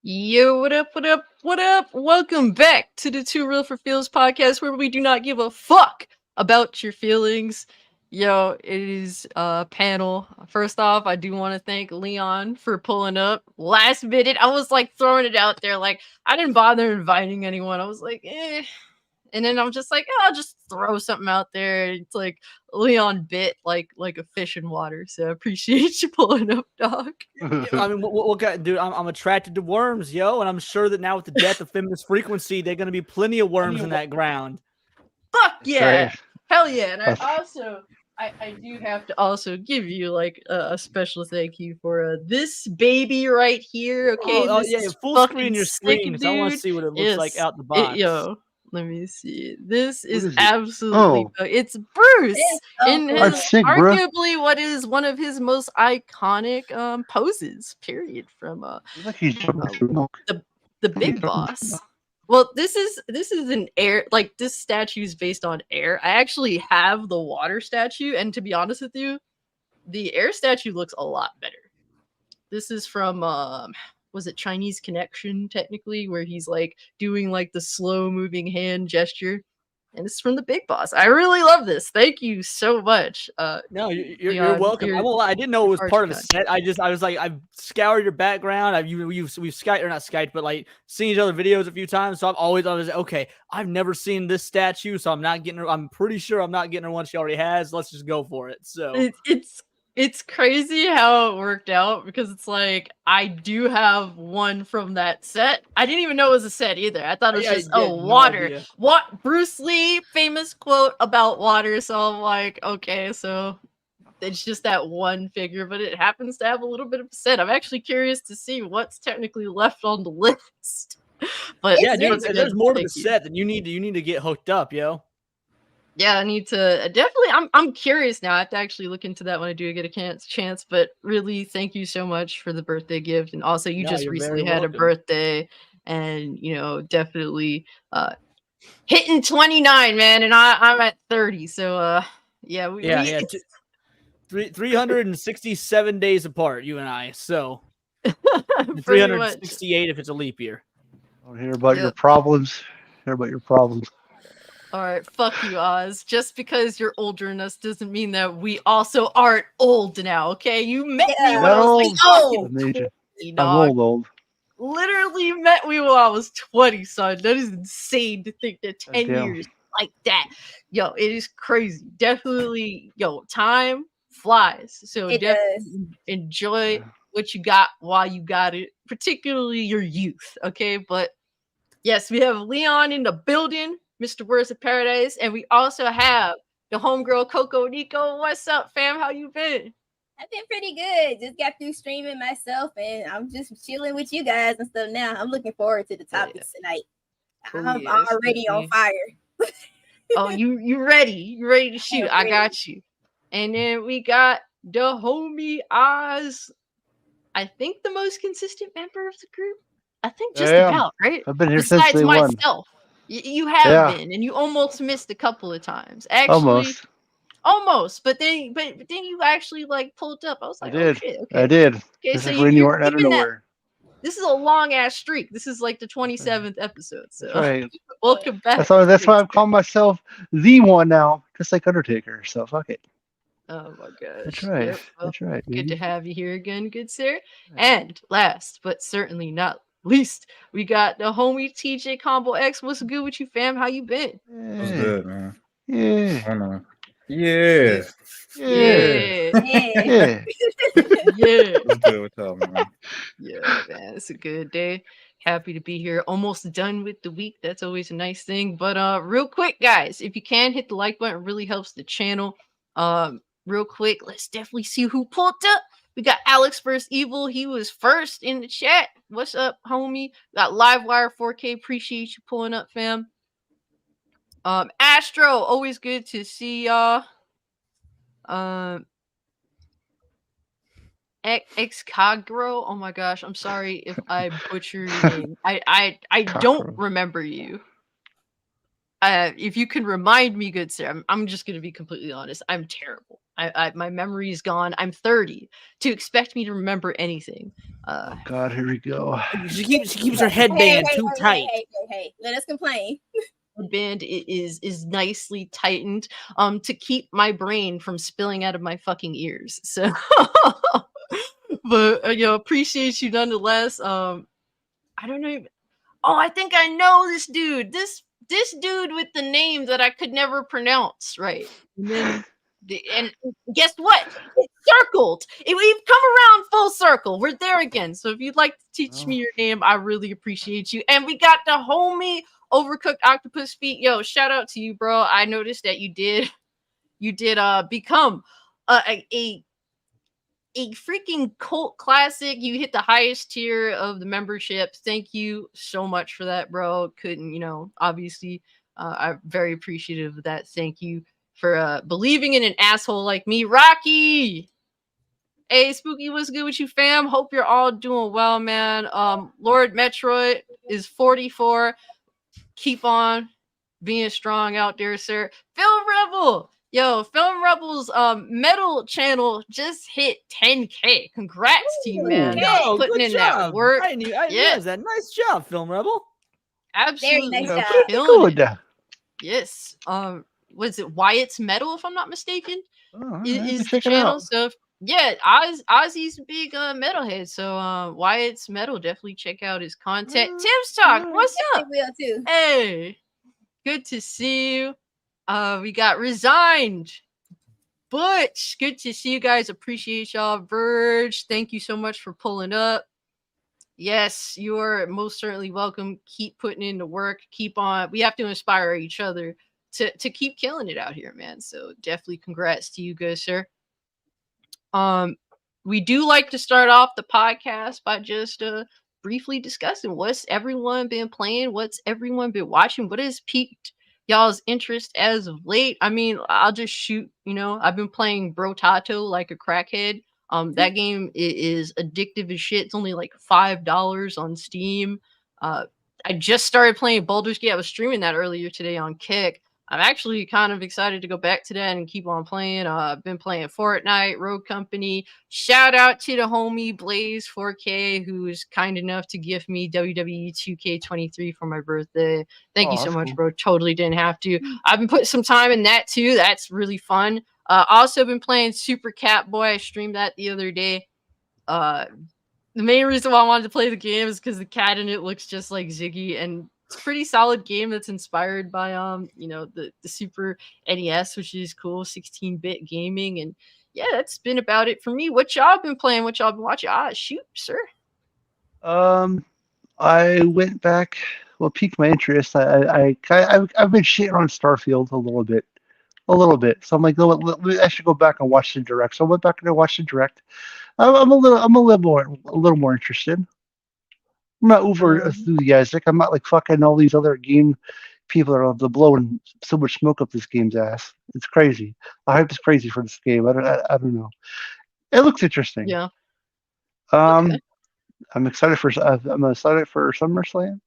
Yo, what up, what up, what up? Welcome back to the 2REAL4FEELS podcast where we do not give a fuck about your feelings. Yo, it is a panel. First off, I do want to thank Leon for pulling up last minute. I was like throwing it out there, like I didn't bother inviting anyone. I was like, eh. And then I'm just like, oh, I'll just throw something out there. It's like Leon bit like a fish in water. So I appreciate you pulling up, dog. I mean, what dude? I'm attracted to worms, yo, and I'm sure that now with the death of feminist frequency, there're gonna be plenty of worms in that ground. Fuck yeah, hell yeah! And I do have to also give you like a special thank you for this baby right here. Okay, oh this yeah, is full fucking screen your sick, screen. dude. I want to see what it looks like out the box. Yo, let me see. This is it? absolutely it's Bruce in his That's sick, bro. arguably what is one of his most iconic poses. Period. From Look, he's jumping through milk. the big boss. Well, this is an air, like this statue is based on air. I actually have the water statue, and to be honest with you, the air statue looks a lot better. This is from was it Chinese Connection technically, where he's like doing like the slow moving hand gesture. And this is from the big boss. I really love this. Thank you so much. No, you're welcome. I didn't know it was part of a set. I was like, I've scoured your background. We've Skyped or not Skyped, but like seen each other videos a few times. So I was like, okay, I've never seen this statue, so I'm not getting her. I'm pretty sure I'm not getting her one she already has. Let's just go for it. So it's crazy how it worked out because it's like I do have one from that set. I didn't even know it was a set either. I thought it was just water. No, what Bruce Lee famous quote about water. So I'm like, okay, so it's just that one figure, but it happens to have a little bit of a set. I'm actually curious to see what's technically left on the list. But yeah, dude, there's more to the set that you need to get hooked up, yo. Yeah, I need to definitely. I'm curious now. I have to actually look into that when I do get a chance. But really, thank you so much for the birthday gift, and also you just recently had a birthday, and definitely hitting 29, man, and I'm at 30. So yeah, 367 days apart, you and I. So 368 if it's a leap year. Don't hear about your problems. Hear about your problems. All right, fuck you, Oz. Just because you're older than us doesn't mean that we also aren't old now, okay? You met me when I was like, I'm old. Literally met me when I was 20, son. That is insane to think that 10 years like that. Yo, it is crazy. Definitely, time flies. So definitely enjoy what you got while you got it, particularly your youth, okay? But yes, we have Leon in the building. Mr. Words of Paradise, and we also have the homegirl Coco Nico. What's up, fam? How you been? I've been pretty good. Just got through streaming myself, and I'm just chilling with you guys and stuff now. I'm looking forward to the topics tonight. I'm already on fire. Oh, you ready? You ready to shoot? I got you. And then we got the homie Oz. I think the most consistent member of the group. I think just about, right? I've been here since day one. Besides myself. You have been, and you almost missed a couple of times. Actually, almost. But then you actually like pulled up. I was like, I did. Oh, shit, okay. I did. Okay, this is when you weren't out of nowhere. This is a long ass streak. This is like the 27th episode. So right. Welcome back. That's why I've called myself the one now, just like Undertaker. So fuck it. Oh my gosh. That's right. Yep, well, that's right. Good to have you here again, good sir. And last but certainly not least, we got the homie TJ Combo X. What's good with you, fam? How you been? What's good, man? Yeah. I know. Yeah. Yeah. What's good with y'all, man? Yeah, man. It's a good day. Happy to be here. Almost done with the week. That's always a nice thing. But real quick, guys, if you can hit the like button, it really helps the channel. Real quick, let's definitely see who pulled up. We got Alex vs. Evil. He was first in the chat. What's up, homie? Got Livewire 4K. Appreciate you pulling up, fam. Astro, always good to see y'all. Excagro. Oh my gosh, I'm sorry if I butcher your name. I don't remember you. If you can remind me, good sir, I'm just gonna be completely honest. I'm terrible. My memory is gone. I'm 30. To expect me to remember anything, Oh God, here we go. She keeps her headband too tight. Hey, let us complain. Band is nicely tightened to keep my brain from spilling out of my fucking ears. So but appreciate you nonetheless. I don't know. Oh, I think I know this dude. This dude with the name that I could never pronounce right. And then and guess what? It's circled. We've come around full circle. We're there again. So if you'd like to teach me your name, I really appreciate you. And we got the homie Overcooked Octopus Feet. Yo, shout out to you, bro. I noticed that you did become a freaking cult classic. You hit the highest tier of the membership. Thank you so much for that, bro. Couldn't, obviously, I'm very appreciative of that. Thank you for believing in an asshole like me. Rocky! Hey, Spooky, what's good with you, fam? Hope you're all doing well, man. Lord Metroid is 44. Keep on being strong out there, sir. Film Rebel! Yo, Film Rebel's metal channel just hit 10K. Congrats to you, man. Yo, putting in that work. I knew that. Nice job, Film Rebel. Absolutely. Very nice job. Good. Yes. Was it Wyatt's Metal, if I'm not mistaken? Is the check it channel. out. So Ozzy's a big metalhead. So Wyatt's Metal, definitely check out his content. Tim's Talk, what's up? Will too. Hey, good to see you. We got Resigned. Butch, good to see you guys. Appreciate y'all. Verge, thank you so much for pulling up. Yes, you are most certainly welcome. Keep putting in the work. Keep on. We have to inspire each other to keep killing it out here, man. So definitely congrats to you guys, sir. We do like to start off the podcast by just briefly discussing what's everyone been playing, what's everyone been watching, what has piqued y'all's interest as of late. I mean, I'll just shoot, I've been playing Brotato like a crackhead. That game is addictive as shit. It's only like $5 on Steam. I just started playing Baldur's Gate. I was streaming that earlier today on Kick. I'm actually kind of excited to go back to that and keep on playing. I've been playing Fortnite, Rogue Company. Shout out to the homie Blaze 4K, who is kind enough to gift me WWE 2K23 for my birthday. Thank you so much, cool. Bro. Totally didn't have to. I've been putting some time in that too. That's really fun. Also been playing Super Cat Boy. I streamed that the other day. The main reason why I wanted to play the game is because the cat in it looks just like Ziggy, and it's a pretty solid game that's inspired by the Super NES, which is cool, 16-bit gaming. And yeah, that's been about it for me. What y'all been playing? What y'all been watching? Shoot, sir. I went back. What piqued my interest? I've been shitting on Starfield a little bit. So I'm like, I should go back and watch the direct. So I went back and I watched the direct. I'm a little more interested. I'm not uber enthusiastic. I'm not like fucking all these other game people are blowing so much smoke up this game's ass. It's crazy. The hype is crazy for this game. I don't know. It looks interesting. Yeah. Okay. I'm excited for SummerSlam.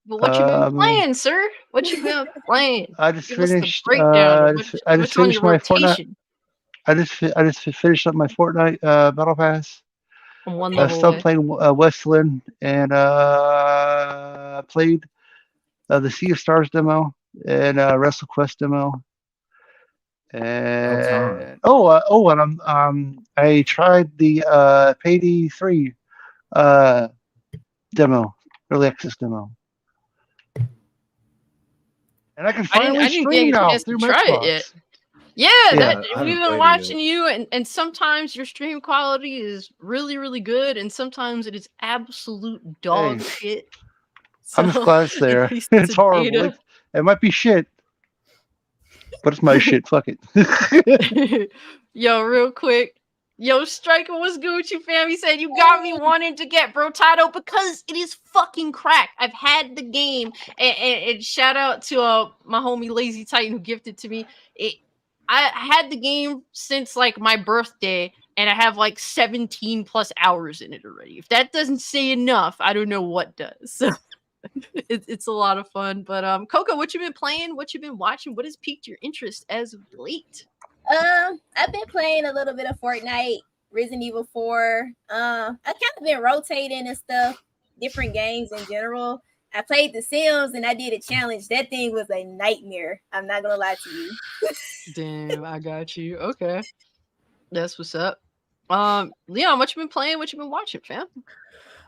But what you been playing, sir? What you been playing? I just Give finished. I just finished my Fortnite. I just finished up my Fortnite Battle Pass. I'm one level still away. playing Westland, and played the Sea of Stars demo and WrestleQuest demo. And and I tried the Payday 3 demo, early access demo. And I can finally stream now through my Xbox. Yeah, we've been watching you, and sometimes your stream quality is really, really good, and sometimes it is absolute dog shit. So, I'm just glad it's there. It's horrible. It might be shit, but it's my shit. Fuck it. Yo, real quick. Yo, Striker, what's good with you, fam? He said, you got me wanting to get Brotato because it is fucking crack. I've had the game, and shout out to my homie Lazy Titan who gifted to me. I had the game since like my birthday, and I have like 17 plus hours in it already. If that doesn't say enough, I don't know what does. So it's a lot of fun. But Coco, what you been playing? What you been watching? What has piqued your interest as of late? I've been playing a little bit of Fortnite Resident Evil 4. I kind of been rotating and stuff, different games in general. I played The Sims and I did a challenge. That thing was a nightmare. I'm not gonna lie to you. Damn, I got you. Okay, that's what's up. Leon, what you been playing? What you been watching, fam?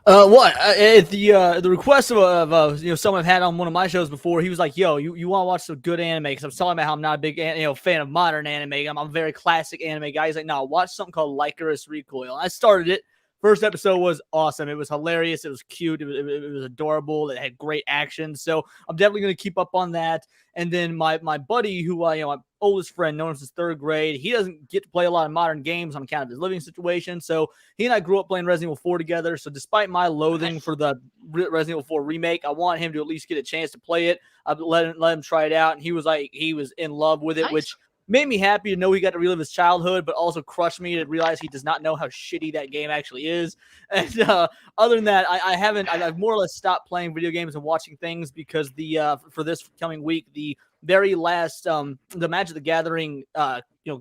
At the request of someone I've had on one of my shows before, he was like, "Yo, you want to watch some good anime?" Because I was talking about how I'm not a big fan of modern anime. I'm a very classic anime guy. He's like, "No, watch something called Lycanus Recoil." And I started it. First episode was awesome. It was hilarious. It was cute. It was adorable. It had great action. So I'm definitely going to keep up on that. And then my buddy, who my oldest friend, known him since third grade, he doesn't get to play a lot of modern games on account of his living situation. So he and I grew up playing Resident Evil 4 together. So despite my loathing for the Resident Evil 4 remake, I want him to at least get a chance to play it. I let him try it out, and he was in love with it, Nice. which made me happy to know he got to relive his childhood, but also crushed me to realize he does not know how shitty that game actually is. And other than that, I've more or less stopped playing video games and watching things because for this coming week, the very last the Magic the Gathering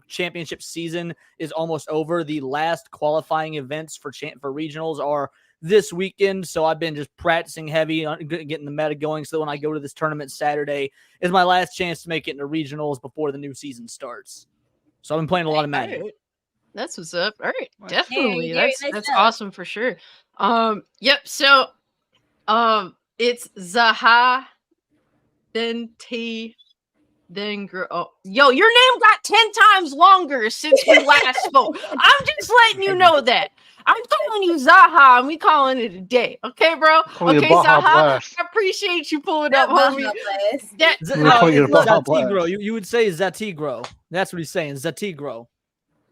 championship season is almost over. The last qualifying events for regionals are this weekend, so I've been just practicing heavy, getting the meta going, so when I go to this tournament Saturday is my last chance to make it into regionals before the new season starts. So I've been playing a lot of Magic. Right. That's what's up. All right, Nice. definitely. Very That's nice awesome for sure. Yep. So, it's Zaha, then T, then girl. Oh, yo, your name got 10 times longer since we last spoke. I'm just letting you know that. I'm calling you Zaha, and we calling it a day. Okay, bro? Call you Okay, Baja Zaha, Blast. I appreciate you pulling Not up, homie. Baja Blast. That, We're calling you Baja Zatigro. Blast. You would say Zatigro. That's what he's saying. Zatigro.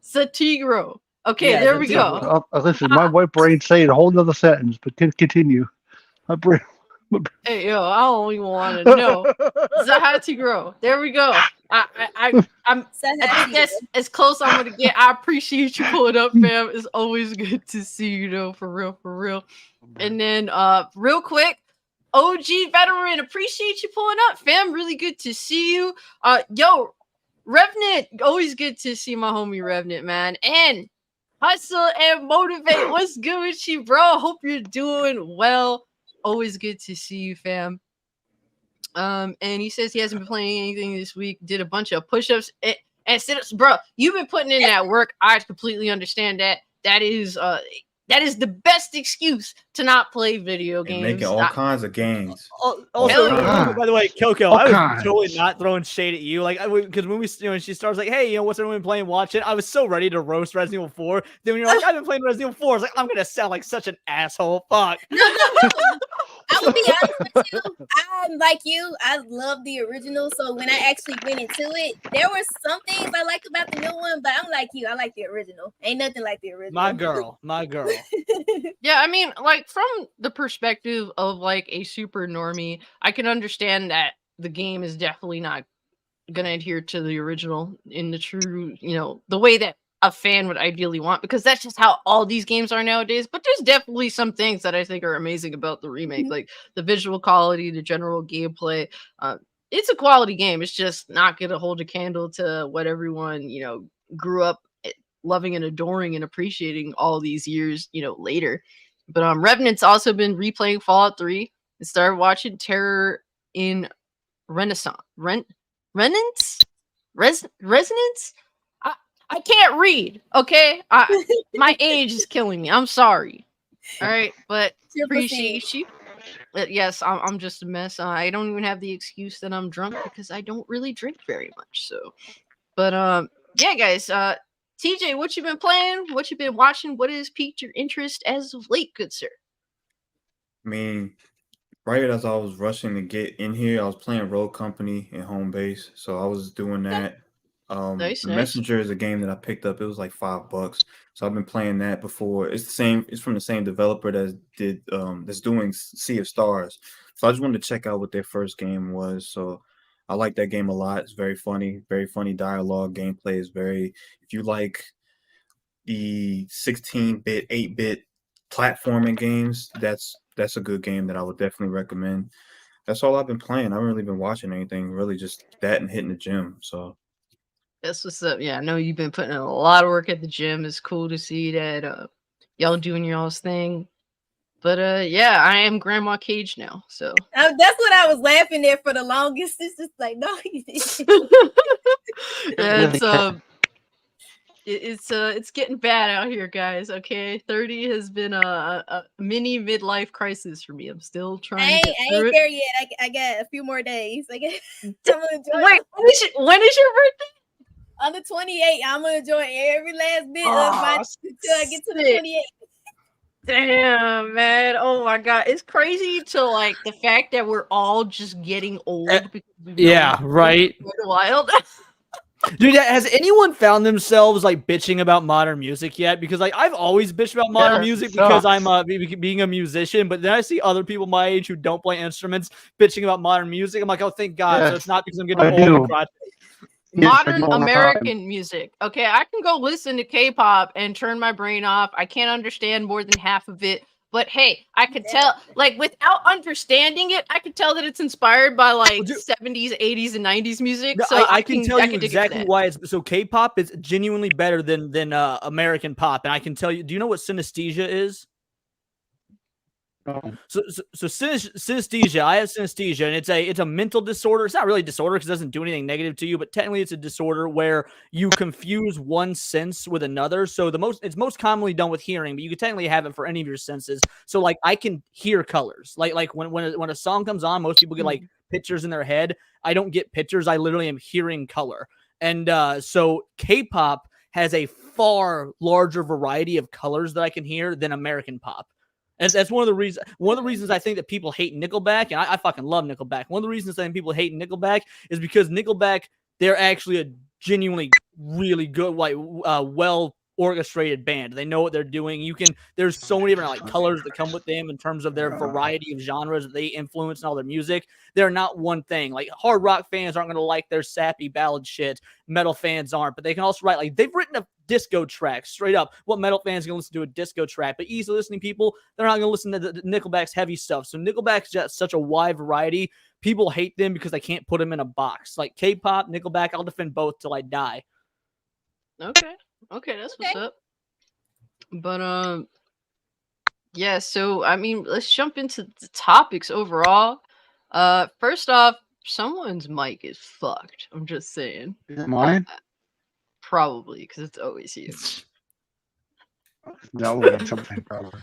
Satigro. Okay, Yeah, there we Zatigro. go. Listen, my white brain saying a whole nother sentence, but continue. My brain. Hey, yo, I don't even want to know. Zahatigro. There we go. I think that's as close I'm gonna get. I appreciate you pulling up, fam. It's always good to see you, though, for real. And then, real quick, OG veteran, appreciate you pulling up, fam. Really good to see you. Yo, Revenant, always good to see my homie Revenant, man. And Hustle and Motivate, what's good with you, bro? Hope you're doing well. Always good to see you, fam. And he says he hasn't been playing anything this week. Did a bunch of push-ups and sit-ups, bro. You've been putting in that work. I completely understand that. That is the best excuse to not play video games. And making all kinds of games. Also, kinds. by the way, Coco, All I was kinds. totally not throwing shade at you. Like, because when she starts like, "Hey, what's everyone playing? Watch it." I was so ready to roast Resident Evil 4. Then when you're like, "I've been playing Resident Evil 4," I was like, "I'm gonna sound like such an asshole." Fuck. I will be honest with you. I'm like you. I love the original. So when I actually went into it, there were some things I liked about the new one, but I'm like you. I like the original. Ain't nothing like the original. My girl. Yeah, I mean, like, from the perspective of like a super normie, I can understand that the game is definitely not gonna adhere to the original in the true, the way that a fan would ideally want, because that's just how all these games are nowadays. But there's definitely some things that I think are amazing about the remake, like the visual quality, the general gameplay. It's a quality game. It's just not gonna hold a candle to what everyone grew up loving and adoring and appreciating all these years later. But Revenant's also been replaying Fallout 3 and started watching Terror in Renaissance. Resonance? I can't read, okay? My age is killing me. I'm sorry. All right, but appreciate you. Yes, I'm just a mess. I don't even have the excuse that I'm drunk because I don't really drink very much. So, but yeah, guys. TJ, what you been playing? What you been watching? What has piqued your interest as of late, good sir? I mean, right as I was rushing to get in here, I was playing Road Company in home base, so I was doing that. Nice. Messenger is a game that I picked up. It was like $5, so I've been playing that before. It's the same. It's from the same developer that's doing Sea of Stars. So I just wanted to check out what their first game was. So I like that game a lot. It's very funny dialogue. Gameplay is very. If you like the 16-bit, 8-bit platforming games, that's a good game that I would definitely recommend. That's all I've been playing. I haven't really been watching anything. Really, just that and hitting the gym. So. That's what's up. Yeah, I know you've been putting in a lot of work at the gym. It's cool to see that y'all doing y'all's thing. But yeah, I am Grandma Cage now. So that's what I was laughing at for the longest. It's just like, no, you didn't. Yeah, it's getting bad out here, guys. Okay, 30 has been a mini midlife crisis for me. I'm still trying to get through I ain't it. there yet. I got a few more days. I'm gonna enjoy Wait, when is your birthday? On the 28th, I'm gonna enjoy every last bit of my until I get to the 28th. Damn, man. Oh my god. It's crazy to like the fact that we're all just getting old because we've right. Quite a while. Dude, has anyone found themselves like bitching about modern music yet? Because like I've always bitched about modern music because I'm being a musician, but then I see other people my age who don't play instruments bitching about modern music. I'm like, oh, thank God. So it's not because I'm getting old and crotchety. Modern American music. Okay, I can go listen to K-pop and turn my brain off. I can't understand more than half of it. But hey, I could tell, like, without understanding it, I could tell that it's inspired by like 70s, 80s, and 90s music. So I can tell you exactly why it's so. K-pop is genuinely better than American pop, and I can tell you. Do you know what synesthesia is? So synesthesia, I have synesthesia, and it's a mental disorder. It's not really a disorder because it doesn't do anything negative to you, but technically it's a disorder where you confuse one sense with another. So it's most commonly done with hearing, but you can technically have it for any of your senses. So like I can hear colors. Like when a song comes on, most people get like pictures in their head. I don't get pictures. I literally am hearing color. And so K-pop has a far larger variety of colors that I can hear than American pop. And that's one of the reasons I think that people hate Nickelback, and I fucking love Nickelback. One of the reasons I think people hate Nickelback is because Nickelback, they're actually a genuinely really good, like well orchestrated band. They know what they're doing. There's so many different like colors that come with them in terms of their variety of genres that they influence in all their music. They're not one thing. Like hard rock fans aren't going to like their sappy ballad shit. Metal fans aren't, but they can also write like they've written a disco track straight up. What metal fans are going to listen to a disco track, but easy listening people, they're not going to listen to the Nickelback's heavy stuff. So Nickelback's got such a wide variety. People hate them because they can't put them in a box. Like K-pop, Nickelback, I'll defend both till I die. Okay, that's what's up. But yeah, so I mean, let's jump into the topics overall. First off, someone's mic is fucked. I'm just saying. Is it mine? Probably, because it's always you. No, that's something probably.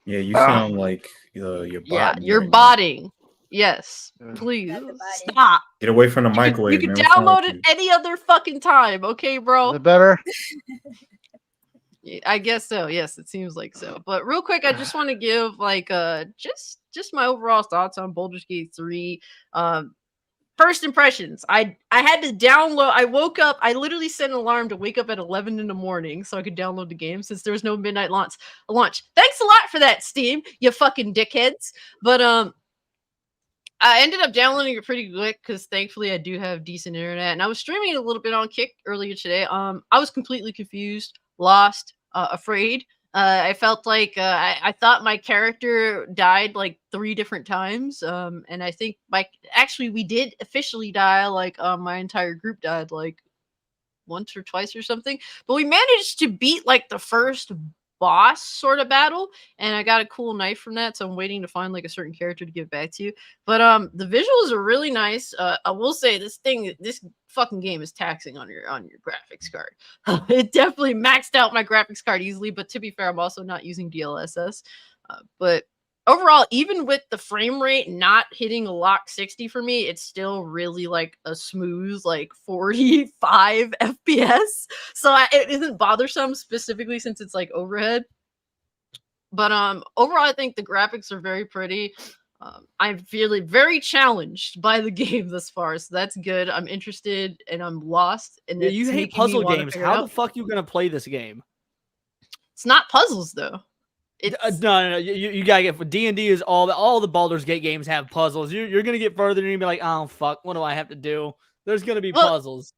Yeah, you sound like you're botting. Yeah, you're botting. Yes, please stop. Get away from the microwave. You can download it any other fucking time, okay, bro? Is it better? I guess so. Yes, it seems like so. But real quick, I just want to give like just my overall thoughts on Baldur's Gate 3. First impressions. I had to download. I woke up. I literally set an alarm to wake up at 11 in the morning so I could download the game since there was no midnight launch. Thanks a lot for that, Steam, you fucking dickheads. But I ended up downloading it pretty quick because thankfully I do have decent internet, and I was streaming it a little bit on Kick earlier today. I was completely confused, lost, afraid. I felt like I thought my character died like 3 different times, and I think actually we did officially die. Like my entire group died like once or twice or something, but we managed to beat like the first boss sort of battle, and I got a cool knife from that, so I'm waiting to find like a certain character to give back to you. But the visuals are really nice. I will say this fucking game is taxing on your graphics card. It definitely maxed out my graphics card easily, but to be fair, I'm also not using DLSS. But overall, even with the frame rate not hitting a lock 60 for me, it's still really like a smooth like 45 FPS. So it isn't bothersome, specifically since it's like overhead. But overall, I think the graphics are very pretty. I'm feeling very challenged by the game thus far, so that's good. I'm interested and I'm lost. And you hate puzzle games. How the fuck are you gonna play this game? It's not puzzles though. No. You gotta get for D&D is all the Baldur's Gate games have puzzles. You're gonna get further and you're gonna be like, oh fuck, what do I have to do? There's gonna be puzzles.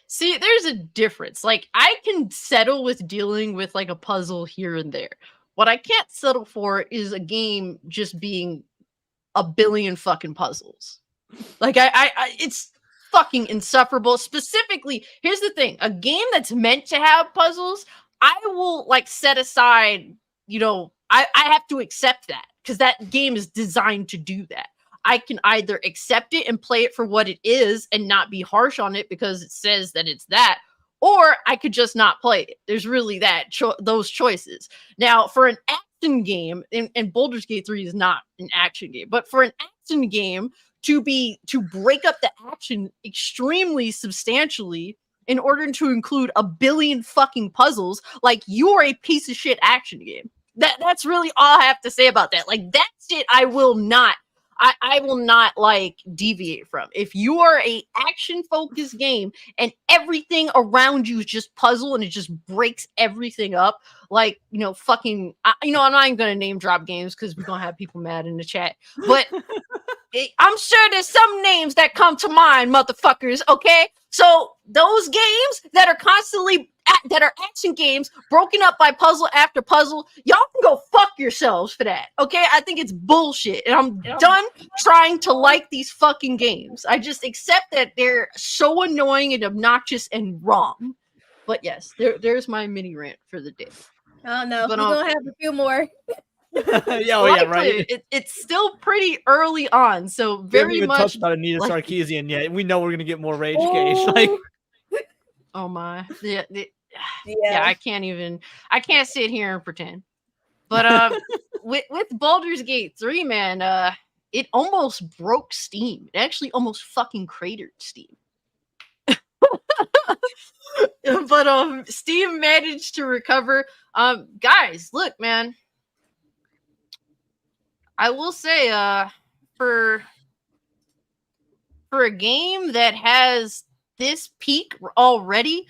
See, there's a difference. Like I can settle with dealing with like a puzzle here and there. What I can't settle for is a game just being a billion fucking puzzles. Like fucking insufferable. Specifically, here's the thing: a game that's meant to have puzzles, I will like set aside. You know, I have to accept that because that game is designed to do that. I can either accept it and play it for what it is and not be harsh on it because it says that it's that, or I could just not play it. There's really those choices. Now, for an action game, and Baldur's Gate 3 is not an action game, but for an action game to break up the action extremely substantially in order to include a billion fucking puzzles, like, you are a piece of shit action game. That's really all I have to say about that. Like, that shit I will not like deviate from. If you are a action focused game and everything around you is just puzzle and it just breaks everything up, like, you know, fucking, you know, I'm not even gonna name drop games because we're gonna have people mad in the chat, but I'm sure there's some names that come to mind, motherfuckers. Okay, so those games that are constantly that are action games broken up by puzzle after puzzle, y'all can go fuck yourselves for that. Okay, I think it's bullshit, and I'm done trying to like these fucking games. I just accept that they're so annoying and obnoxious and wrong. But yes, there's my mini rant for the day. Oh no, we're gonna have a few more. Yeah, right. It's still pretty early on, so very even much touched about Anita Sarkeesian yet. We know we're gonna get more rage gauge. Like, oh my, yeah, I can't sit here and pretend. But with Baldur's Gate 3, man, it almost broke Steam. It actually almost fucking cratered Steam. But Steam managed to recover. Guys, look, man. I will say, for a game that has this peak already,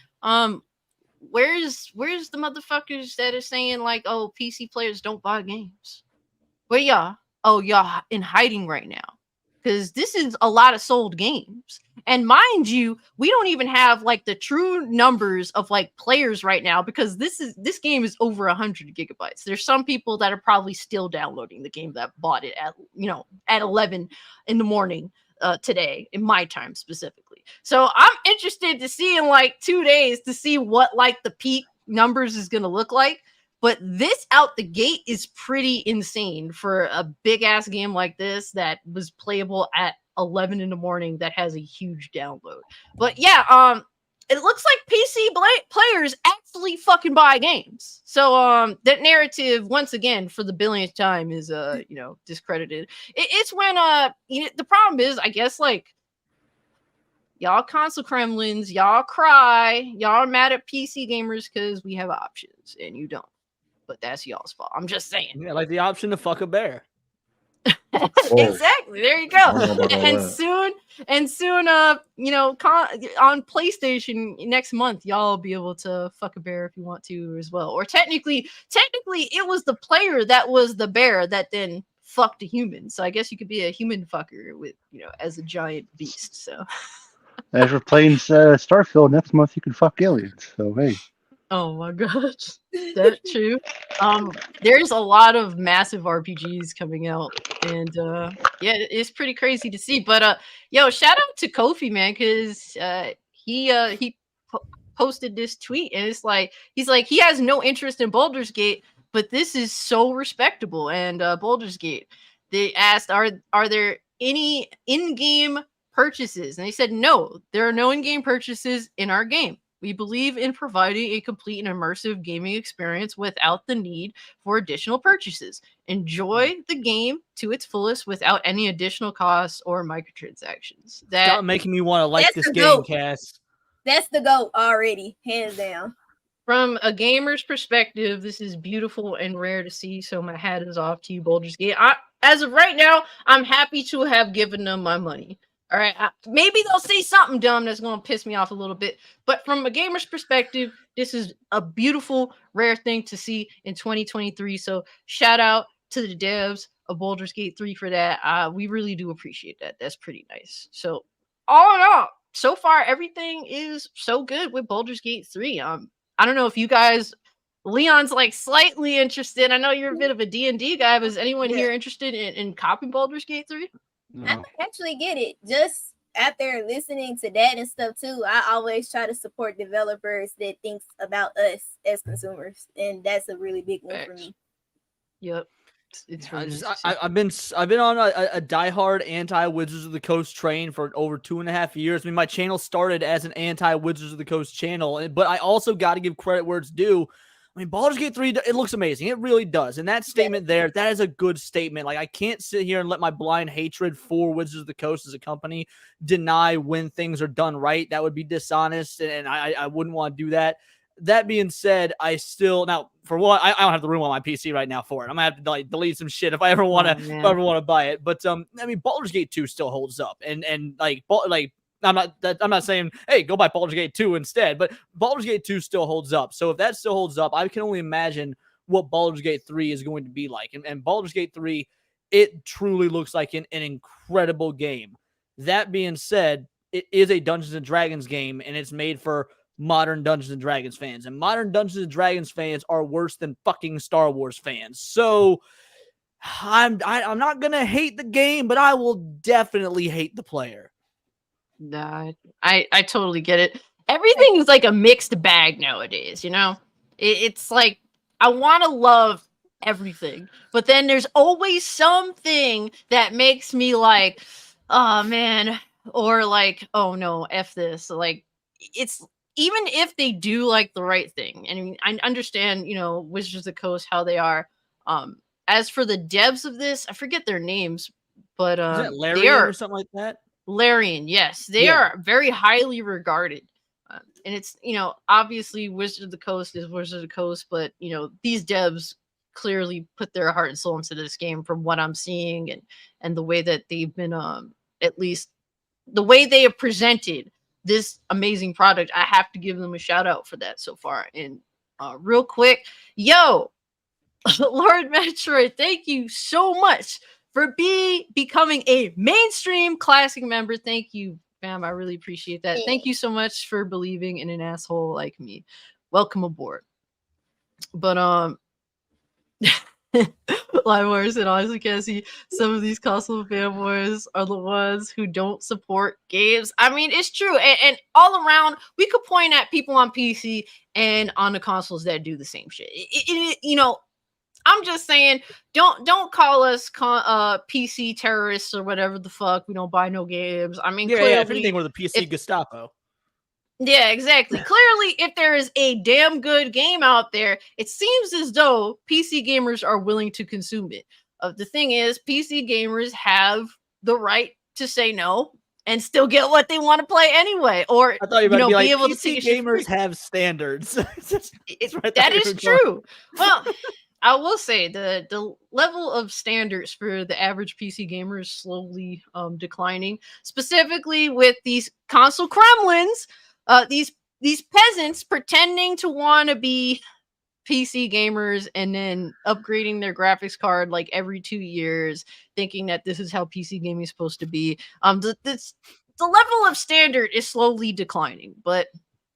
where's the motherfuckers that are saying like, oh, PC players don't buy games? Where y'all? Oh, y'all in hiding right now. Because this is a lot of sold games. And mind you, we don't even have like the true numbers of like players right now, because this game is over 100 gigabytes. There's some people that are probably still downloading the game that bought it at 11 in the morning today, in my time specifically. So I'm interested to see in like 2 days to see what like the peak numbers is going to look like. But this out the gate is pretty insane for a big ass game like this that was playable at 11 in the morning that has a huge download. But yeah, it looks like PC players actually fucking buy games. So that narrative, once again, for the billionth time, is discredited. It's when the problem is, I guess, like, y'all console Kremlins, y'all cry, y'all are mad at PC gamers because we have options and you don't. But that's y'all's fault. I'm just saying. Yeah, like the option to fuck a bear. Exactly. There you go. And soon, on PlayStation next month, y'all will be able to fuck a bear if you want to as well. Or technically, it was the player that was the bear that then fucked a human. So I guess you could be a human fucker with, as a giant beast. So. As we're playing Starfield next month, you can fuck aliens. So hey. Oh my gosh, that's true. There's a lot of massive RPGs coming out, and it's pretty crazy to see. But shout out to Kofi, man, because he posted this tweet, and it's like he has no interest in Baldur's Gate, but this is so respectable. And Baldur's Gate, they asked, are there any in-game purchases? And they said no, there are no in-game purchases in our game. We believe in providing a complete and immersive gaming experience without the need for additional purchases. Enjoy the game to its fullest without any additional costs or microtransactions. Stop making me want to like this game, Cass. That's the GOAT already, hands down. From a gamer's perspective, this is beautiful and rare to see, so my hat is off to you, Baldur's Gate. As of right now, I'm happy to have given them my money. All right, maybe they'll say something dumb that's going to piss me off a little bit. But from a gamer's perspective, this is a beautiful, rare thing to see in 2023. So shout out to the devs of Baldur's Gate 3 for that. We really do appreciate that. That's pretty nice. So all in all, so far, everything is so good with Baldur's Gate 3. I don't know if you guys... Leon's like slightly interested. I know you're a bit of a D&D guy, but is anyone here interested in copying Baldur's Gate 3? I actually get it. Just after listening to that and stuff too, I always try to support developers that thinks about us as consumers, and that's a really big one for me. Yep. It's really I've been on a diehard anti Wizards of the Coast train for over 2.5 years. I mean, my channel started as an anti Wizards of the Coast channel, but I also got to give credit where it's due. I mean, Baldur's Gate 3, it looks amazing. It really does. And that statement there, that is a good statement. Like, I can't sit here and let my blind hatred for Wizards of the Coast as a company deny when things are done right. That would be dishonest, and I wouldn't want to do that. That being said, I still, now for one, I don't have the room on my PC right now for it. I'm gonna have to like delete some shit if I ever want to buy it. But I mean, Baldur's Gate 2 still holds up, and I'm not saying, hey, go buy Baldur's Gate 2 instead, but Baldur's Gate 2 still holds up. So if that still holds up, I can only imagine what Baldur's Gate 3 is going to be like. And Baldur's Gate 3, it truly looks like an incredible game. That being said, it is a Dungeons and Dragons game, and it's made for modern Dungeons and Dragons fans, and modern Dungeons and Dragons fans are worse than fucking Star Wars fans. So I'm not gonna hate the game, but I will definitely hate the player. Nah, I totally get it. Everything is like a mixed bag nowadays, you know? It's like I want to love everything, but then there's always something that makes me like, oh man, or like, oh no, F this. Like, it's even if they do like the right thing, and I mean, I understand, you know, Wizards of the Coast, how they are. As for the devs of this, I forget their names, but is that Larian or something like that? Larian, yes, they are very highly regarded, and it's, you know, obviously Wizards of the Coast is Wizards of the Coast, but you know, these devs clearly put their heart and soul into this game from what I'm seeing, and the way that they've been, at least the way they have presented this amazing product. I have to give them a shout out for that so far. And real quick, yo, Lord Metroid, thank you so much for becoming a mainstream classic member. Thank you, fam. I really appreciate that. Thank you so much for believing in an asshole like me. Welcome aboard. But Livewire said, honestly, Cassie, some of these console fanboys are the ones who don't support games. I mean, it's true. And all around, we could point at people on PC and on the consoles that do the same shit. You know, I'm just saying, don't call us PC terrorists or whatever the fuck. We don't buy no games. I mean, clearly, if anything, we're the PC Gestapo. Yeah, exactly. Clearly, if there is a damn good game out there, it seems as though PC gamers are willing to consume it. The thing is, PC gamers have the right to say no and still get what they want to play anyway. Or I thought you were about to be able to see gamers have standards. That is true. Well, I will say the level of standards for the average PC gamer is slowly declining, specifically with these console Kremlins. These peasants pretending to want to be PC gamers and then upgrading their graphics card like every 2 years, thinking that this is how PC gaming is supposed to be. The level of standard is slowly declining, but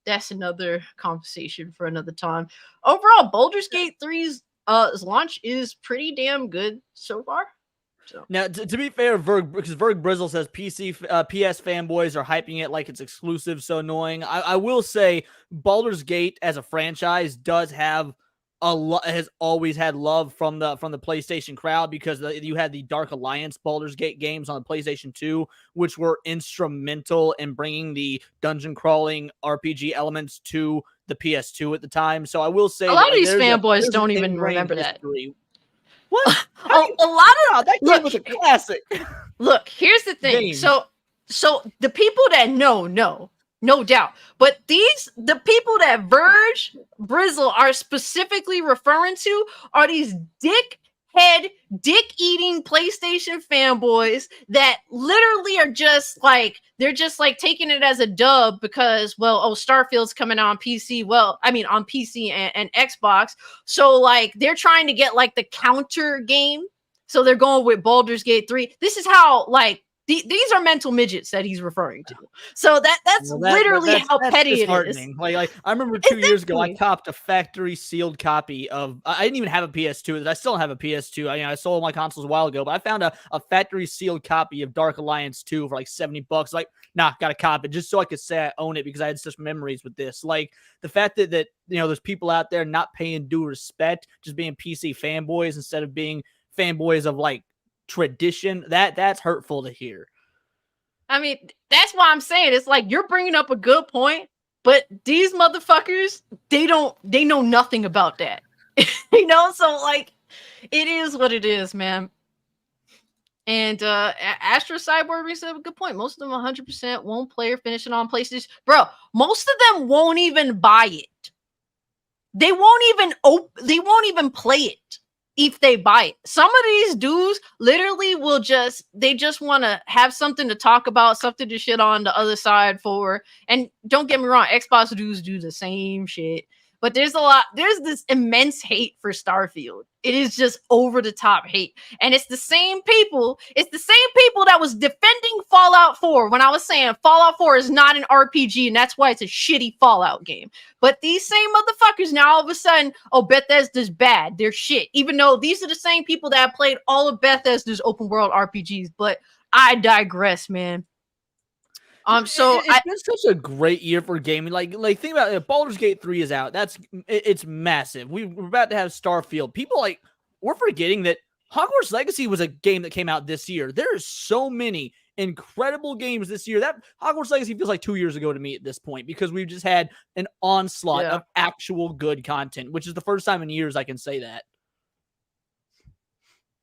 that's another conversation for another time. Overall, Baldur's Gate 3's launch is pretty damn good so far. So. Now, to be fair, because Verg Brizzle says PS fanboys are hyping it like it's exclusive, so annoying. I will say Baldur's Gate as a franchise does have has always had love from the PlayStation crowd, because you had the Dark Alliance Baldur's Gate games on the PlayStation 2, which were instrumental in bringing the dungeon crawling RPG elements to the PS2 at the time. So I will say a lot of these fanboys don't even remember that. What? A lot of that game was a classic. Look, here's the thing. So the people that know, no doubt. But the people that Verge Brizzle are specifically referring to are these dick-eating PlayStation fanboys that literally are just like, they're just like taking it as a dub because, well, Starfield's coming out on PC. Well, I mean, on PC and Xbox. So like, they're trying to get like the counter game. So they're going with Baldur's Gate 3. This is how like these are mental midgets that he's referring to. So that's literally how petty it is. Like I remember 2 years ago, I copped a factory sealed copy of. I didn't even have a PS2. I still don't have a PS2. I sold my consoles a while ago, but I found a factory sealed copy of Dark Alliance 2 for like $70. Like, nah, got to cop it just so I could say I own it because I had such memories with this. Like the fact that there's people out there not paying due respect, just being PC fanboys instead of being fanboys of like tradition, that's hurtful to hear. I mean, that's why I'm saying it's like you're bringing up a good point, but these motherfuckers, they know nothing about that. So like it is what it is, man. And Astro Cyborg said a good point. Most of them 100% won't play or finish it on PlayStation. Bro, most of them won't even buy it. They won't even play it if they buy it. Some of these dudes literally they just want to have something to talk about, something to shit on the other side for. And don't get me wrong, Xbox dudes do the same shit. But there's this immense hate for Starfield. It is just over the top hate. And it's the same people that was defending Fallout 4 when I was saying Fallout 4 is not an RPG and that's why it's a shitty Fallout game. But these same motherfuckers now all of a sudden, oh, Bethesda's bad. They're shit. Even though these are the same people that have played all of Bethesda's open world RPGs. But I digress, man. So it's been such a great year for gaming. Like think about it. Baldur's Gate 3 is out. It's massive. We're about to have Starfield. People we're forgetting that Hogwarts Legacy was a game that came out this year. There's so many incredible games this year. That Hogwarts Legacy feels like 2 years ago to me at this point because we've just had an onslaught of actual good content, which is the first time in years I can say that.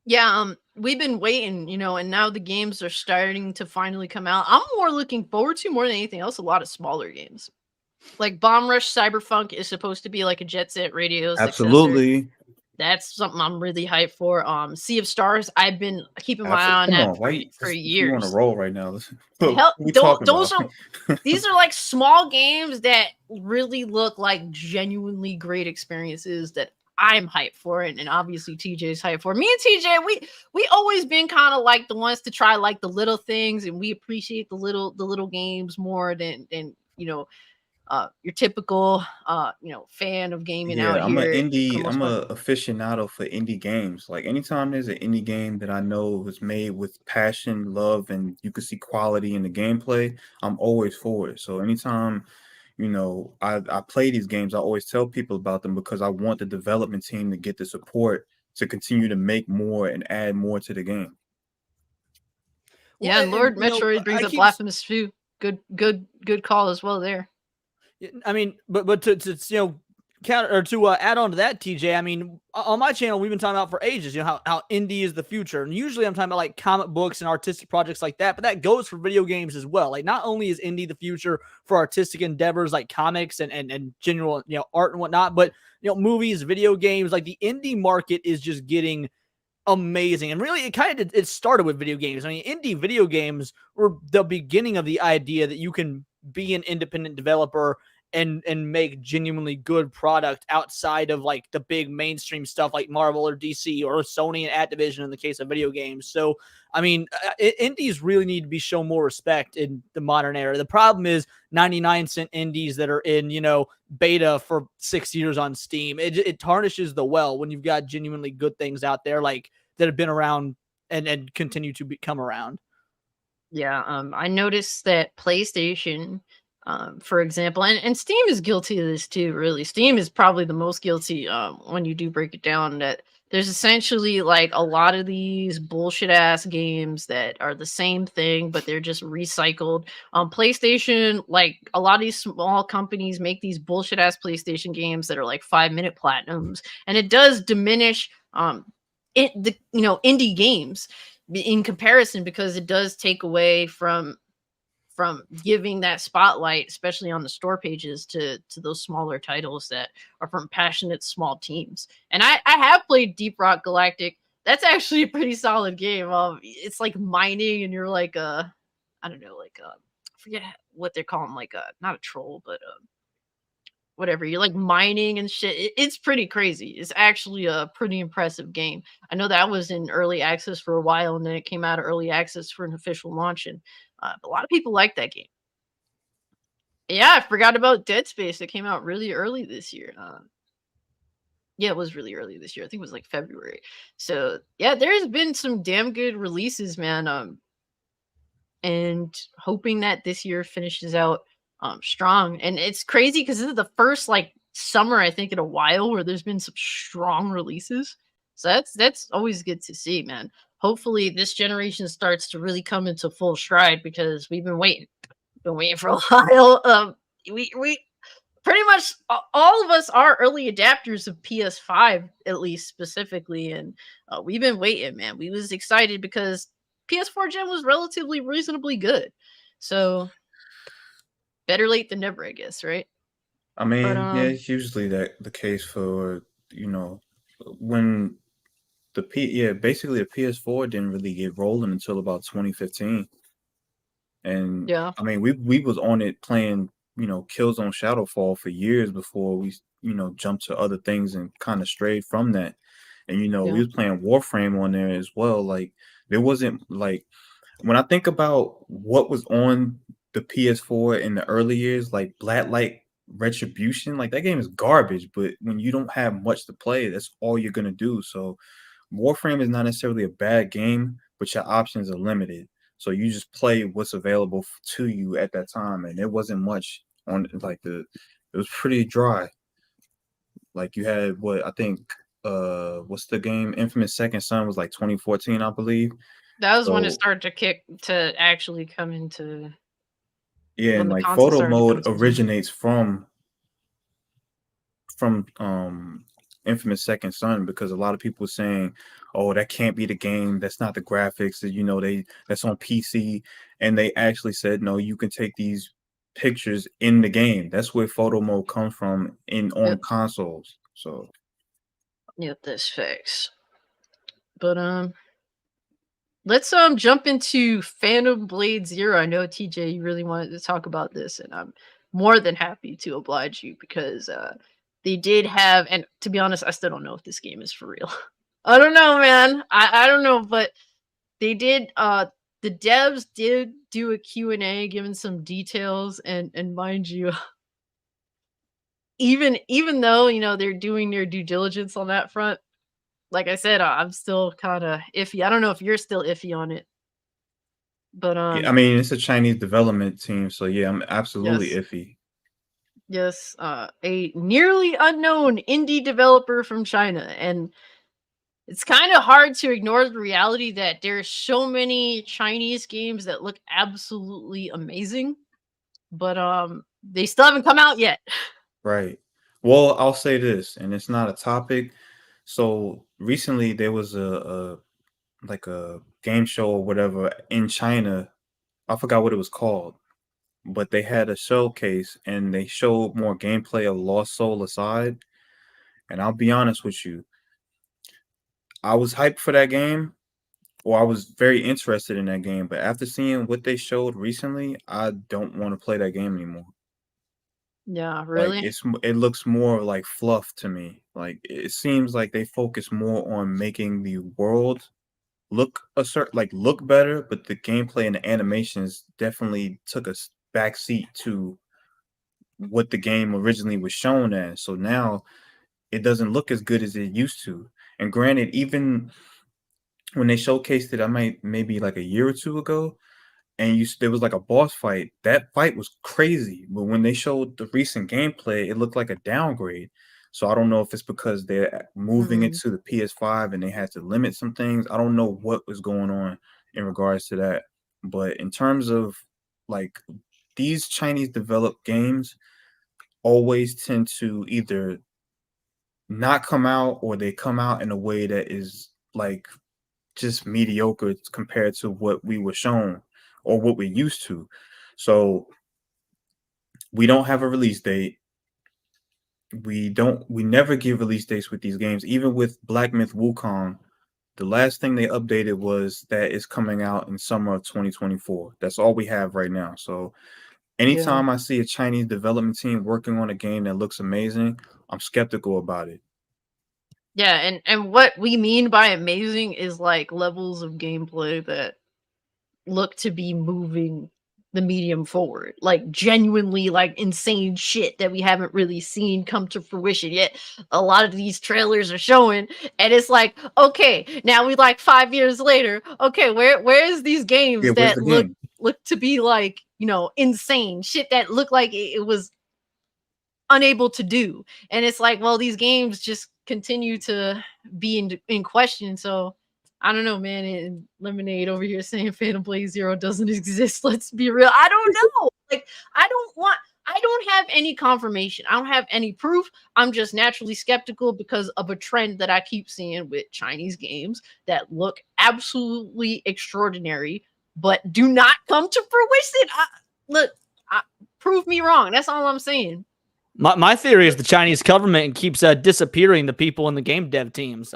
Yeah, we've been waiting, and now the games are starting to finally come out. I'm more looking forward to, more than anything else, a lot of smaller games. Like Bomb Rush Cyberpunk is supposed to be like a Jet Set Radio Absolutely. Successor. That's something I'm really hyped for. Sea of Stars, I've been keeping my eye on that for years. You're on a roll right now. These are like small games that really look like genuinely great experiences that I'm hyped for it, and obviously TJ's hyped for it. Me and TJ, we always been kind of like the ones to try like the little things, and we appreciate the little games more than your typical fan of gaming out here. I'm an aficionado for indie games. Like anytime there's an indie game that I know was made with passion, love, and you can see quality in the gameplay, I'm always for it. So anytime I play these games, I always tell people about them because I want the development team to get the support to continue to make more and add more to the game. Yeah, and Lord Metroid brings up Blasphemous 2. Good call as well there. I mean, but to counter or to add on to that, TJ, I mean, on my channel, we've been talking about for ages, how indie is the future. And usually I'm talking about like comic books and artistic projects like that, but that goes for video games as well. Like not only is indie the future for artistic endeavors like comics and general, art and whatnot, but, movies, video games, like the indie market is just getting amazing. And really it started with video games. I mean, indie video games were the beginning of the idea that you can be an independent developer and make genuinely good product outside of like the big mainstream stuff like Marvel or DC or Sony and Activision in the case of video games. So, I mean, indies really need to be shown more respect in the modern era. The problem is 99-cent indies that are in, beta for 6 years on Steam. It tarnishes the well when you've got genuinely good things out there like that have been around and continue to come around. Yeah, I noticed that PlayStation, for example, and Steam is guilty of this too, really. Steam is probably the most guilty when you do break it down, that there's essentially like a lot of these bullshit ass games that are the same thing, but they're just recycled. PlayStation, like a lot of these small companies make these bullshit ass PlayStation games that are like 5-minute platinums, and it does diminish indie games in comparison because it does take away from giving that spotlight, especially on the store pages, to those smaller titles that are from passionate small teams. And I have played Deep Rock Galactic. That's actually a pretty solid game. It's like mining, and you're like I don't know, like I forget what they're calling, like not a troll, but whatever, you're like mining and shit. It's pretty crazy. It's actually a pretty impressive game. I know that was in early access for a while, and then it came out of early access for an official launch, and a lot of people like that game. Yeah, I forgot about Dead Space. It came out really early this year. Yeah, it was really early this year. I think it was like February. So yeah, there's been some damn good releases, man. And hoping that this year finishes out strong. And it's crazy because this is the first like summer I think in a while where there's been some strong releases. So that's always good to see, man. Hopefully this generation starts to really come into full stride because we've been waiting. Been waiting for a while. We pretty much all of us are early adapters of PS5, at least specifically, and we've been waiting, man. We was excited because PS4 gen was relatively reasonably good, so better late than never, I guess, right? I mean, yeah, it's usually the case for when basically the PS4 didn't really get rolling until about 2015. And yeah, I mean, we was on it playing, Killzone Shadowfall for years before we, jumped to other things and kind of strayed from that. And we was playing Warframe on there as well. Like there wasn't like when I think about what was on the PS4 in the early years, like Blacklight Retribution, like that game is garbage. But when you don't have much to play, that's all you're gonna do. So Warframe is not necessarily a bad game, but your options are limited. So you just play what's available to you at that time, and there wasn't much on it was pretty dry. Like you had what I think what's the game? Infamous Second Son was like 2014, I believe. that was when it started to actually come into. Yeah, when and the like console photo started to come mode into originates from Infamous Second Son because a lot of people were saying, "Oh, that can't be the game. That's not the graphics. That that's on PC." And they actually said, "No, you can take these pictures in the game. That's where photo mode comes from on consoles." So, yep, that's facts. But let's jump into Phantom Blade Zero. I know TJ, you really wanted to talk about this, and I'm more than happy to oblige you because they did have, and to be honest, I still don't know if this game is for real. I don't know, man. I don't know, but they did the devs did do a Q&A giving some details and mind you, even though, they're doing their due diligence on that front, like I said, I'm still kind of iffy. I don't know if you're still iffy on it. But yeah, I mean, it's a Chinese development team, so yeah, I'm absolutely yes. iffy. Yes, a nearly unknown indie developer from China, and it's kind of hard to ignore the reality that there's so many Chinese games that look absolutely amazing, but they still haven't come out yet. Right. Well, I'll say this, and it's not a topic. So recently there was a like a game show or whatever in China. I forgot what it was called, but they had a showcase and they showed more gameplay of Lost Soul Aside. And I'll be honest with you, I was hyped for that game, or I was very interested in that game. But after seeing what they showed recently, I don't want to play that game anymore. Yeah, Like really? it looks more like fluff to me. Like it seems like they focus more on making the world look better, but the gameplay and the animations definitely took a back seat to what the game originally was shown as. So now it doesn't look as good as it used to. And granted, even when they showcased it, maybe like a year or two ago, and there was like a boss fight. That fight was crazy, but when they showed the recent gameplay, it looked like a downgrade. So I don't know if it's because they're moving it to the PS5 and they had to limit some things. I don't know what was going on in regards to that. But in terms of like these Chinese developed games always tend to either not come out or they come out in a way that is like just mediocre compared to what we were shown or what we're used to. So we don't have a release date. We never give release dates with these games. Even with Black Myth Wukong, the last thing they updated was that it's coming out in summer of 2024. That's all we have right now. So Anytime I see a Chinese development team working on a game that looks amazing, I'm skeptical about it. Yeah, and what we mean by amazing is like levels of gameplay that look to be moving the medium forward, like genuinely like insane shit that we haven't really seen come to fruition yet. A lot of these trailers are showing, and it's like, okay, now we like 5 years later, okay, where is these games that look to be like, you know, insane shit that look like it was unable to do? And it's like, well, these games just continue to be in question. So I don't know, man. And Lemonade over here saying Phantom Blade Zero doesn't exist. Let's be real. I don't know. Like, I don't have any confirmation. I don't have any proof. I'm just naturally skeptical because of a trend that I keep seeing with Chinese games that look absolutely extraordinary, but do not come to fruition. Prove me wrong. That's all I'm saying. My theory is the Chinese government keeps disappearing the people in the game dev teams.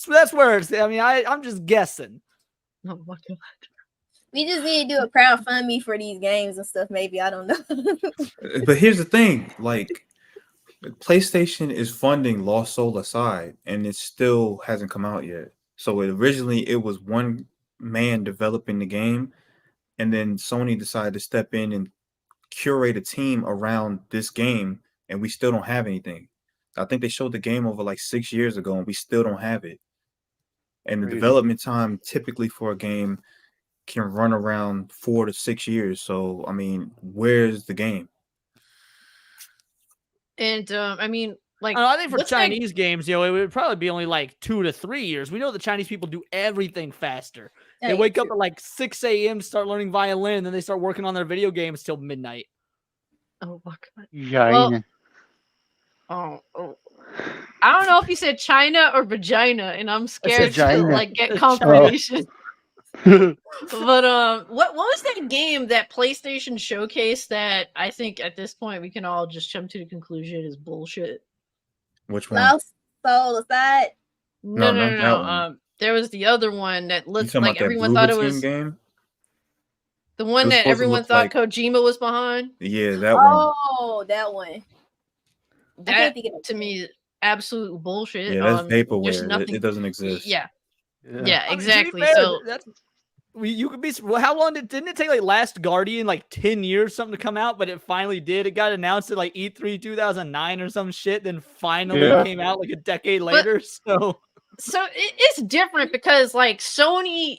That's where it's. I mean, I'm just guessing. Oh my god. We just need to do a crowdfunding for these games and stuff. Maybe, I don't know. But here's the thing: like, PlayStation is funding Lost Soul Aside, and it still hasn't come out yet. So originally, it was one man developing the game, and then Sony decided to step in and curate a team around this game, and we still don't have anything. I think they showed the game over like 6 years ago, and we still don't have it. And the development time typically for a game can run around 4 to 6 years. So, I mean, where's the game? And I mean, like, I think for Chinese games, you know, it would probably be only like 2 to 3 years. We know the Chinese people do everything faster. They wake up at like 6 a.m. to start learning violin, and then they start working on their video games till midnight. Oh my god. Yeah. Well, oh. I don't know if you said China or vagina, and I'm scared to like get confirmation. But what was that game that PlayStation showcased that I think at this point we can all just jump to the conclusion is bullshit? Which one? Lost Soul Aside. No. There was the other one that looked like everyone thought it was game? the one that everyone thought Kojima was behind. Yeah, that one. Oh, that one. That to me, absolute bullshit. Yeah, that's vaporware. It doesn't exist. Yeah, exactly. Fair, so you could be. Well, how long didn't it take? Like Last Guardian, like 10 years something to come out, but it finally did. It got announced at like E3 2009 or some shit. Then finally came out like a decade later. So it's different because like Sony.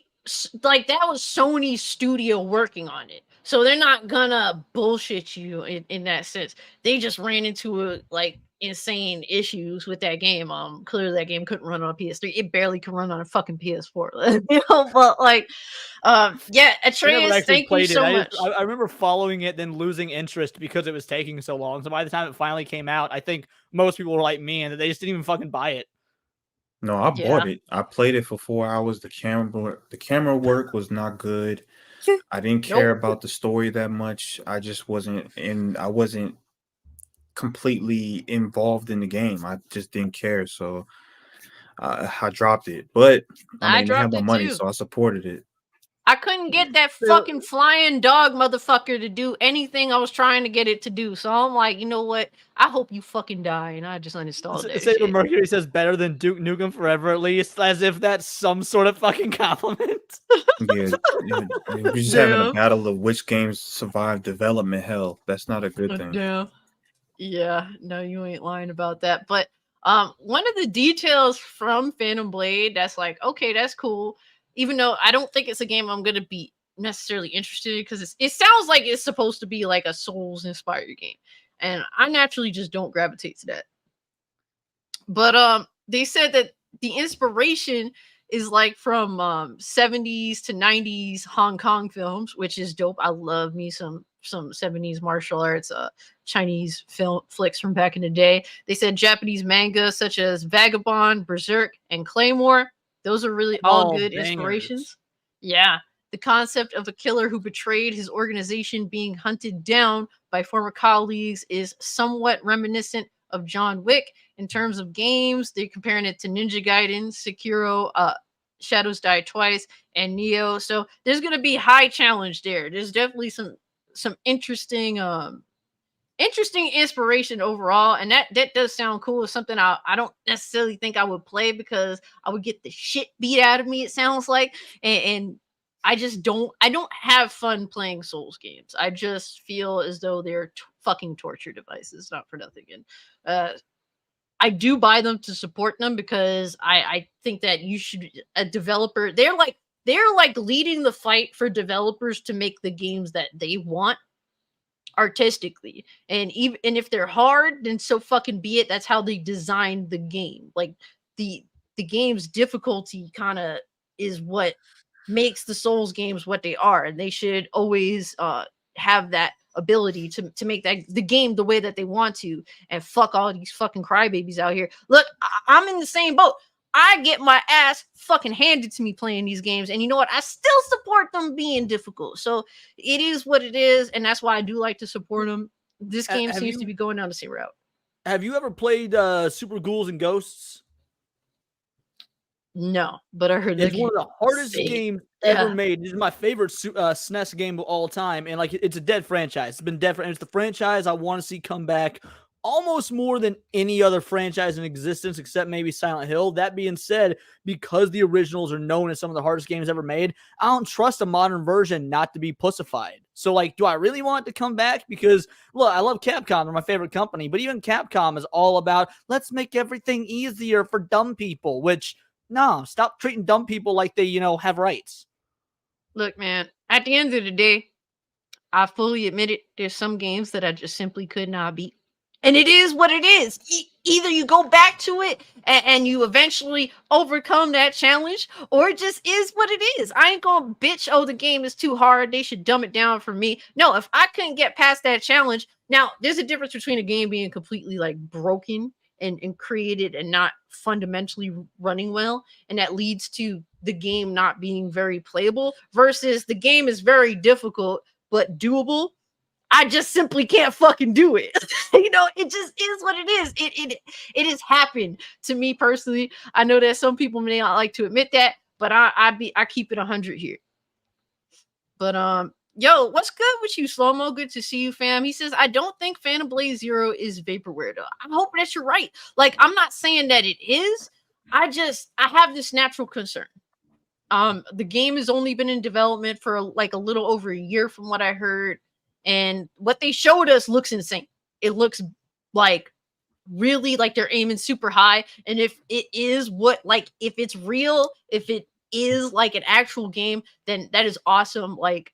Like that was Sony's studio working on it, so they're not gonna bullshit you in that sense. They just ran into like insane issues with that game. Clearly that game couldn't run on a PS3. It barely can run on a fucking PS4. You know, but like, Atreus, thank you so much. I remember following it, then losing interest because it was taking so long. So by the time it finally came out, I think most people were like me, and they just didn't even fucking buy it. No, I bought it. I played it for 4 hours. The camera work was not good. I didn't care about the story that much. I just wasn't completely involved in the game. I just didn't care. So I dropped it. But I mean, they had my money, so I supported it. I couldn't get that fucking flying dog motherfucker to do anything I was trying to get it to do. So I'm like, you know what? I hope you fucking die. And I just uninstalled that shit. Mercury says better than Duke Nukem Forever, at least, as if that's some sort of fucking compliment. You're just having a battle of which games survive development hell. That's not a good thing. Yeah, no, you ain't lying about that. But one of the details from Phantom Blade that's like, okay, that's cool. Even though I don't think it's a game I'm going to be necessarily interested in because it sounds like it's supposed to be like a Souls-inspired game. And I naturally just don't gravitate to that. But they said that the inspiration is like from 70s to 90s Hong Kong films, which is dope. I love me some 70s martial arts, Chinese film flicks from back in the day. They said Japanese manga such as Vagabond, Berserk, and Claymore. Those are really all good inspirations. Yeah. The concept of a killer who betrayed his organization being hunted down by former colleagues is somewhat reminiscent of John Wick. In terms of games, they're comparing it to Ninja Gaiden, Sekiro, Shadows Die Twice, and Neo. So there's going to be high challenge there. There's definitely some some interesting inspiration overall, and that does sound cool. It's something I don't necessarily think I would play because I would get the shit beat out of me, it sounds like, and I don't have fun playing Souls games. I just feel as though they're fucking torture devices, not for nothing. And I do buy them to support them because I think that you should, a developer, they're like leading the fight for developers to make the games that they want artistically, and if they're hard, then so fucking be it. That's how they designed the game. Like the game's difficulty kind of is what makes the Souls games what they are, and they should always have that ability to make that the game the way that they want to, and fuck all these fucking crybabies out here. Look, I'm in the same boat. I get my ass fucking handed to me playing these games, and you know what? I still support them being difficult. So it is what it is, and that's why I do like to support them. This game seems to be going down the same route. Have you ever played Super Ghouls and Ghosts? No, but I heard it's one of the hardest games ever made. This is my favorite SNES game of all time, and like it's a dead franchise. It's been dead, and it's the franchise I want to see come back almost more than any other franchise in existence, except maybe Silent Hill. That being said, because the originals are known as some of the hardest games ever made, I don't trust a modern version not to be pussified. So, like, do I really want it to come back? Because, look, I love Capcom. They're my favorite company. But even Capcom is all about, let's make everything easier for dumb people, which, no, stop treating dumb people like they, have rights. Look, man, at the end of the day, I fully admit it. There's some games that I just simply could not beat. And it is what it is. Either you go back to it and you eventually overcome that challenge, or it just is what it is. I ain't gonna bitch, oh, the game is too hard, they should dumb it down for me. No, if I couldn't get past that challenge, now there's a difference between a game being completely like broken and created and not fundamentally running well, and that leads to the game not being very playable, versus the game is very difficult but doable. I just simply can't fucking do it. It just is what it is. It has happened to me personally. I know that some people may not like to admit that, but I keep it 100 here. But yo, what's good with you, Slow-Mo? Good to see you, fam. He says, I don't think Phantom Blade Zero is vaporware though. I hope that you're right. Like, I'm not saying that it is. I have this natural concern. The game has only been in development for like a little over a year from what I heard. And what they showed us looks insane. It looks like really like they're aiming super high. And if it is if it's real, if it is like an actual game, then that is awesome. Like,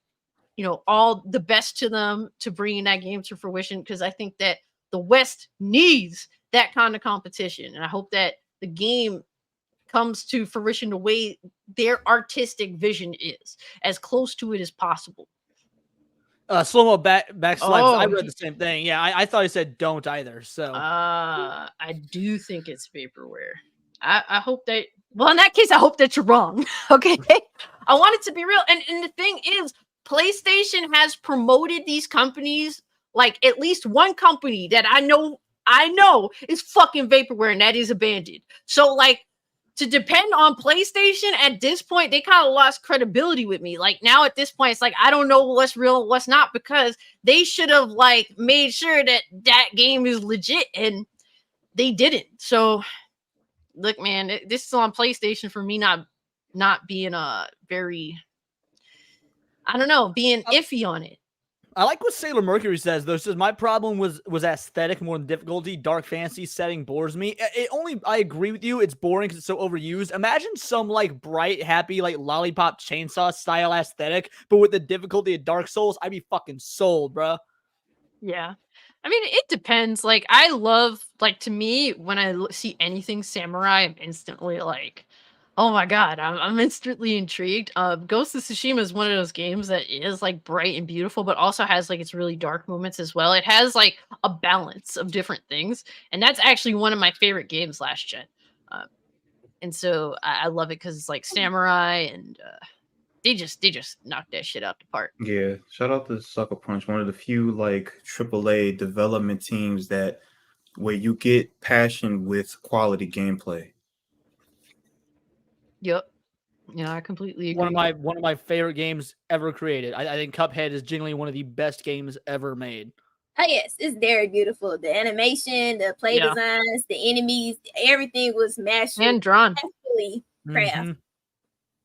all the best to them to bringing that game to fruition, because I think that the West needs that kind of competition. And I hope that the game comes to fruition the way their artistic vision is, as close to it as possible. Slow-Mo backslides. I read the same thing. Yeah, I thought he said don't either. So I do think it's vaporware. I hope that. Well, in that case, I hope that you're wrong. Okay, I want it to be real. And the thing is, PlayStation has promoted these companies, like at least one company that I know is fucking vaporware, and that is Abandoned. So like, to depend on PlayStation at this point, they kind of lost credibility with me. Like now at this point, it's like, I don't know what's real and what's not, because they should have like made sure that game is legit, and they didn't. So look, man, this is on PlayStation for me not being very, I don't know, being iffy on it. I like what Sailor Mercury says, though. It says, my problem was aesthetic more than difficulty. Dark fantasy setting bores me. I agree with you. It's boring because it's so overused. Imagine some, like, bright, happy, like, lollipop chainsaw style aesthetic, but with the difficulty of Dark Souls, I'd be fucking sold, bro. Yeah. I mean, it depends. Like, I love, like, to me, when I see anything samurai, I'm instantly like, oh my god, I'm instantly intrigued. Ghost of Tsushima is one of those games that is like bright and beautiful, but also has like its really dark moments as well. It has like a balance of different things, and that's actually one of my favorite games last gen. And so I love it because it's like samurai, and they just knocked that shit out the park. Yeah, shout out to Sucker Punch, one of the few like AAA development teams where you get passion with quality gameplay. Yep. Yeah, I completely agree. One of my favorite games ever created. I think Cuphead is genuinely one of the best games ever made. Oh yes, it's very beautiful. The animation, the play designs, the enemies, everything was mastered and drawn. Actually, craft.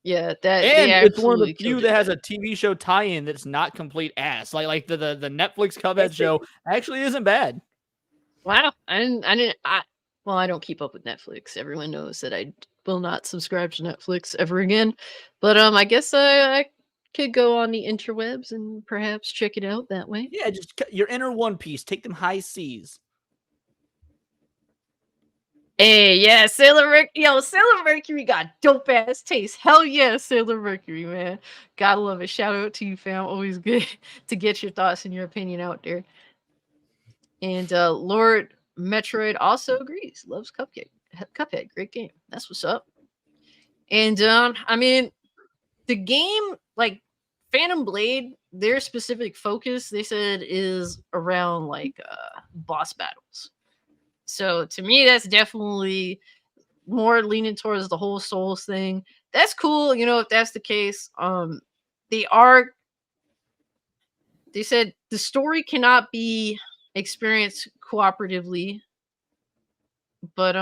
Yeah, that and it's one of the absolutely few killed that it. has a TV show tie-in that's not complete ass. Like the Netflix Cuphead show actually isn't bad. Wow, well, I don't keep up with Netflix. Everyone knows that I will not subscribe to Netflix ever again. But I guess I could go on the interwebs and perhaps check it out that way. Yeah, just your inner One Piece. Take them high seas. Hey, yeah, Sailor Mercury got dope ass taste. Hell yeah, Sailor Mercury, man. Gotta love it. Shout out to you, fam. Always good to get your thoughts and your opinion out there. And Lord Metroid also agrees. Loves Cuphead. Great game. That's what's up. And I mean, the game, like Phantom Blade, their specific focus, they said, is around like boss battles. So to me, that's definitely more leaning towards the whole Souls thing. That's cool, if that's the case. They said the story cannot be experienced cooperatively, but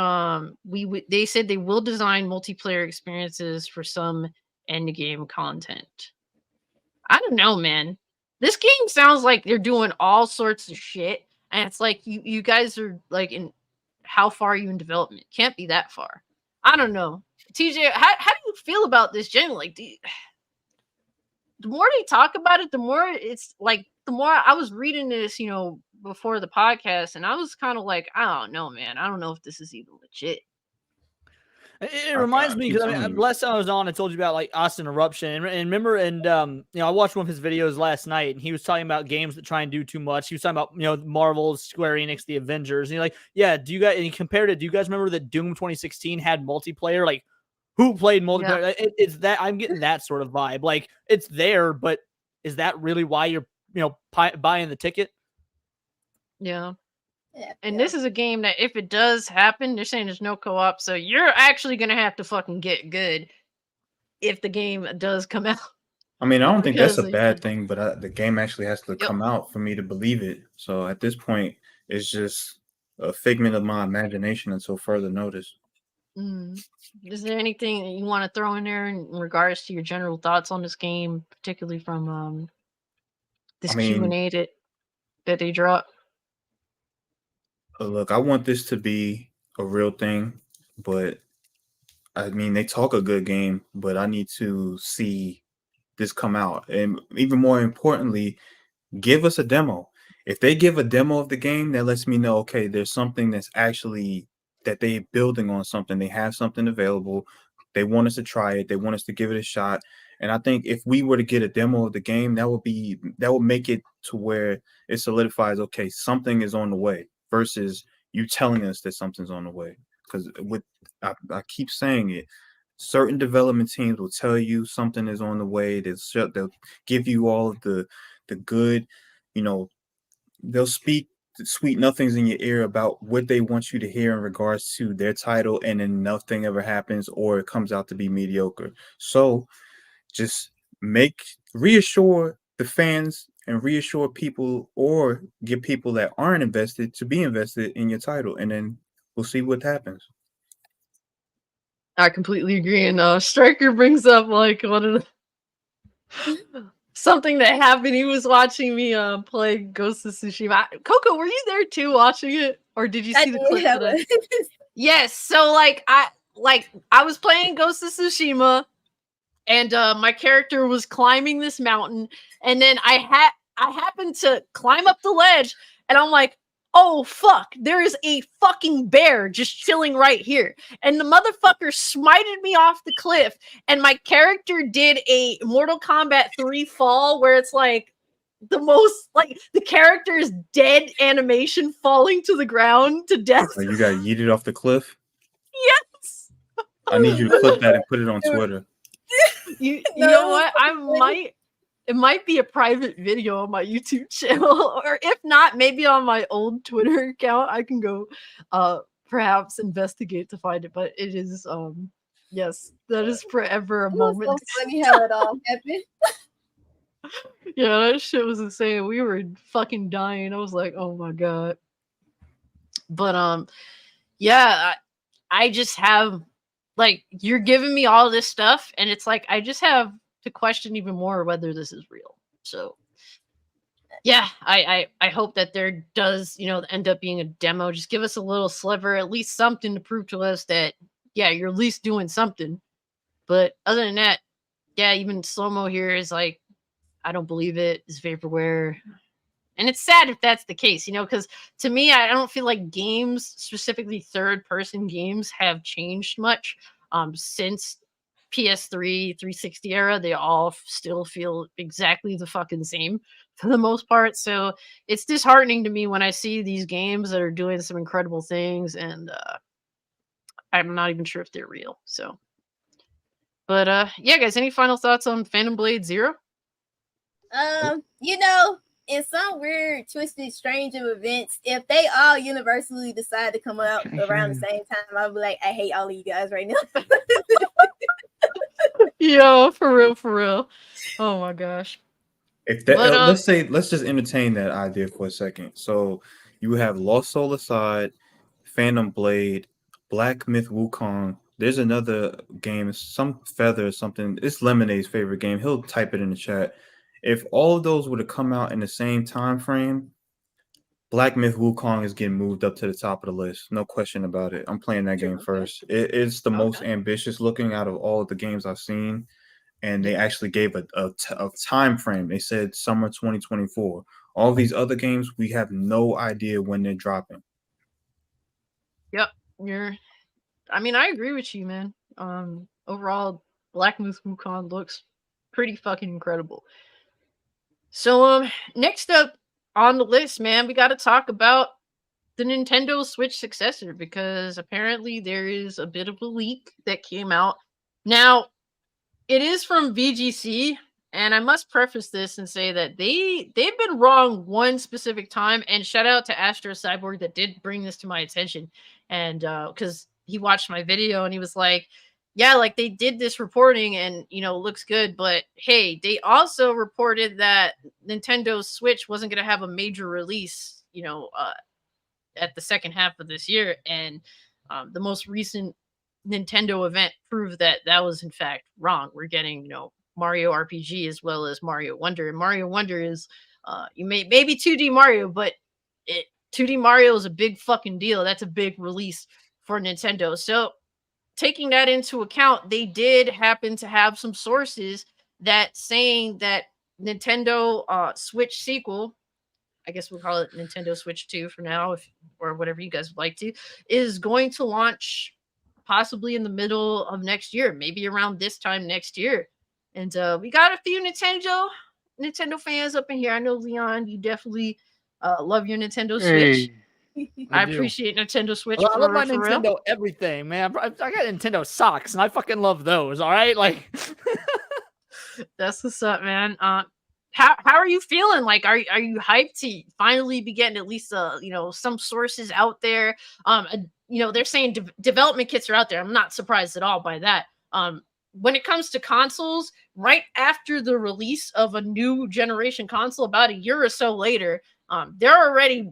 they said they will design multiplayer experiences for some end game content. I don't know, man. This game sounds like they're doing all sorts of shit, and it's like you guys are like in. How far are you in development? Can't be that far. I don't know. TJ, how do you feel about this generally? Like, the more they talk about it, the more it's like, the more I was reading this, before the podcast, and I was kind of like, I don't know, man. I don't know if this is even legit. It reminds me, because last time I was on, I told you about like Austin Eruption, and remember, I watched one of his videos last night, and he was talking about games that try and do too much. He was talking about Marvel, Square Enix, the Avengers, and and he compared it. Do you guys remember that Doom 2016 had multiplayer? Like, who played multiplayer? Yeah. It's that I'm getting that sort of vibe. Like, it's there, but is that really why you're buying the ticket? Yeah. And this is a game that if it does happen, they're saying there's no co-op, so you're actually gonna have to fucking get good if the game does come out. I mean, I don't think that's a bad thing, but the game actually has to come out for me to believe it. So at this point, it's just a figment of my imagination until further notice. Is there anything that you want to throw in there in regards to your general thoughts on this game, particularly from this Q&A that they dropped? Look, I want this to be a real thing, but I mean, they talk a good game, but I need to see this come out. And even more importantly, give us a demo. If they give a demo of the game, that lets me know, okay, there's something that's actually that they're building on something. They have something available. They want us to try it. They want us to give it a shot. And I think if we were to get a demo of the game, that would make it to where it solidifies, okay, something is on the way, versus you telling us that something's on the way. Because I keep saying it, certain development teams will tell you something is on the way. They'll give you all of the good, they'll speak sweet nothings in your ear about what they want you to hear in regards to their title, and then nothing ever happens, or it comes out to be mediocre. So just reassure the fans and reassure people, or get people that aren't invested to be invested in your title, and then we'll see what happens. I completely agree. And Striker brings up like one of the something that happened. He was watching me play Ghost of Tsushima. Coco, were you there too watching it, or did you see the clip? Yes. So I was playing Ghost of Tsushima, and my character was climbing this mountain, and then I happened to climb up the ledge, and I'm like, oh fuck, there is a fucking bear just chilling right here. And the motherfucker smited me off the cliff, and my character did a Mortal Kombat 3 fall where it's like the most, like, the character's dead animation falling to the ground to death. So you got yeeted off the cliff? Yes. I need you to clip that and put it on Twitter. You know what? It might be a private video on my YouTube channel, or if not, maybe on my old Twitter account. I can go perhaps investigate to find it, but it is Yes, that is forever a It was moment. so funny how it all happened. Yeah, that shit was insane. We were fucking dying. I was like, oh my god. But yeah, I just have like you're giving me all this stuff, and it's like I just have to question even more whether this is real. So yeah, I hope that there does, end up being a demo. Just give us a little sliver, at least something to prove to us that yeah, you're at least doing something. But other than that, yeah, even slow-mo here is like, I don't believe it. It's vaporware. And it's sad if that's the case, because to me, I don't feel like games, specifically third-person games, have changed much since PS3, 360 era. They all still feel exactly the fucking same for the most part. So it's disheartening to me when I see these games that are doing some incredible things, and I'm not even sure if they're real. So, but yeah, guys, any final thoughts on Phantom Blade Zero? In some weird, twisted, strange of events, if they all universally decide to come out around the same time, I'll be like, I hate all of you guys right now. Yo, for real. Oh my gosh. If that, let's just entertain that idea for a second. So you have Lost Soul aside, Phantom Blade, Black Myth Wukong. There's another game, some feather or something. It's Lemonade's favorite game. He'll type it in the chat. If all of those were to come out in the same time frame, Black Myth Wukong is getting moved up to the top of the list. No question about it. I'm playing that game first. It's the most ambitious looking out of all of the games I've seen. And they actually gave a time frame. They said summer 2024. All these other games, we have no idea when they're dropping. Yep. I agree with you, man. Overall, Black Myth Wukong looks pretty fucking incredible. So, next up on the list, man, we got to talk about the Nintendo Switch successor, because apparently there is a bit of a leak that came out. Now, it is from VGC, and I must preface this and say that they've been wrong one specific time, and shout out to Astro Cyborg that did bring this to my attention, and because he watched my video and he was like, yeah, like they did this reporting and looks good, but hey, they also reported that Nintendo Switch wasn't going to have a major release at the second half of this year, and the most recent Nintendo event proved that was in fact wrong. We're getting Mario RPG as well as Mario Wonder, and Mario Wonder is maybe 2D Mario, but 2D Mario is a big fucking deal. That's a big release for Nintendo. So taking that into account, they did happen to have some sources that saying that Nintendo Switch sequel, I guess we'll call it Nintendo Switch 2 for now, or whatever you guys would like to, is going to launch possibly in the middle of next year, maybe around this time next year. And we got a few Nintendo fans up in here. I know, Leon, you definitely love your Nintendo Switch. I appreciate Nintendo Switch. I love my Nintendo real. Everything, man. I got Nintendo socks, and I fucking love those. All right, like that's what's up, man. How are you feeling? Like, are you hyped to finally be getting at least some sources out there? They're saying development kits are out there. I'm not surprised at all by that. When it comes to consoles, right after the release of a new generation console, about a year or so later, they're already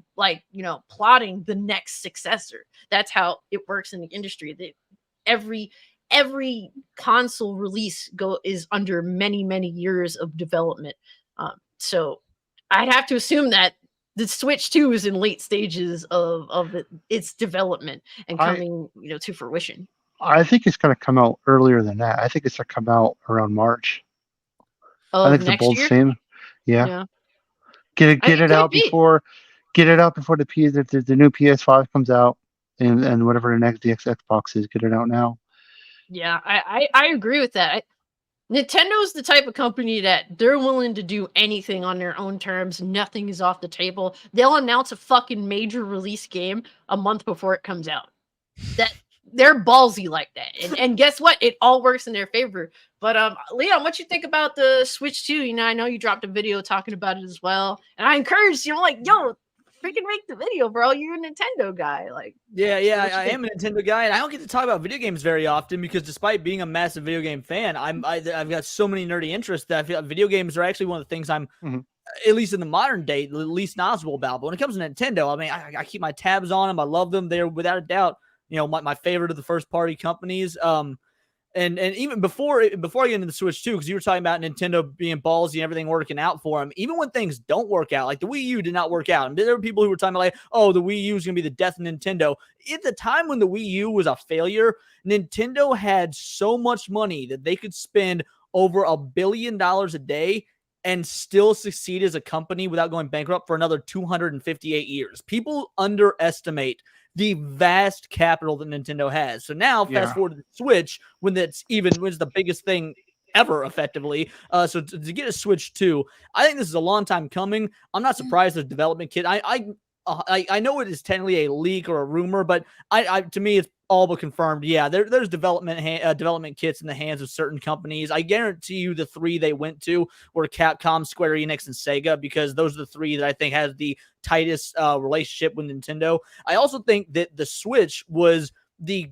plotting the next successor. That's how it works in the industry. Every console release is under many years of development. So I'd have to assume that the Switch 2 is in late stages of its development and coming to fruition. I think it's going to come out earlier than that. I think it's going to come out around March. I think it's a bold statement. Yeah. Get it out before the new PS5 comes out, and whatever the next Xbox is. Get it out now. Yeah, I agree with that. Nintendo's the type of company that they're willing to do anything on their own terms. Nothing is off the table. They'll announce a fucking major release game a month before it comes out. They're ballsy like that. And guess what? It all works in their favor. But Leon, what you think about the Switch 2? I know you dropped a video talking about it as well. And I encourage yo, freaking make the video, bro. You're a Nintendo guy. Like, yeah, I am a Nintendo guy, and I don't get to talk about video games very often because despite being a massive video game fan, I've got so many nerdy interests that I feel like video games are actually one of the things I'm, at least in the modern day, the least knowledgeable about. But when it comes to Nintendo, I mean, I keep my tabs on them. I love them. They're without a doubt, my favorite of the first party companies. And even before I get into the Switch too, because you were talking about Nintendo being ballsy and everything working out for them, even when things don't work out, like the Wii U did not work out. And there were people who were talking about like, oh, the Wii U is going to be the death of Nintendo. At the time when the Wii U was a failure, Nintendo had so much money that they could spend over $1 billion a day and still succeed as a company without going bankrupt for another 258 years. People underestimate the vast capital that Nintendo has. So now, fast forward to the Switch, when it's the biggest thing ever, effectively. So to get a Switch 2, I think this is a long time coming. I'm not surprised there's development kit. I know it is technically a leak or a rumor, but to me, it's all but confirmed. Yeah, there's development kits in the hands of certain companies. I guarantee you the 3 they went to were Capcom, Square Enix, and Sega, because those are the 3 that I think has the tightest relationship with Nintendo. I also think that the Switch was the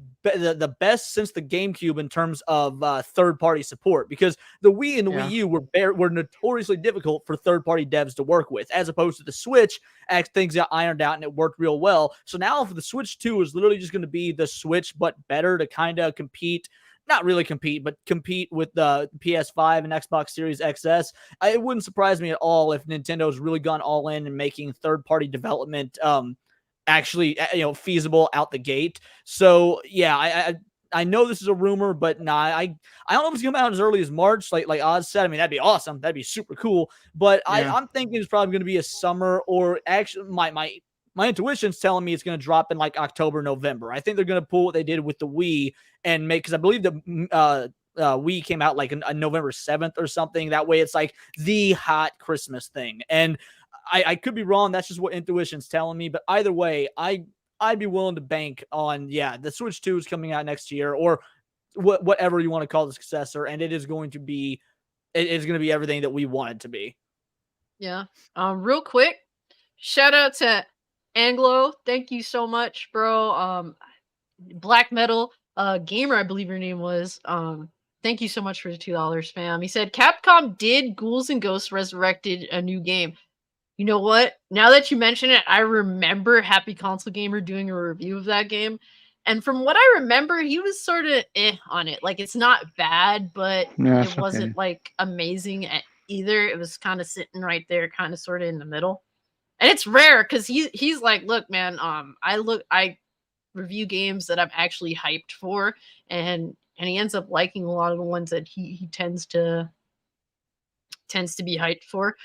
best since the GameCube in terms of third-party support, because the Wii and the Wii U were notoriously difficult for third-party devs to work with, as opposed to the Switch, as things got ironed out and it worked real well. So now for the Switch 2 is literally just going to be the Switch, but better, to kind of compete. Not really compete, but compete with the PS5 and Xbox Series XS. It wouldn't surprise me at all if Nintendo's really gone all in and making third-party development actually feasible out the gate. So yeah, I know this is a rumor, but nah, I don't know if it's gonna come out as early as March, like Oz said. I mean, that'd be awesome, that'd be super cool, but I'm thinking it's probably gonna be a summer, or actually my intuition's telling me it's gonna drop in like October, November. I think they're gonna pull what they did with the Wii and make, because I believe the Wii came out like a November 7th or something. That way it's like the hot Christmas thing. And I could be wrong. That's just what intuition's telling me. But either way, I'd be willing to bank on, the Switch 2 is coming out next year, or whatever you want to call the successor, and it is going to be everything that we want it to be. Yeah. Real quick, shout out to Anglo. Thank you so much, bro. Black Metal Gamer, I believe your name was. Thank you so much for the $2, fam. He said Capcom did Ghouls and Ghosts Resurrected a new game. You know what? Now that you mention it, I remember Happy Console Gamer doing a review of that game. And from what I remember, he was sort of on it. Like, it's not bad, but it wasn't like amazing either. It was kind of sitting right there, kind of sort of in the middle. And it's rare because he's like, look, man, I review games that I'm actually hyped for, and he ends up liking a lot of the ones that he tends to be hyped for.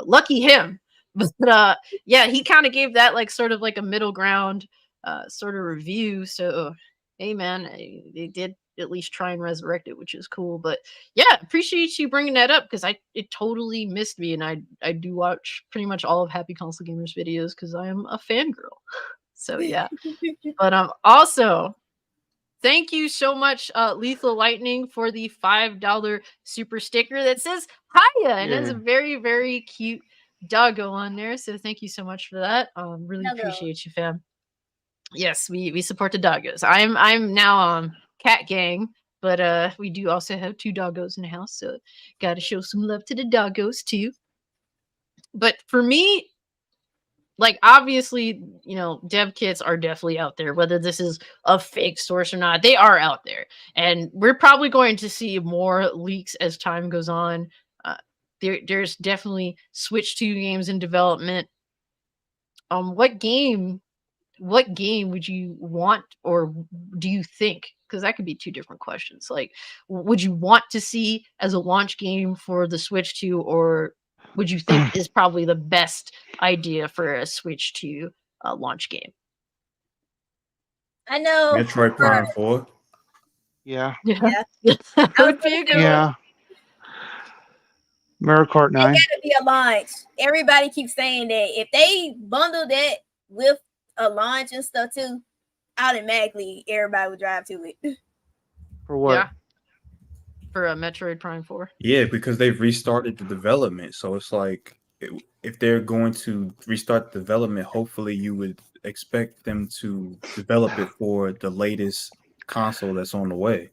Lucky him. But yeah, he kind of gave that like sort of like a middle ground sort of review. So hey, man, they did at least try and resurrect it, which is cool. But yeah, appreciate you bringing that up, because it totally missed me, and I do watch pretty much all of Happy Console Gamers videos because I am a fangirl. So yeah. But also, thank you so much, Lethal Lightning, for the $5 super sticker that says Hiya, and it's a very, very cute doggo on there. So thank you so much for that. Really appreciate you, fam. Yes, we support the doggos. I'm now cat gang, but we do also have 2 doggos in the house, so gotta show some love to the doggos too. But for me, like, obviously, dev kits are definitely out there. Whether this is a fake source or not, they are out there. And we're probably going to see more leaks as time goes on. There's definitely Switch 2 games in development. What game would you want, or do you think? Because that could be 2 different questions. Like, would you want to see as a launch game for the Switch 2, or would you think is probably the best idea for a Switch 2 launch game? I know. Metroid Prime 4. Yeah. That would be a good one. Mario Kart 9. It gotta be a launch. Everybody keeps saying that. If they bundle that with a launch and stuff too, automatically everybody would drive to it. For what? Yeah. For a Metroid Prime 4. Yeah, because they've restarted the development, so it's like if they're going to restart development, hopefully you would expect them to develop it for the latest console that's on the way.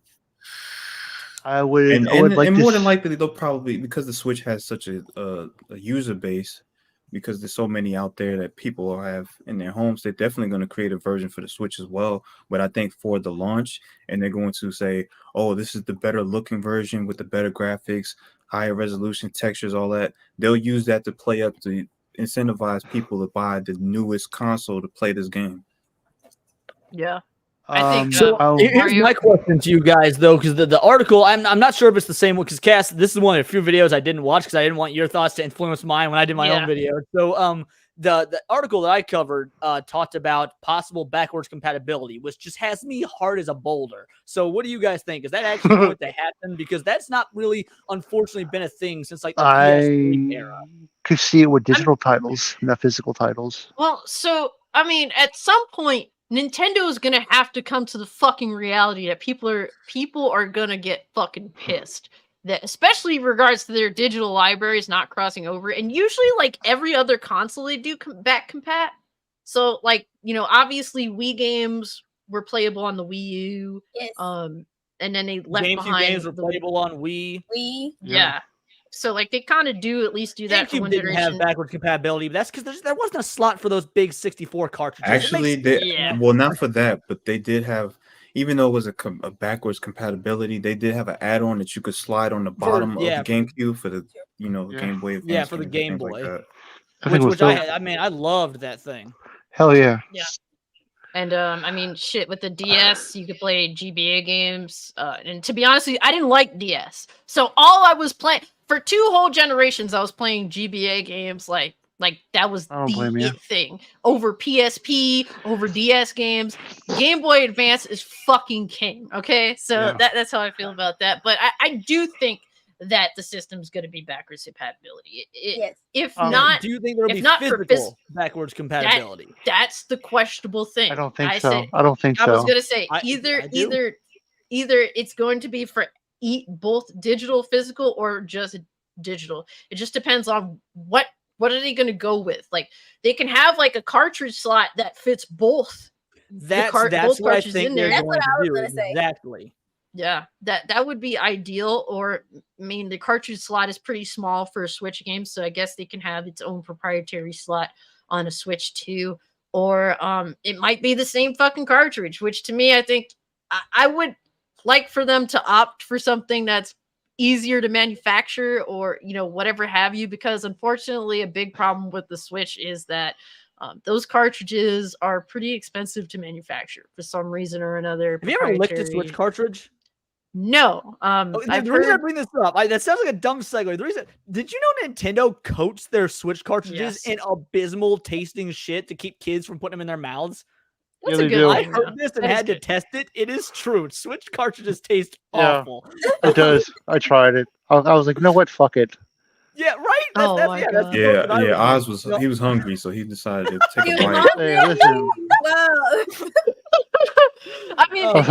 I would like and to more than likely they'll probably, because the Switch has such a user base, because there's so many out there that people have in their homes, they're definitely going to create a version for the Switch as well. But I think for the launch, and they're going to say, oh, this is the better looking version with the better graphics, higher resolution, textures, all that. They'll use that to play up to incentivize people to buy the newest console to play this game. Yeah. I think so. Here's my question to you guys, though, because the article, I'm not sure if it's the same one. Because Cass, this is one of the few videos I didn't watch because I didn't want your thoughts to influence mine when I did my own video. So, the article that I covered talked about possible backwards compatibility, which just has me hard as a boulder. So, what do you guys think? Is that actually going to happen? Because that's not really, unfortunately, been a thing since like the PS3 era. Could see it with digital titles, not physical titles. Well, so I mean, at some point, Nintendo is gonna have to come to the fucking reality that people are gonna get fucking pissed. That, especially in regards to their digital libraries not crossing over, and usually like every other console they do back compat. So like, you know, obviously Wii games were playable on the Wii U. Yes. And then they left GameCube behind games were playable on Wii. Yeah. So like they kind of do at least do that. GameCube didn't have backwards compatibility, but that's because there wasn't a slot for those big 64 cartridges. Actually, well, not for that, but they did have, even though it was a backwards compatibility, they did have an add-on that you could slide on the bottom of the GameCube for the, you know, Game Boy Advance. Yeah, for the Game Boy. Like which I loved that thing. Hell yeah. Yeah. And I mean, shit, with the DS, you could play GBA games. And to be honest with you, I didn't like DS. So all I was playing for 2 whole generations, I was playing GBA games. Like that was the it thing over PSP, over DS games. Game Boy Advance is fucking king. Okay, so that's how I feel about that. But I do think that the system's going to be backwards compatibility. Yes. If not, do you think there'll be physical backwards compatibility? That's the questionable thing. I don't think so. I don't think so. I was going to say either it's going to be for both digital, physical, or just digital. It just depends on what are they going to go with. Like they can have like a cartridge slot that fits both. That's what I think they're going to do. Exactly. Yeah, that would be ideal. Or I mean, the cartridge slot is pretty small for a Switch game, so I guess they can have its own proprietary slot on a Switch too. Or it might be the same fucking cartridge, which to me, I think I would like for them to opt for something that's easier to manufacture, or you know, whatever have you, because unfortunately a big problem with the Switch is that those cartridges are pretty expensive to manufacture for some reason or another. Have you ever licked a Switch cartridge? No. The reason I bring this up, that sounds like a dumb segue. The reason, did you know Nintendo coats their Switch cartridges in abysmal tasting shit to keep kids from putting them in their mouths? That's a good I heard this and had to test it. It is true. Switch cartridges taste awful. It does. I tried it. I was like, you know what? Fuck it. Yeah, right. Yeah. Oz was hungry, so he decided to take a bite. Hey, listen. Wow. I mean, it's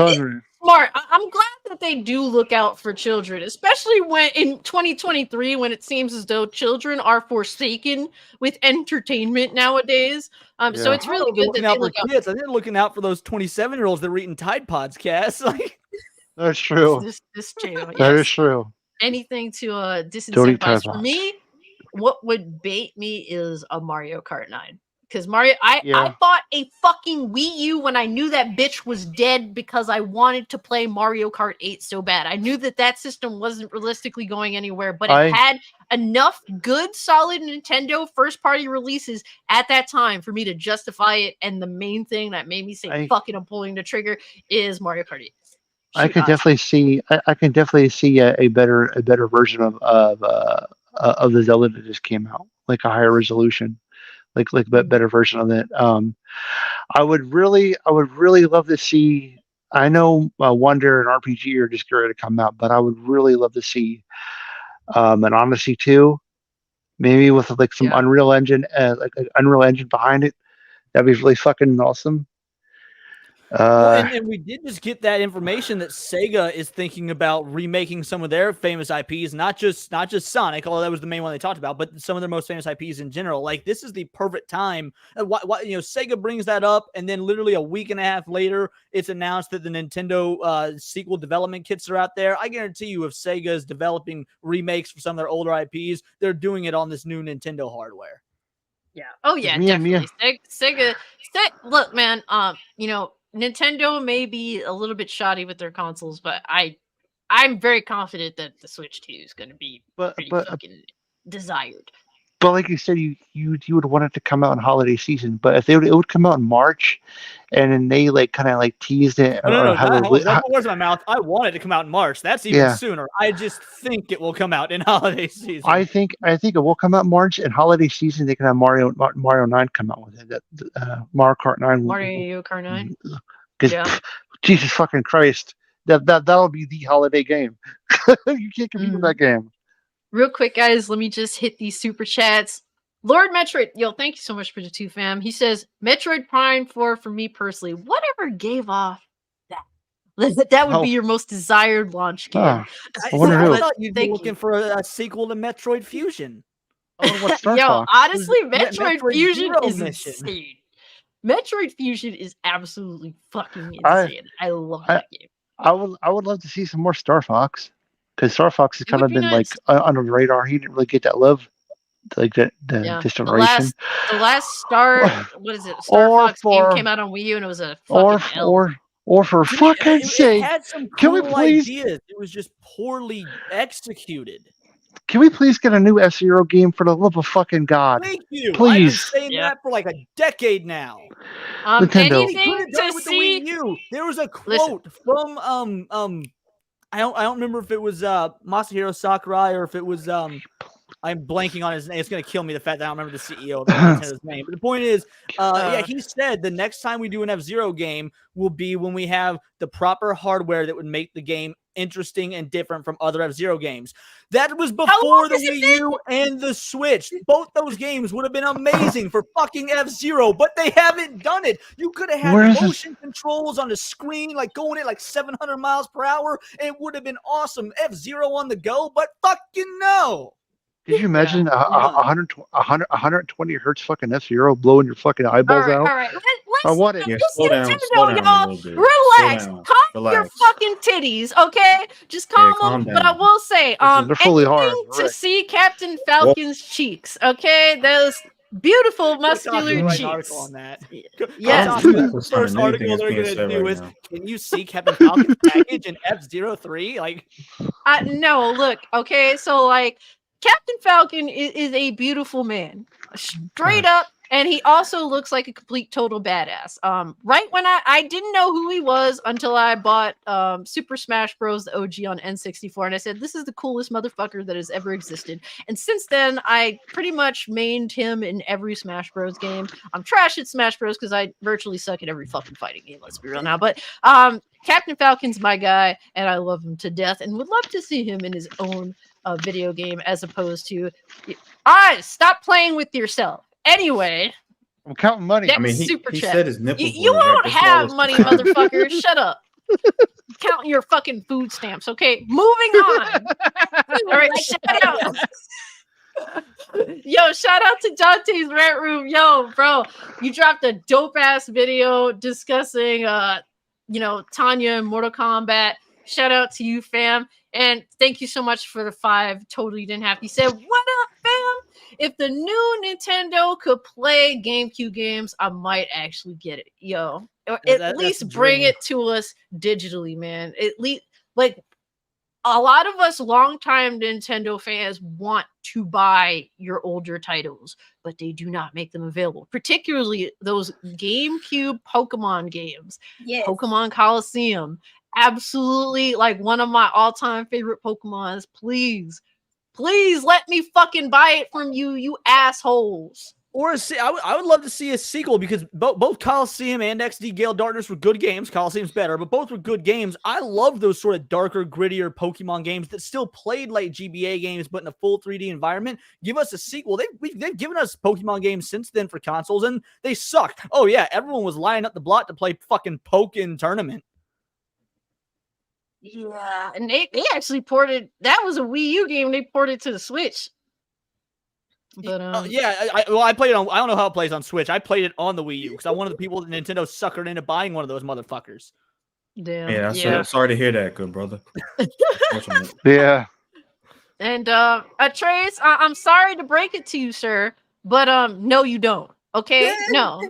smart. I'm glad that they do look out for children, especially when in 2023, when it seems as though children are forsaken with entertainment nowadays. So it's really good that they look out for kids. They're looking out for those 27-year-olds that are eating Tide Pods, Cass. That's true. This true. That is true. Anything to disincentivize. For me, what would bait me is a Mario Kart 9. Because I bought a fucking Wii U when I knew that bitch was dead because I wanted to play Mario Kart 8 so bad. I knew that system wasn't realistically going anywhere, but it had enough good, solid Nintendo first-party releases at that time for me to justify it. And the main thing that made me say, fucking, I'm pulling the trigger is Mario Kart 8. I can definitely see. I can definitely see a better version of the Zelda that just came out, like a higher resolution, like better version of it. I would really love to see. I know Wonder and RPG are just ready to come out, but I would really love to see an Odyssey 2, maybe with like some Unreal Engine, like an Unreal Engine behind it. That'd be really fucking awesome. Well, and we did just get that information that Sega is thinking about remaking some of their famous IPs, not just Sonic, although that was the main one they talked about, but some of their most famous IPs in general. Like, this is the perfect time. Sega brings that up, and then literally a week and a half later, it's announced that the Nintendo sequel development kits are out there. I guarantee you, if Sega is developing remakes for some of their older IPs, they're doing it on this new Nintendo hardware. Yeah. Oh yeah, definitely. Sega. Look, man. Nintendo may be a little bit shoddy with their consoles, but I'm very confident that the Switch 2 is going to be pretty fucking desired. But like you said, you would want it to come out in holiday season. But if it would come out in March, and then they kind of teased it. Words in my mouth. I want it to come out in March. That's even sooner. I just think it will come out in holiday season. I think it will come out in March, and holiday season they can have Mario 9 come out with it. Mario Kart 9. Mario Kart 9. Because Jesus fucking Christ, that'll be the holiday game. You can't compete with that game. Real quick, guys, let me just hit these super chats. Lord Metroid, thank you so much for the 2 fam. He says, Metroid Prime 4 for me personally. Whatever gave off that? That would be your most desired launch game. I thought you'd be looking for a sequel to Metroid Fusion. Honestly, Metroid Fusion is insane. Metroid Fusion is absolutely fucking insane. I love that game. I would love to see some more Star Fox. Because Star Fox has kind of been nice. Under the radar. He didn't really get that love, this generation. The last Star, what is it? Star Fox game came out on Wii U, and it was a fucking or for fucking sake, had some cool can we please? Ideas. It was just poorly executed. Can we please get a new F-Zero game for the love of fucking God? Thank you. Please. I've been saying that for like a decade now. Nintendo. Anything to see? The Wii U. There was a quote from I don't remember if it was Masahiro Sakurai or if it was I'm blanking on his name. It's gonna kill me the fact that I don't remember the CEO of Nintendo's name. But the point is, he said the next time we do an F-Zero game will be when we have the proper hardware that would make the game interesting and different from other F-Zero games. That was before the Wii U and the Switch. Both those games would have been amazing for fucking F-Zero, but they haven't done it. You could have had motion controls on the screen, going at 700 miles per hour. It would have been awesome. F-Zero on the go, but fucking no. Could you imagine 120 hertz fucking F-Zero blowing your fucking eyeballs out? All right. I want it. Slow down a little bit. Relax. Calm your fucking titties, okay? Just calm them. But I will say, they're fully hard. To see Captain Falcon's cheeks, okay? Those beautiful muscular cheeks. On that. Yes. The first article they're gonna do is, can you see Captain Falcon's package in F-03? No. Look, okay. So Captain Falcon is a beautiful man, straight up, and he also looks like a complete total badass. Right when I didn't know who he was until I bought Super Smash Bros. The OG on N64, and I said, this is the coolest motherfucker that has ever existed. And since then, I pretty much mained him in every Smash Bros. Game. I'm trash at Smash Bros. Because I virtually suck at every fucking fighting game, let's be real now. But Captain Falcon's my guy, and I love him to death, and would love to see him in his own video game as opposed to stop playing with yourself. Anyway, I'm counting money. I mean, he said his nipples. You won't have money, motherfucker. Shut up. Counting your fucking food stamps. Okay, moving on. All right, shout out. Shout out to Dante's Rant Room. Yo, bro, you dropped a dope ass video discussing Tanya and Mortal Kombat. Shout out to you, fam. And thank you so much for the 5. Totally didn't have to. He said, what up, fam? If the new Nintendo could play GameCube games, I might actually get it. Or at least bring it to us digitally, man. At least, a lot of us longtime Nintendo fans want to buy your older titles, but they do not make them available. Particularly those GameCube Pokemon games. Yes. Pokemon Coliseum. Absolutely, one of my all-time favorite Pokemons. Please let me fucking buy it from you assholes. Or I would love to see a sequel because both Coliseum and XD Gale Darkness were good games. Coliseum's better, but both were good games. I love those sort of darker, grittier Pokemon games that still played like GBA games, but in a full 3D environment. Give us a sequel. They've given us Pokemon games since then for consoles, and they sucked. Oh yeah, everyone was lining up the block to play fucking Pokken Tournament. Yeah, and they actually ported. That was a Wii U game. They ported to the Switch. But I played it on. I don't know how it plays on Switch. I played it on the Wii U because I'm one of the people that Nintendo suckered into buying one of those motherfuckers. Damn. Yeah, sorry to hear that, good brother. Yeah. And Atreus, I'm sorry to break it to you, sir, but no, you don't. Okay, no.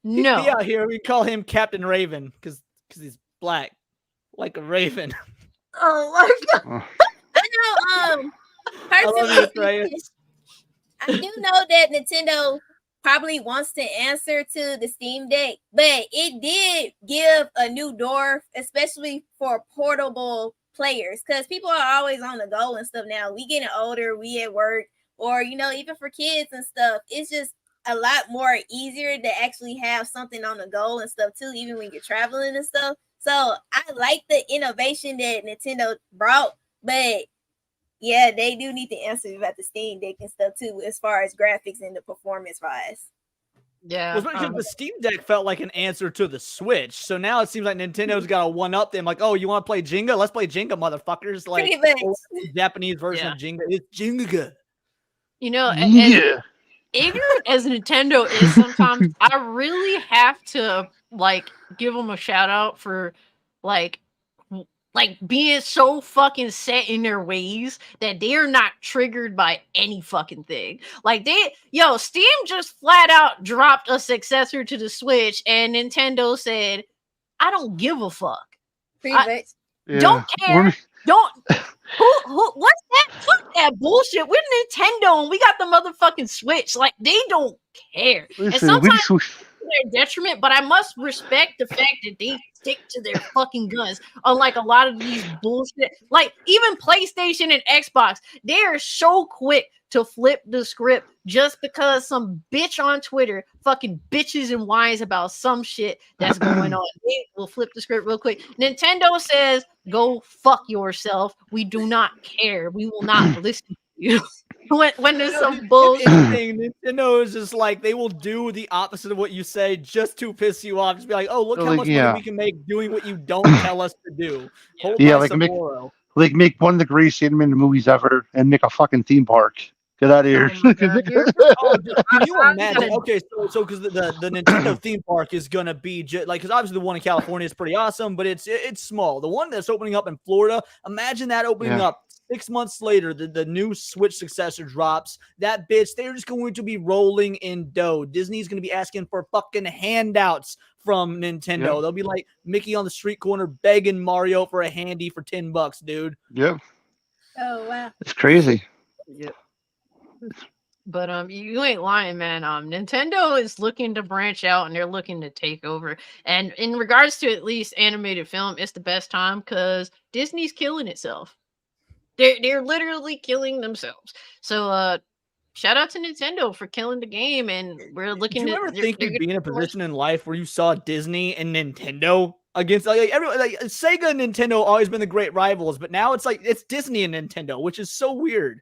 Yeah, here we call him Captain Raven because he's black, like a raven. Oh my god! I know. I love you, Atreus. I do know that Nintendo probably wants to answer to the Steam Deck, but it did give a new door, especially for portable players, because people are always on the go and stuff now. We getting older, we at work, or even for kids and stuff. It's just a lot more easier to actually have something on the go and stuff too, even when you're traveling and stuff. So I like the innovation that Nintendo brought, but yeah, they do need to answer about the Steam Deck and stuff too, as far as graphics and the performance wise. Yeah, because the Steam Deck felt like an answer to the Switch. So now it seems like Nintendo's got a one-up them. Like, oh, you want to play Jenga? Let's play Jenga, motherfuckers. Like Japanese version of Jenga is Jenga. As ignorant as Nintendo is sometimes, I really have to give them a shout out for being so fucking set in their ways that they're not triggered by any fucking thing. Steam just flat out dropped a successor to the Switch, and Nintendo said, I don't give a fuck. Don't care. Don't. What's that? Fuck that bullshit. We're Nintendo and we got the motherfucking Switch. They don't care. Listen, and sometimes to their detriment, but I must respect the fact that they stick to their fucking guns. Unlike a lot of these bullshit, even PlayStation and Xbox, they are so quick to flip the script just because some bitch on Twitter fucking bitches and whines about some shit that's going on. They will flip the script real quick. Nintendo says, go fuck yourself. We do not care. We will not listen to you. when there's some bullshit. Nintendo is just they will do the opposite of what you say just to piss you off. Just be like, oh, look how much money we can make doing what you don't tell us to do. Make one of the greatest animated movies ever and make a fucking theme park. Get out of here. Can you imagine? Okay, so because the Nintendo theme park is gonna be because obviously the one in California is pretty awesome, but it's small. The one that's opening up in Florida, imagine that opening up 6 months later. The new Switch successor drops. That bitch, they're just going to be rolling in dough. Disney's gonna be asking for fucking handouts from Nintendo. Yep. They'll be like Mickey on the street corner begging Mario for a handy for $10, dude. Yep. Oh wow. It's crazy. Yep. But you ain't lying, man. Nintendo is looking to branch out and they're looking to take over. And in regards to at least animated film, it's the best time because Disney's killing itself. They're literally killing themselves. So shout out to Nintendo for killing the game, and we're looking. Did you ever think you'd be in a position in life where you saw Disney and Nintendo against Sega and Nintendo always been the great rivals, but now it's Disney and Nintendo, which is so weird.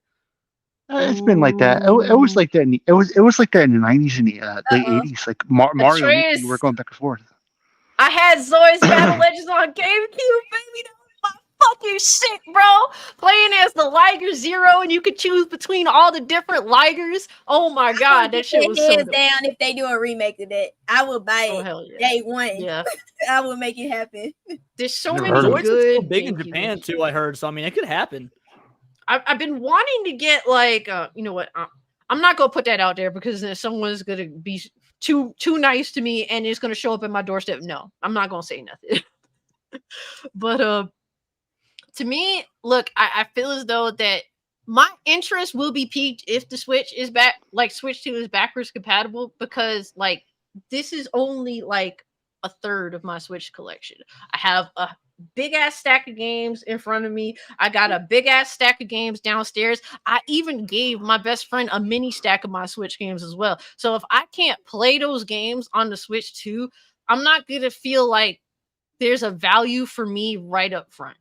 It's been like that. It was like that. It was like that in the 90s and the late 80s. Mario, and we were going back and forth. I had Zoids Battle Legends on GameCube, baby. That was my fucking shit, bro. Playing as the Liger Zero, and you could choose between all the different Ligers. Oh my god, that shit was so dope. Down if they do a remake of that, I will buy it day one. Yeah, I will make it happen. There's so many good. It's so big in Japan too. I heard, so I mean, it could happen. I've been wanting to get you know what? I'm not gonna put that out there because then someone's gonna be too nice to me and it's gonna show up at my doorstep. No, I'm not gonna say nothing. But to me, look, I feel as though that my interest will be piqued if the Switch is back, Switch 2 is backwards compatible, because this is only a third of my Switch collection. I have big ass stack of games in front of me. I got a big ass stack of games downstairs. I even gave my best friend a mini stack of my Switch games as well. So if I can't play those games on the Switch too, I'm not gonna feel like there's a value for me right up front.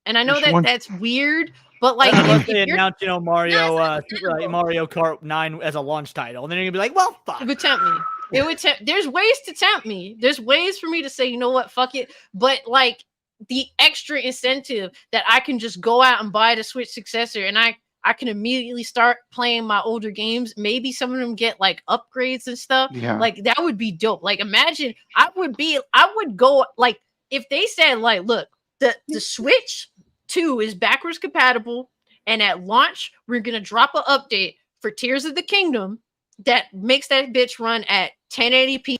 And I know that that's weird, but like unless they announce, Mario Kart 9 as a launch title, and then you're gonna be like, well, fuck. It would tempt me. It would there's ways to tempt me. There's ways for me to say, you know what, fuck it. But like the extra incentive that I can just go out and buy the Switch successor, and I can immediately start playing my older games. Maybe some of them get like upgrades and stuff. Yeah. Like that would be dope. Like imagine I would go like if they said like, look, the Switch 2 is backwards compatible, and at launch we're gonna drop an update for Tears of the Kingdom that makes that bitch run at 1080p.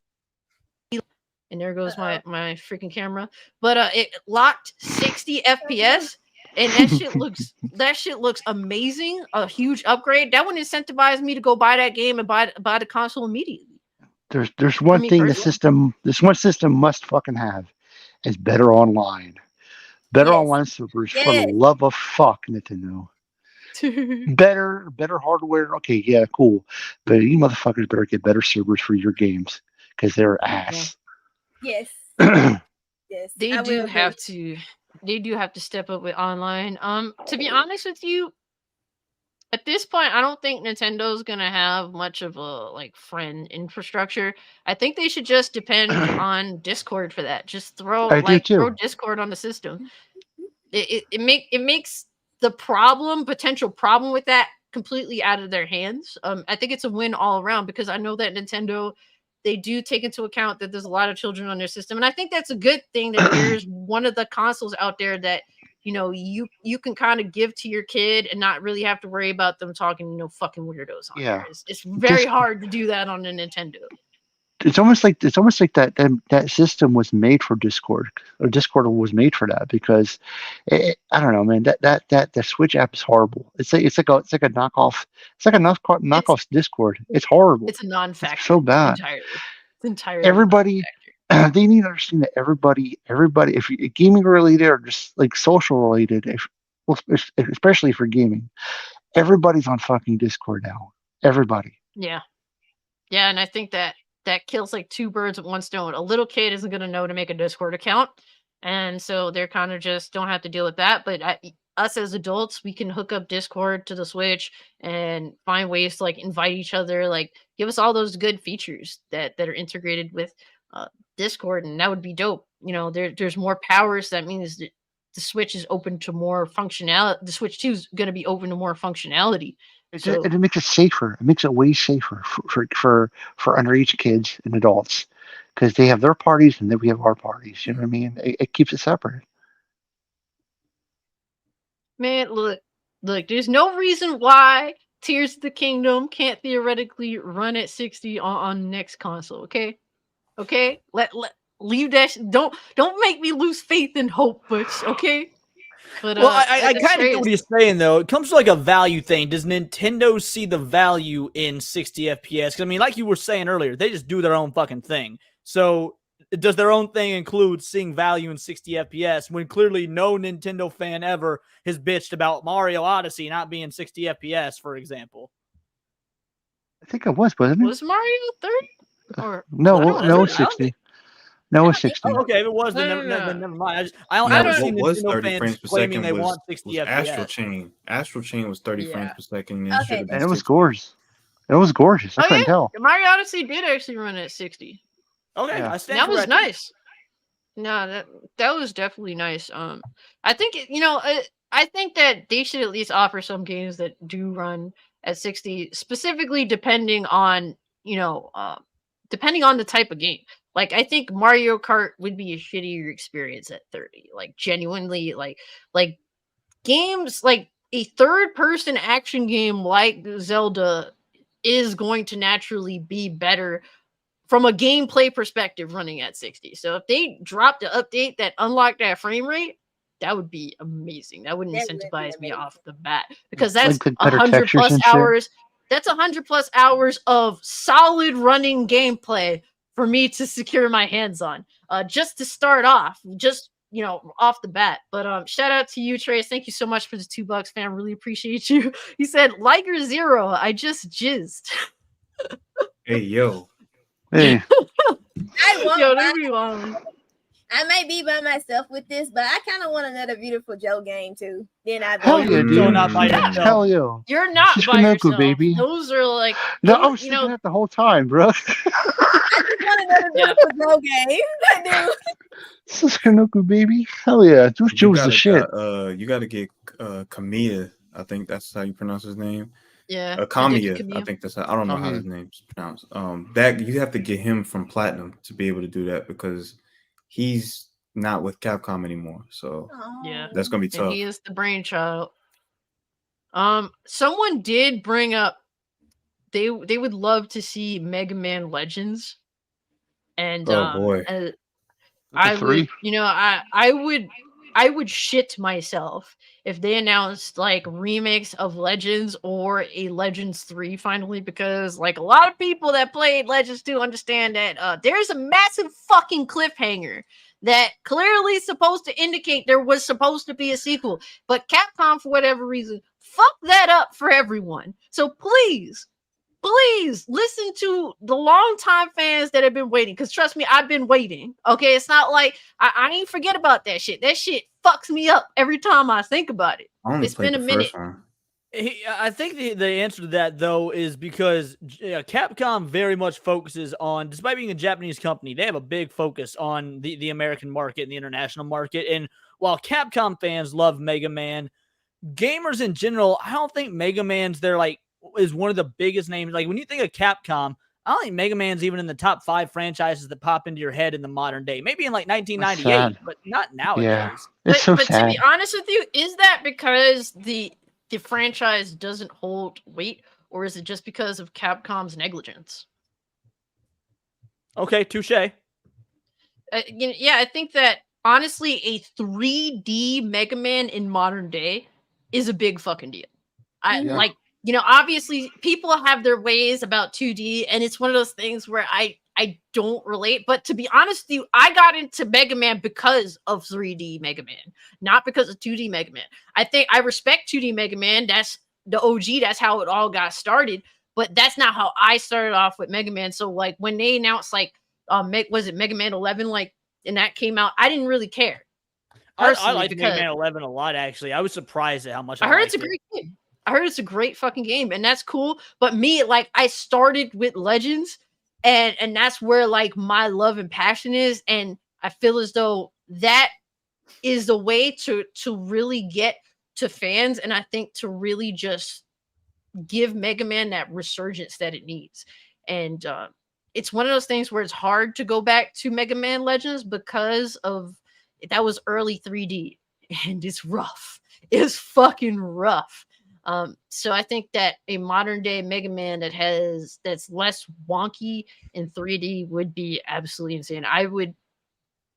And there goes my freaking camera. But it locked 60 FPS, and that shit looks amazing. A huge upgrade that would incentivize me to go buy that game and buy the console immediately. There's one thing this one system must fucking have is better online. Better online servers for the love of fuck, Nintendo. better hardware. Okay, yeah, cool. But you motherfuckers better get better servers for your games because they're ass. Yes. Yes. They do have to step up with online. To be honest with you, at this point, I don't think Nintendo's gonna have much of a like friend infrastructure. I think they should just depend on Discord for that. Just throw Discord on the system. It makes the potential problem with that completely out of their hands. I think it's a win all around because I know that Nintendo, they do take into account that there's a lot of children on their system, and I think that's a good thing that there's one of the consoles out there that you can kind of give to your kid and not really have to worry about them talking fucking weirdos on there. It's very hard to do that on a Nintendo. It's almost like that system was made for Discord, or Discord was made for that because I don't know, man. That the Switch app is horrible. It's like a knockoff. It's like a knockoff Discord. It's horrible. It's a non-factor. It's so bad. It's entirely everybody. They need to understand that everybody, if you gaming related or just like social related, especially for gaming, everybody's on fucking Discord now. Everybody. Yeah, and I think that kills like two birds with one stone. A little kid isn't going to know to make a Discord account, and so they're kind of just don't have to deal with that. But us as adults, we can hook up Discord to the Switch and find ways to like invite each other, like give us all those good features that are integrated with Discord, and that would be dope. There's more powers. That means that the Switch is open to more functionality. The Switch 2 is going to be open to more functionality. It makes it safer. It makes it way safer for underage kids and adults because they have their parties and then we have our parties. You know what I mean? It keeps it separate. Man, look. There's no reason why Tears of the Kingdom can't theoretically run at 60 on next console. Okay, leave that. Don't make me lose faith and hope, Butch. Okay. But I kind of get what you're saying though. It comes to like a value thing. Does Nintendo see the value in 60 FPS? Because I mean, like you were saying earlier, they just do their own fucking thing. So does their own thing include seeing value in 60 FPS when clearly no Nintendo fan ever has bitched about Mario Odyssey not being 60 FPS, for example? I think it was, wasn't it? Was Mario 30? Or no, 60. No, it's 60. Oh, okay, if it was, then never mind. I don't see Nintendo fans claiming they want 60 FPS. Astral Chain was 30 frames per second. And it was gorgeous. It was gorgeous. I couldn't tell. Mario Odyssey did actually run at 60. Okay, yeah. That was nice. No, that was definitely nice. I think I think that they should at least offer some games that do run at 60, specifically depending on the type of game. Like, I think Mario Kart would be a shittier experience at 30. Like, genuinely, like games like a third-person action game like Zelda is going to naturally be better from a gameplay perspective running at 60. So if they dropped an update that unlocked that frame rate, that would be amazing. That would incentivize me off the bat because that's 100 plus hours. That's 100 plus hours of solid running gameplay for me to secure my hands on. Just to start off, just you know, off the bat. But shout out to you, Trace. Thank you so much for the $2, fam. Really appreciate you. He said, Liger Zero, I just jizzed. Hey, yo. Hey, I want Yo, mine. don't be lying. I might be by myself with this, but I kind of want another Beautiful Joe game too. Then I hell yeah, You're dude. so not by yourself. Hell yeah. You're not She's by Kaneko, yourself. baby. Those are like, No, those, I was you thinking know, that the whole time, bro. I just want another Yeah. Beautiful Joe game. I do. This is Kaneko, baby. Hell yeah. Dude, Joe's the shit. You gotta get Kamiya. I think that's how you pronounce his name. yeah. Kamiya. I think that's how, I don't know how his name's pronounced. That you have to get him from Platinum to be able to do that because he's not with Capcom anymore. So Yeah. that's gonna be tough. And he is the brainchild. Someone did bring up they would love to see Mega Man Legends. And Oh boy. I three? would, you know, I would shit myself if they announced like remakes of Legends or a Legends 3 finally, because like a lot of people that played Legends 2 understand that there's a massive fucking cliffhanger that clearly is supposed to indicate there was supposed to be a sequel, but Capcom for whatever reason fucked that up for everyone. So please listen to the longtime fans that have been waiting, because trust me, I've been waiting. Okay, it's not like I ain't forget about that shit. That shit fucks me up every time I think about it. It's been a minute. I think the answer to that though is because Capcom very much focuses on, despite being a Japanese company, they have a big focus on the American market and the international market. And while Capcom fans love Mega Man, gamers in general, I don't think Mega Man's is one of the biggest names. Like when you think of Capcom, I don't think Mega Man's even in the top 5 franchises that pop into your head in the modern day. Maybe in like 1998, but not nowadays. Yeah, it's so but sad. To be honest with you, is that because the franchise doesn't hold weight, or is it just because of Capcom's negligence? Okay, touche. Yeah, I think that honestly, a 3D Mega Man in modern day is a big fucking deal. Like, you know, obviously people have their ways about 2D, and it's one of those things where I don't relate. But to be honest with you, I got into Mega Man because of 3D Mega Man, not because of 2D Mega Man. I think I respect 2D Mega Man. That's the OG. That's how it all got started. But that's not how I started off with Mega Man. So like when they announced like was it Mega Man 11, like, and that came out, I didn't really care. I liked Mega Man 11 a lot, actually. I was surprised at how much I heard it's a great game. I heard it's a great fucking game, and that's cool. But me, like, I started with Legends, and that's where like my love and passion is, and I feel as though that is the way to really get to fans, and I think to really just give Mega Man that resurgence that it needs. And it's one of those things where it's hard to go back to Mega Man Legends because of that was early 3D, and it's rough. It's fucking rough. So I think that a modern day Mega Man that's less wonky in 3D would be absolutely insane. I would,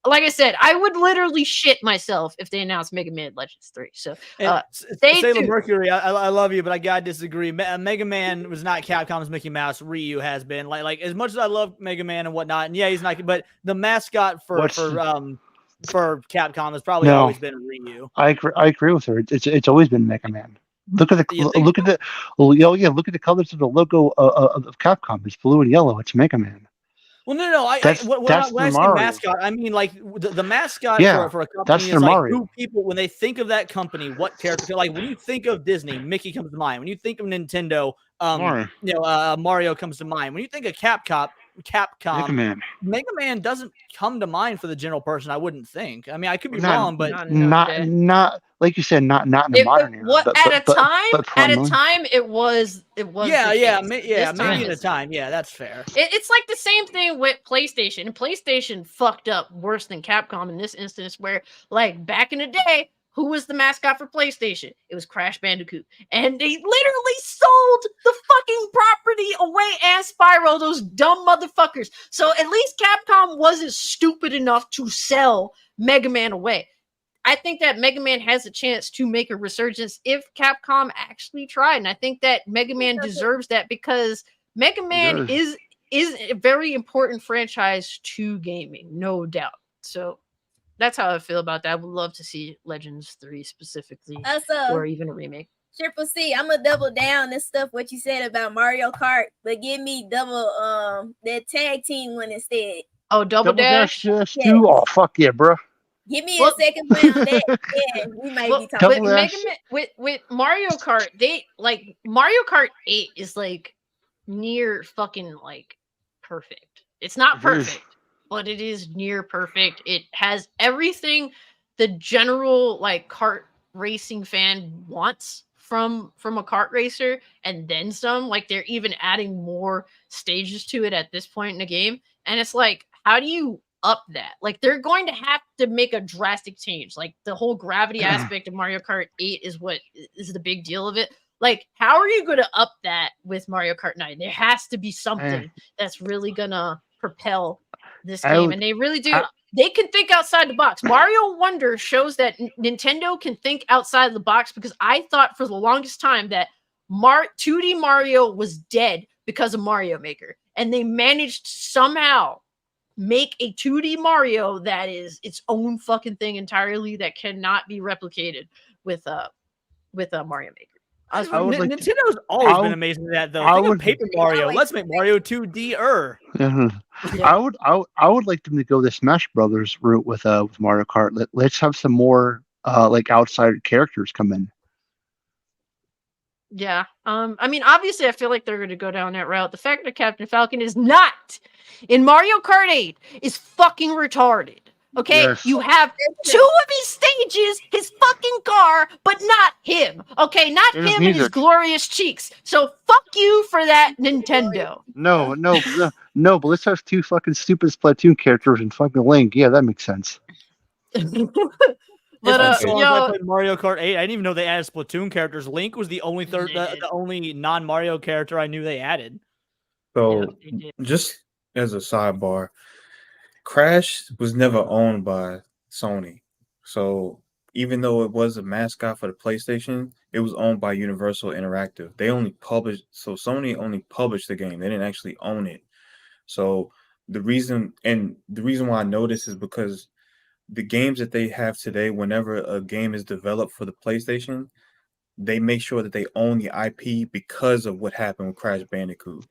like I said, I would literally shit myself if they announced Mega Man Legends 3. So Sailor Mercury, I love you, but I gotta disagree. Mega Man was not Capcom's Mickey Mouse. Ryu has been. Like as much as I love Mega Man and whatnot, and yeah, he's not. But the mascot for Capcom has probably always been Ryu. I agree with her. It's always been Mega Man. Look at the look at the colors of the logo of Capcom. It's blue and yellow. It's Mega Man. Well, no. When I say mascot, I mean like the mascot for a company is like Mario. who people, when they think of that company, what character. Like when you think of Disney, Mickey comes to mind. When you think of Nintendo, Mario comes to mind. When you think of Capcom, Mega Man doesn't come to mind for the general person. I wouldn't think. I mean, I could be wrong, but not like you said, not in the modern era. At a time, it was. Maybe at a time. Yeah, that's fair. It's like the same thing with PlayStation. And PlayStation fucked up worse than Capcom in this instance, where like back in the day, who was the mascot for PlayStation? It was Crash Bandicoot. And they literally sold the fucking property away and Spyro, those dumb motherfuckers. So at least Capcom wasn't stupid enough to sell Mega Man away. I think that Mega Man has a chance to make a resurgence if Capcom actually tried. And I think that Mega Man deserves that because Mega Man is a very important franchise to gaming, no doubt. So that's how I feel about that. I would love to see Legends 3 specifically, or even a remake. Triple C, I'm gonna double down and stuff what you said about Mario Kart, but give me double that tag team one instead. Oh, Double Dash? Yes. Oh, fuck yeah, bro. Give me a second play on that. Yeah, we might be talking. With Mario Kart, they like Mario Kart 8 is like near fucking like perfect. It's not perfect, but it is near perfect. It has everything the general like kart racing fan wants from a kart racer, and then some. Like they're even adding more stages to it at this point in the game, and it's like, how do you up that? Like they're going to have to make a drastic change. Like the whole gravity aspect of Mario Kart 8 is what is the big deal of it. Like, how are you going to up that with Mario Kart 9? There has to be something that's really gonna propel this game, and they really do. They can think outside the box. Mario Wonder shows that Nintendo can think outside the box, because I thought for the longest time that 2D Mario was dead because of Mario Maker, and they managed to somehow make a 2D Mario that is its own fucking thing entirely, that cannot be replicated with Mario Maker. Nintendo's always been amazing at that, though. Think of Paper Mario. Let's make Mario 2D-er. I would like them to go the Smash Brothers route with Mario Kart. Let's have some more like outside characters come in. Yeah. I mean, obviously, I feel like they're going to go down that route. The fact that Captain Falcon is not in Mario Kart 8 is fucking retarded. Okay, yes. You have 2 of his stages, his fucking car, but not him. Okay, not him and his glorious cheeks. So fuck you for that, Nintendo. No, but let's have 2 fucking stupid Splatoon characters and fucking Link. Yeah, that makes sense. But I played Mario Kart 8. I didn't even know they added Splatoon characters. Link was the only the only non-Mario character I knew they added. So, just as a sidebar, Crash was never owned by Sony. So even though it was a mascot for the PlayStation, it was owned by Universal Interactive. Sony only published the game. They didn't actually own it. So the reason why I know this is because the games that they have today, whenever a game is developed for the PlayStation, they make sure that they own the IP because of what happened with Crash Bandicoot.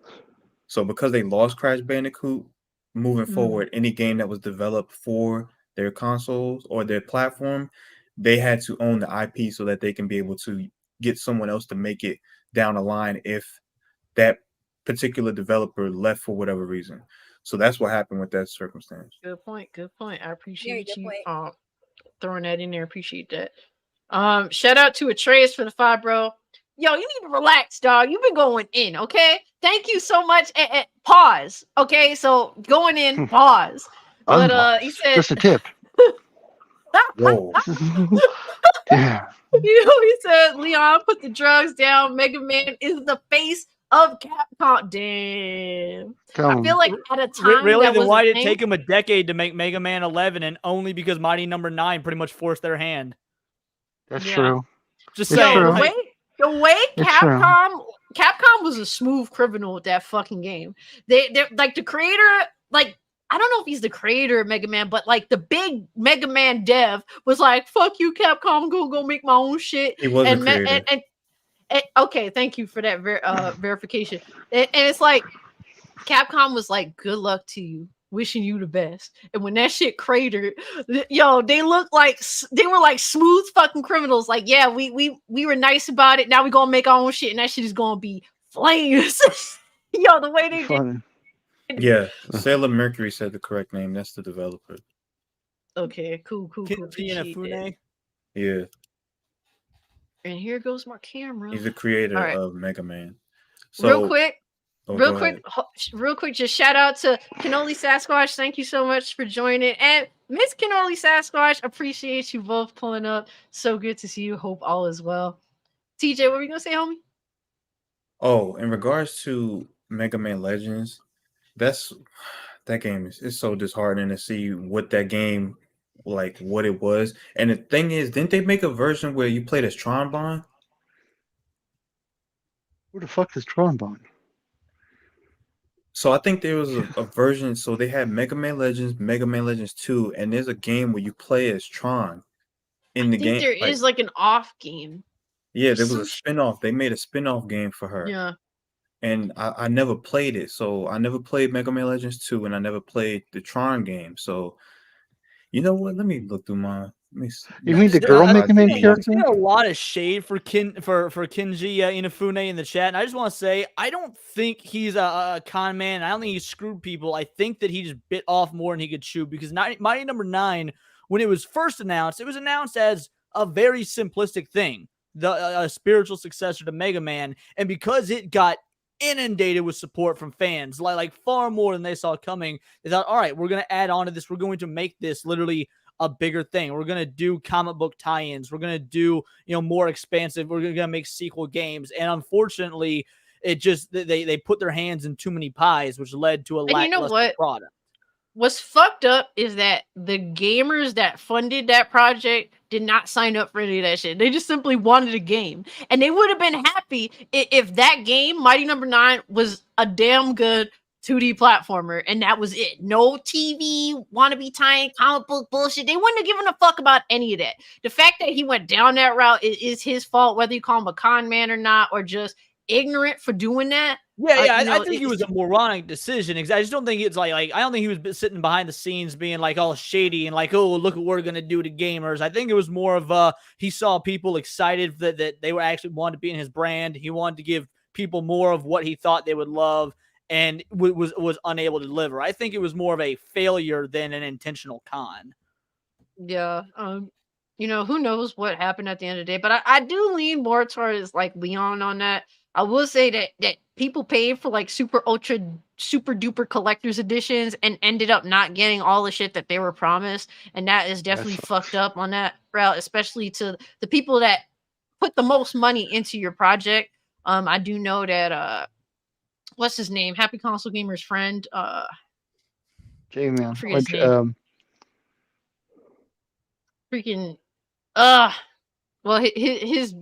So because they lost Crash Bandicoot, moving forward, any game that was developed for their consoles or their platform, they had to own the IP so that they can be able to get someone else to make it down the line if that particular developer left for whatever reason. So that's what happened with that circumstance. Good point. I appreciate you throwing that in there. Appreciate that. Shout out to Atreus for the 5, bro. Yo, you need to relax, dog. You've been going in, okay? Thank you so much. Pause. Okay, so going in, pause. But he said just a tip. Whoa. Yeah. He said, Leon, put the drugs down. Mega Man is the face of Capcom. Damn. I feel like at a time really, then why did it take him a decade to make Mega Man 11, and only because Mighty Number 9 pretty much forced their hand? That's true. Just saying. The way Capcom was a smooth criminal with that fucking game. They're like the creator, like I don't know if he's the creator of Mega Man, but like the big Mega Man dev was like, "Fuck you, Capcom, I'm gonna go make my own shit." He was the creator. And okay, thank you for that verification. And it's like Capcom was like, "Good luck to you. Wishing you the best." And when that shit cratered, yo, they were like smooth fucking criminals. Like, yeah, we were nice about it. Now we gonna make our own shit, and that shit is gonna be flames. Yo, the way they did. Yeah, Sailor Mercury said the correct name. That's the developer. Okay, cool. Yeah. And here goes my camera. He's the creator of Mega Man. So, real quick, just shout out to Cannoli Sasquatch. Thank you so much for joining. And Miss Cannoli Sasquatch, appreciate you both pulling up. So good to see you. Hope all is well. TJ, what were you going to say, homie? Oh, in regards to Mega Man Legends, that game is so disheartening to see what that game, like what it was. And the thing is, didn't they make a version where you played as Trombone? Who the fuck is Trombone? So I think there was a version. So they had Mega Man Legends, Mega Man Legends 2, and there's a game where you play as Tron in the I think game. there is like an off game. Yeah, there was a spin-off. They made a spin-off game for her. Yeah. And I never played it. So I never played Mega Man Legends 2, and I never played the Tron game. So you know what? Let me look through my. You mean the girl Mega Man character? There's a lot of shade for Kenji Inafune in the chat, and I just want to say I don't think he's a con man. I don't think he screwed people. I think that he just bit off more than he could chew, because Mighty Number 9, when it was first announced, it was announced as a very simplistic thing, the spiritual successor to Mega Man, and because it got inundated with support from fans, like far more than they saw coming, they thought, all right, we're going to add on to this. We're going to make this literally a bigger thing. We're going to do comic book tie-ins. We're going to do, more expansive. We're going to make sequel games. And unfortunately, it just, they put their hands in too many pies, which led to a lackluster product. What's fucked up is that the gamers that funded that project did not sign up for any of that shit. They just simply wanted a game. And they would have been happy if that game, Mighty Number 9, was a damn good 2D platformer, and that was it. No TV, wannabe tying, comic book bullshit. They wouldn't have given a fuck about any of that. The fact that he went down that route is his fault, whether you call him a con man or not, or just ignorant for doing that. I think it was a moronic decision. I just don't think it's like I don't think he was sitting behind the scenes being like all shady and like, oh, look what we're gonna do to gamers. I think it was more of he saw people excited that they were actually wanted to be in his brand. He wanted to give people more of what he thought they would love, and was unable to deliver. I think it was more of a failure than an intentional con. Yeah. Who knows what happened at the end of the day, but I do lean more towards like Leon on that. I will say that people paid for like super ultra super duper collector's editions and ended up not getting all the shit that they were promised, and that is definitely fucked up on that route, especially to the people that put the most money into your project. I do know that what's his name? Happy Console Gamer's friend. J-Man. Freaking well, his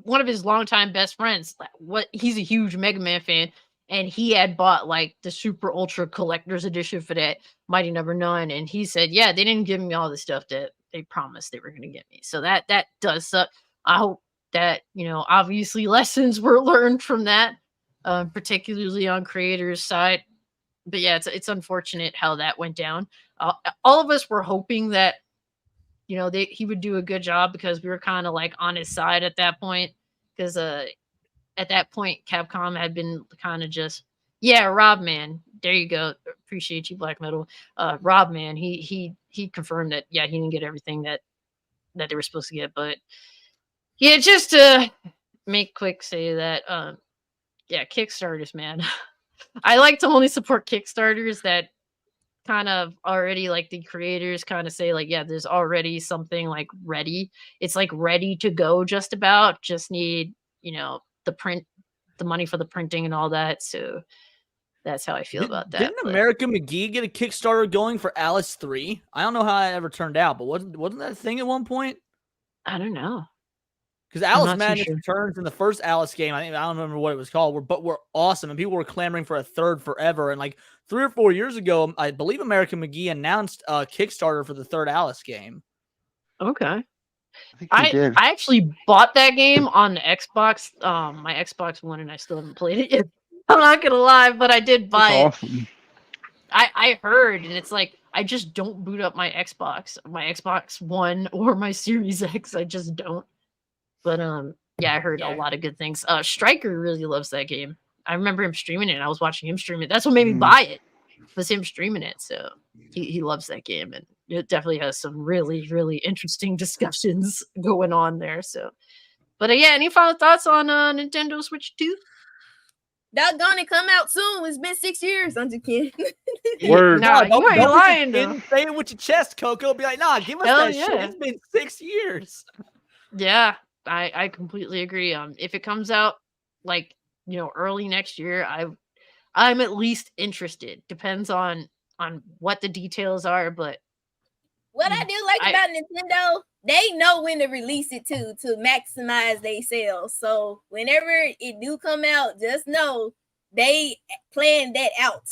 one of his longtime best friends, he's a huge Mega Man fan, and he had bought like the super ultra collector's edition for that Mighty Number 9, and he said, yeah, they didn't give me all the stuff that they promised they were going to get me. So that does suck. I hope that, obviously lessons were learned from that, particularly on creators' side. But yeah, it's unfortunate how that went down. All of us were hoping that he would do a good job, because we were kind of like on his side at that point, because at that point Capcom had been kind of just, yeah, Rob Man, there you go, appreciate you, Black Metal. Rob Man, he confirmed that, yeah, he didn't get everything that they were supposed to get. But yeah, just to make quick say that yeah, Kickstarters, man. I like to only support Kickstarters that kind of already, like, the creators kind of say like, yeah, there's already something like ready. It's like ready to go, just about, just need the money for the printing and all that. So that's how I feel about that. Didn't America McGee get a Kickstarter going for Alice 3? I don't know how it ever turned out, but wasn't that a thing at one point? I don't know. Because Alice Madness Returns in the first Alice game, I don't remember what it was called, but were awesome, and people were clamoring for a third forever. And like 3 or 4 years ago, I believe American McGee announced a Kickstarter for the third Alice game. Okay. I actually bought that game on the Xbox, my Xbox One, and I still haven't played it yet. I'm not gonna lie, but I did buy it. Awesome. I heard, and it's like, I just don't boot up my Xbox One or my Series X. I just don't. But yeah, I heard a lot of good things. Stryker really loves that game. I remember him streaming it, and I was watching him stream it. That's what made me buy it, was him streaming it. So he loves that game, and it definitely has some really, really interesting discussions going on there. So, but yeah, any final thoughts on Nintendo Switch 2? Doggone it, come out soon. It's been 6 years. I'm just kidding. Word. Nah, you ain't lying, though. Say it with your chest, Coco. Be like, nah, give us that shit. It's been 6 years. Yeah, I completely agree. If it comes out like, early next year, I'm at least interested. Depends on what the details are, but what I do like about Nintendo, they know when to release it to maximize their sales. So whenever it do come out, just know they planned that out.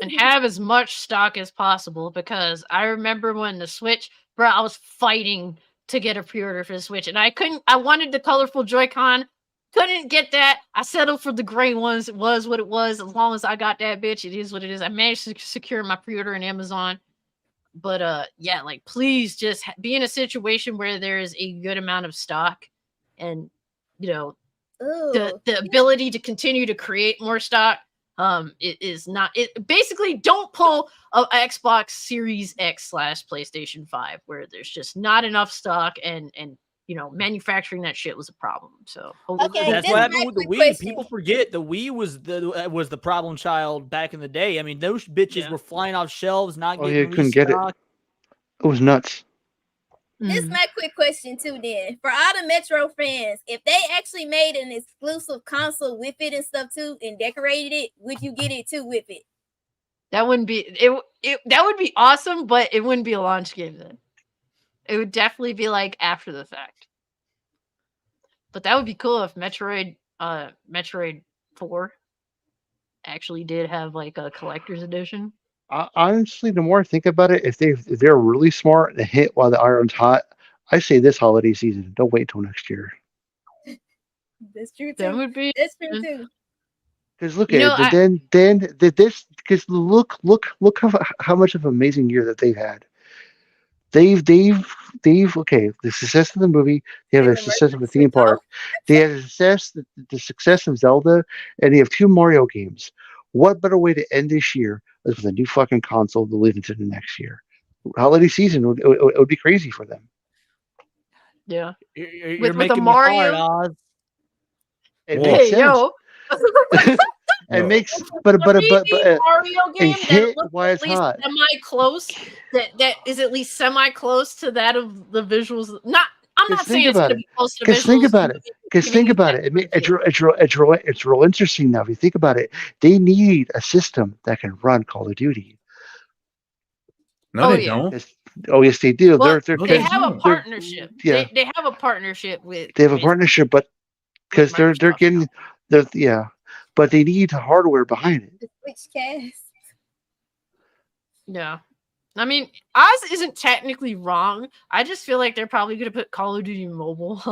And have as much stock as possible, because I remember when the Switch, bro, I was fighting to get a pre-order for the Switch, and I wanted the colorful Joy-Con, couldn't get that. I settled for the gray ones. It was what it was. As long as I got that bitch, it is what it is. I managed to secure my pre-order on Amazon. But yeah, like, please just be in a situation where there is a good amount of stock, and the ability to continue to create more stock. It is not. It basically, don't pull a Xbox Series X / PlayStation 5 where there's just not enough stock, and manufacturing that shit was a problem. So okay, that's what happened with the Wii. Question. People forget the Wii was the problem child back in the day. I mean, those bitches were flying off shelves, not getting restocked. Couldn't get it. It was nuts. This is my quick question too. Then, for all the Metro fans, if they actually made an exclusive console with it and stuff too, and decorated it, would you get it too with it? That wouldn't be it. That would be awesome, but it wouldn't be a launch game then. It would definitely be like after the fact. But that would be cool if Metroid 4 actually did have like a collector's edition. Honestly, the more I think about it, if they're really smart and hit while the iron's hot, I say this holiday season. Don't wait till next year. That's true too. That would be. That's true too. Because look at it, because look how much of an amazing year that they've had. They've okay, the success of the movie, they have a success of the theme park, they have the success of Zelda, and they have 2 Mario games. What better way to end this year is with a new fucking console to lead into the next year? Holiday season would be crazy for them. Yeah, you're making a Mario. Hard, it makes sense. It makes, but Mario game hit while it's hot. Semi-close. That is at least semi-close to that of the visuals. I'm not saying it's going to be close to the visuals. Think about it. It's real interesting now. If you think about it, they need a system that can run Call of Duty. No, they don't. Oh, yes, they do. Well, they have a partnership. Yeah, they have a partnership with. They have a partnership, but because they're getting, but they need hardware behind it. The Switch cast. Yeah. I mean, Oz isn't technically wrong. I just feel like they're probably going to put Call of Duty Mobile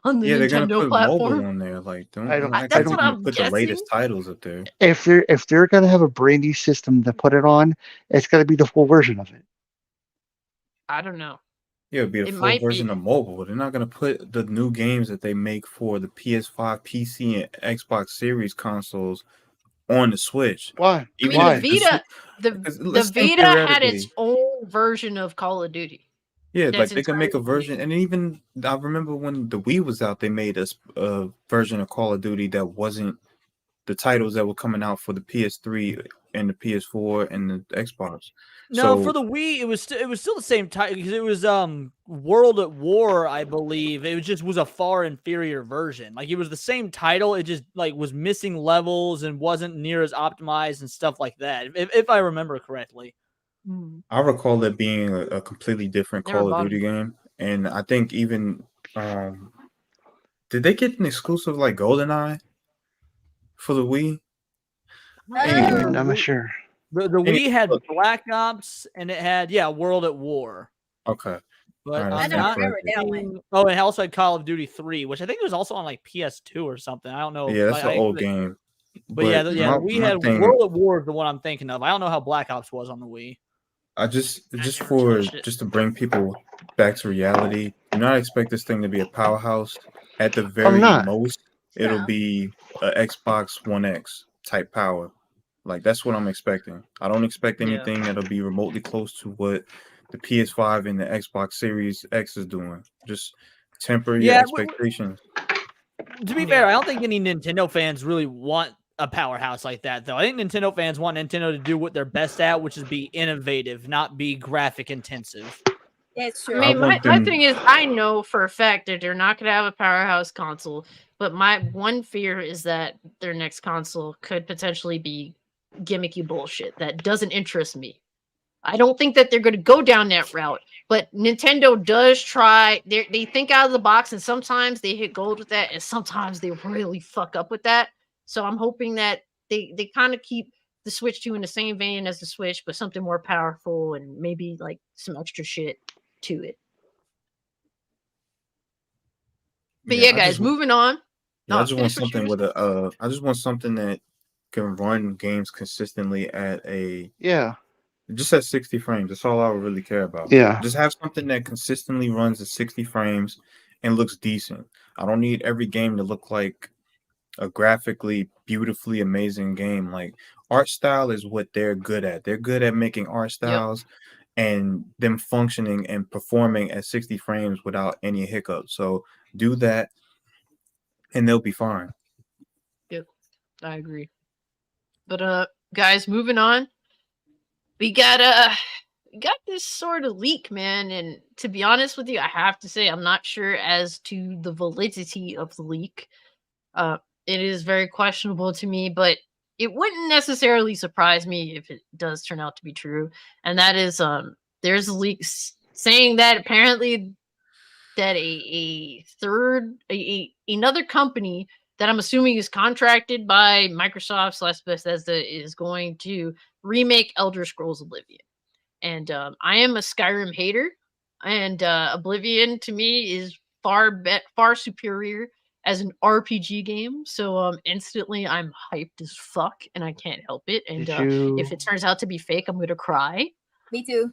on the Nintendo platform. Mobile on there. Like, don't put guessing. the latest titles up there. If they're going to have a brand new system to put it on, it's got to be the full version of it. I don't know. Yeah, it'd be a full version of mobile. They're not going to put the new games that they make for the PS5, PC, and Xbox Series consoles on the Switch. Why? The Vita had its own version of Call of Duty. Yeah, like they can make a version, and even I remember when the Wii was out, they made a version of Call of Duty that wasn't the titles that were coming out for the PS3 and the PS4 and the Xbox. No, for the Wii, it was still the same title because it was World at War, I believe. It was a far inferior version. Like, it was the same title, it just like was missing levels and wasn't near as optimized and stuff like that. If I remember correctly. I recall it being a completely different Call of Duty game, and I think even did they get an exclusive like GoldenEye for the Wii? I'm not sure. The Wii had Black Ops and it had World at War. Okay. But I don't remember that one. Oh, and it also had Call of Duty 3, which I think was also on like PS2 or something. I don't know. Yeah, that's an old game. But we had World at War is the one I'm thinking of. I don't know how Black Ops was on the Wii. I just to bring people back to reality, do not expect this thing to be a powerhouse. At the very most, it'll be a Xbox One X type power. Like, that's what I'm expecting. I don't expect anything that'll be remotely close to what the PS5 and the Xbox Series X is doing. Just temper your expectations. To be fair, I don't think any Nintendo fans really want a powerhouse like that, though. I think Nintendo fans want Nintendo to do what they're best at, which is be innovative, not be graphic intensive. That's true. I mean, my thing is, I know for a fact that they're not going to have a powerhouse console, but my one fear is that their next console could potentially be gimmicky bullshit that doesn't interest me. I don't think that they're going to go down that route, but Nintendo does try. They think out of the box, and sometimes they hit gold with that, and sometimes they really fuck up with that. So I'm hoping that they kind of keep the Switch 2 in the same vein as the Switch, but something more powerful and maybe like some extra shit to it. But yeah, guys, moving on. I just want something with a. I just want something that can run games consistently at a. Just at 60 frames. That's all I would really care about. Yeah. Just have something that consistently runs at 60 frames and looks decent. I don't need every game to look like a graphically beautifully amazing game. Like art style is what they're good at. They're good at making art styles and them functioning and performing at 60 frames without any hiccups. So do that and they'll be fine. Yep, I agree. But guys, moving on. We got this sort of leak, man, and to be honest with you, I have to say I'm not sure as to the validity of the leak. It is very questionable to me, but it wouldn't necessarily surprise me if it does turn out to be true. And that is there's a leak saying that apparently that another company that I'm assuming is contracted by Microsoft / Bethesda is going to remake Elder Scrolls Oblivion. And I am a Skyrim hater, and Oblivion to me is far superior as an RPG game. So instantly I'm hyped as fuck, and I can't help it. And if it turns out to be fake, I'm gonna cry. Me too.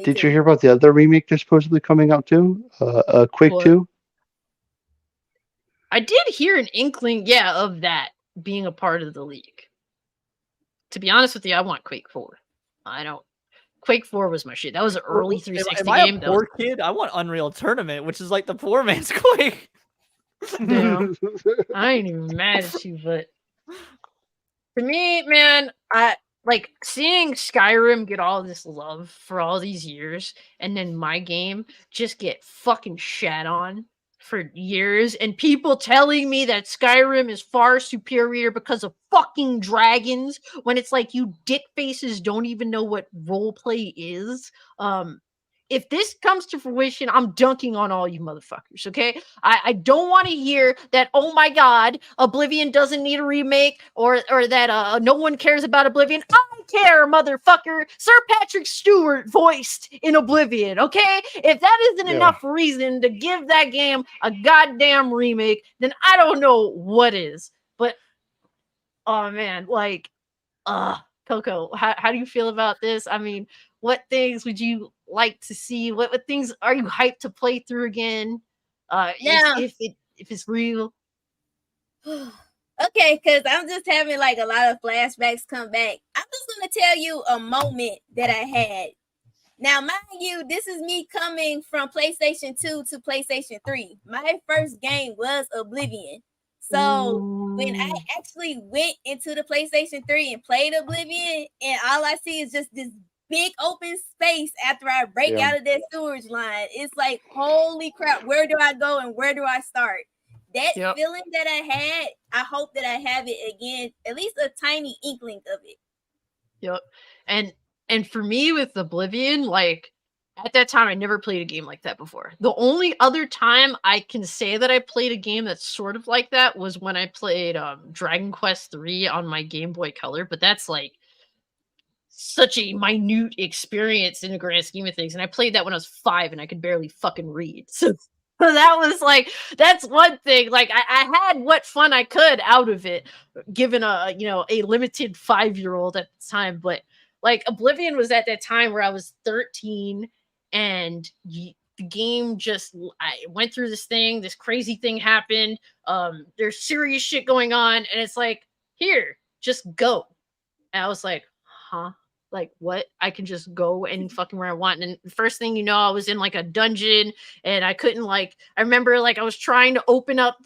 Did you hear about the other remake that's supposedly coming out too? Quake 2? I did hear an inkling, of that being a part of the leak. To be honest with you, I want Quake 4. I don't. Quake 4 was my shit. That was an early 360 game. Am I a poor kid? I want Unreal Tournament, which is like the poor man's Quake. Damn. I ain't even mad at you, but to me, man, I like seeing Skyrim get all this love for all these years, and then my game just get fucking shat on for years, and people telling me that Skyrim is far superior because of fucking dragons, when it's like you dick faces don't even know what roleplay is. If this comes to fruition, I'm dunking on all you motherfuckers, okay? I don't want to hear that, oh my god, Oblivion doesn't need a remake, or that no one cares about Oblivion. I care, motherfucker! Sir Patrick Stewart voiced in Oblivion, okay? If that isn't enough reason to give that game a goddamn remake, then I don't know what is. But, oh man, like, Coco, how do you feel about this? I mean, what things would you like to see? What things are you hyped to play through again? If it's real. Okay, because I'm just having like a lot of flashbacks come back. I'm just gonna tell you a moment that I had. Now, mind you, this is me coming from PlayStation 2 to PlayStation 3. My first game was Oblivion. So when I actually went into the PlayStation 3 and played Oblivion, and all I see is just this big open space after I break out of that sewage line, it's like, holy crap, where do I go and where do I start? That feeling that I had, I hope that I have it again, at least a tiny inkling of it. Yep. And for me with Oblivion, like, at that time, I never played a game like that before. The only other time I can say that I played a game that's sort of like that was when I played Dragon Quest III on my Game Boy Color, but that's like such a minute experience in the grand scheme of things. And I played that when I was 5 and I could barely fucking read. So that was like, that's one thing. Like I had what fun I could out of it, given a limited 5-year-old at the time. But like Oblivion was at that time where I was 13 and the game I went through this crazy thing happened. There's serious shit going on. And it's like, here, just go. And I was like, huh? Like, what? I can just go any fucking where I want. And the first thing you know, I was in like a dungeon and I couldn't I remember like I was trying to open up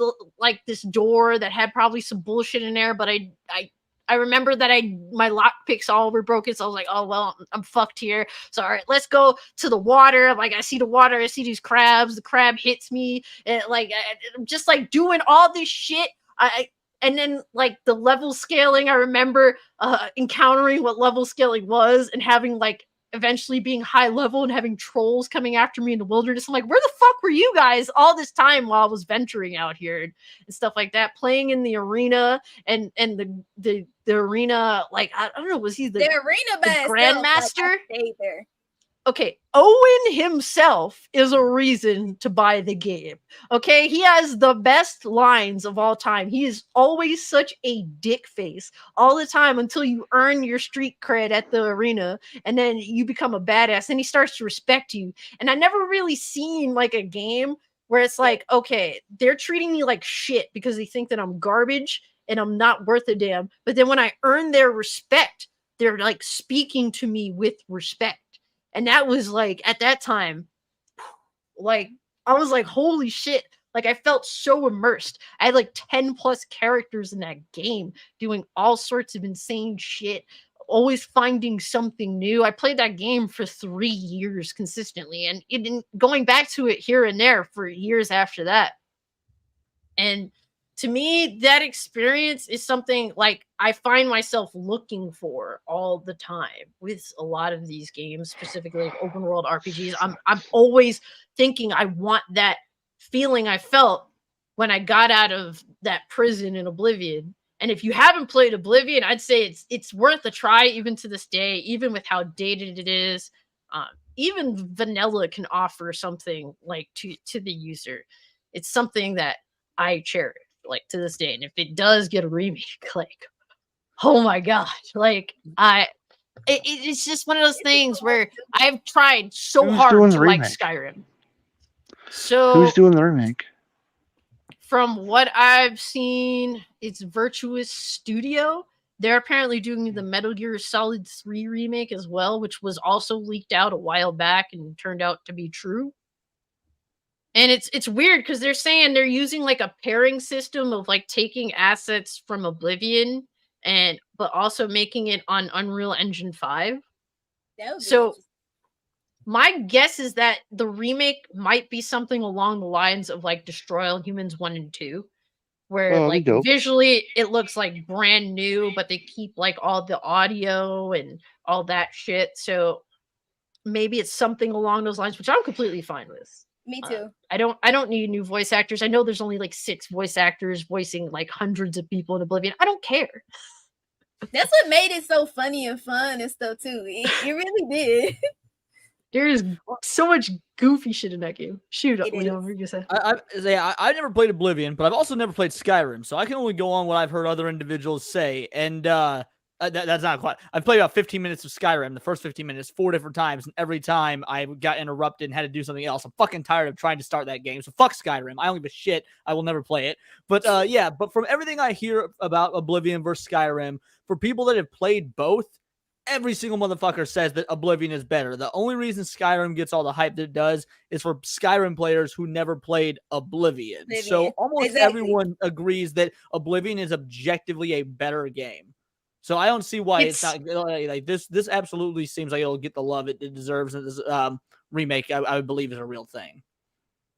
this door that had probably some bullshit in there, but I remember that my lockpicks all were broken. So I was like, oh, well, I'm fucked here. So, all right, let's go to the water. Like, I see the water. I see these crabs. The crab hits me. And I'm just like doing all this shit. And then, like, the level scaling, I remember encountering what level scaling was and having, like, eventually being high level and having trolls coming after me in the wilderness. I'm like, where the fuck were you guys all this time while I was venturing out here and stuff like that, playing in the arena and the arena, like, I don't know, was he the arena by grandmaster? Like, I stayed there. Okay, Owen himself is a reason to buy the game. Okay, he has the best lines of all time. He is always such a dick face all the time until you earn your street cred at the arena, and then you become a badass, and he starts to respect you. And I never really seen like a game where it's like, okay, they're treating me like shit because they think that I'm garbage and I'm not worth a damn. But then when I earn their respect, they're like speaking to me with respect. And that was like, at that time, like, I was like, holy shit. Like, I felt so immersed. I had like 10 plus characters in that game doing all sorts of insane shit, always finding something new. I played that game for 3 years consistently, and going back to it here and there for years after that. And to me, that experience is something like I find myself looking for all the time with a lot of these games, specifically like open world RPGs. I'm always thinking I want that feeling I felt when I got out of that prison in Oblivion. And if you haven't played Oblivion, I'd say it's worth a try even to this day, even with how dated it is. Even vanilla can offer something like to the user. It's something that I cherish, like, to this day. And if it does get a remake, like, oh my god, like, it's just one of those things where I've tried so hard to like Skyrim. So who's doing the remake? From what I've seen, it's Virtuous Studio. They're apparently doing the Metal Gear Solid 3 remake as well, which was also leaked out a while back and turned out to be true. And it's weird because they're saying they're using like a pairing system of like taking assets from Oblivion but also making it on Unreal Engine 5. So my guess is that the remake might be something along the lines of like Destroy All Humans 1 and 2, where like visually it looks like brand new, but they keep like all the audio and all that shit. So maybe it's something along those lines, which I'm completely fine with. Me too. I don't need new voice actors. I know there's only like 6 voice actors voicing like hundreds of people in Oblivion. I don't care. That's what made it so funny and fun and stuff too. It really did. There is so much goofy shit in that game. Shoot up, Leon. What are you gonna say? I've never played Oblivion, but I've also never played Skyrim, so I can only go on what I've heard other individuals say. And that's not quite. I've played about 15 minutes of Skyrim, the first 15 minutes, 4 different times, and every time I got interrupted and had to do something else. I'm fucking tired of trying to start that game, so fuck Skyrim. I don't give a shit. I will never play it. But yeah, but from everything I hear about Oblivion versus Skyrim, for people that have played both, every single motherfucker says that Oblivion is better. The only reason Skyrim gets all the hype that it does is for Skyrim players who never played Oblivion. So almost everyone agrees that Oblivion is objectively a better game. So I don't see why it's not like this. This absolutely seems like it'll get the love it deserves. And this remake, I would believe, is a real thing.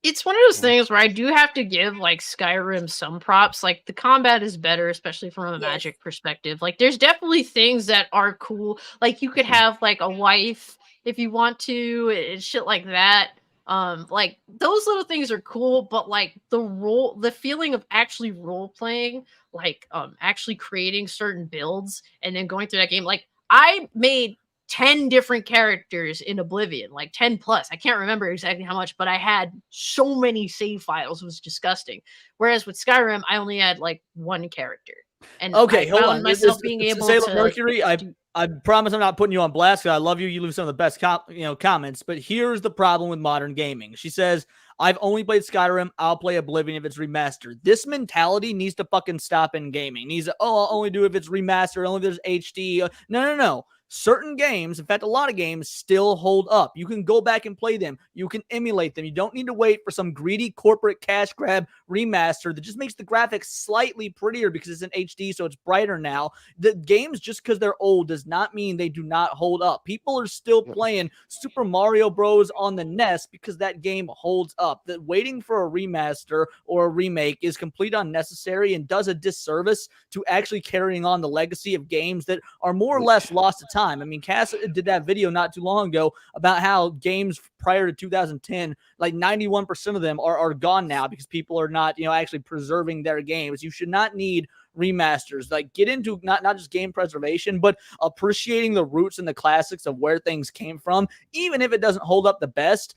It's one of those things where I do have to give like Skyrim some props. Like the combat is better, especially from a magic perspective. Like there's definitely things that are cool. Like you could have like a wife if you want to, and shit like that. Like those little things are cool, but like the feeling of actually role playing, like actually creating certain builds and then going through that game. Like I made 10 different characters in Oblivion, like 10 plus. I can't remember exactly how much, but I had so many save files. It was disgusting. Whereas with Skyrim, I only had like 1 character. And okay, I hold found on. myself being able Sailor to Mercury, I promise I'm not putting you on blast. I love you. You leave some of the best comments. But here's the problem with modern gaming. She says, I've only played Skyrim. I'll play Oblivion if it's remastered. This mentality needs to fucking stop in gaming. Needs to, I'll only do it if it's remastered. Only if there's HD. No. Certain games, in fact, a lot of games still hold up. You can go back and play them. You can emulate them. You don't need to wait for some greedy corporate cash grab remaster that just makes the graphics slightly prettier because it's in HD, so it's brighter now. The games, just because they're old, does not mean they do not hold up. People are still playing Super Mario Bros. On the NES because that game holds up. That waiting for a remaster or a remake is complete unnecessary and does a disservice to actually carrying on the legacy of games that are more or less lost to time. time. I mean, Cass did that video not too long ago about how games prior to 2010, like 91% of them are gone now because people are not, actually preserving their games. You should not need remasters. Like, get into not just game preservation, but appreciating the roots and the classics of where things came from, even if it doesn't hold up the best.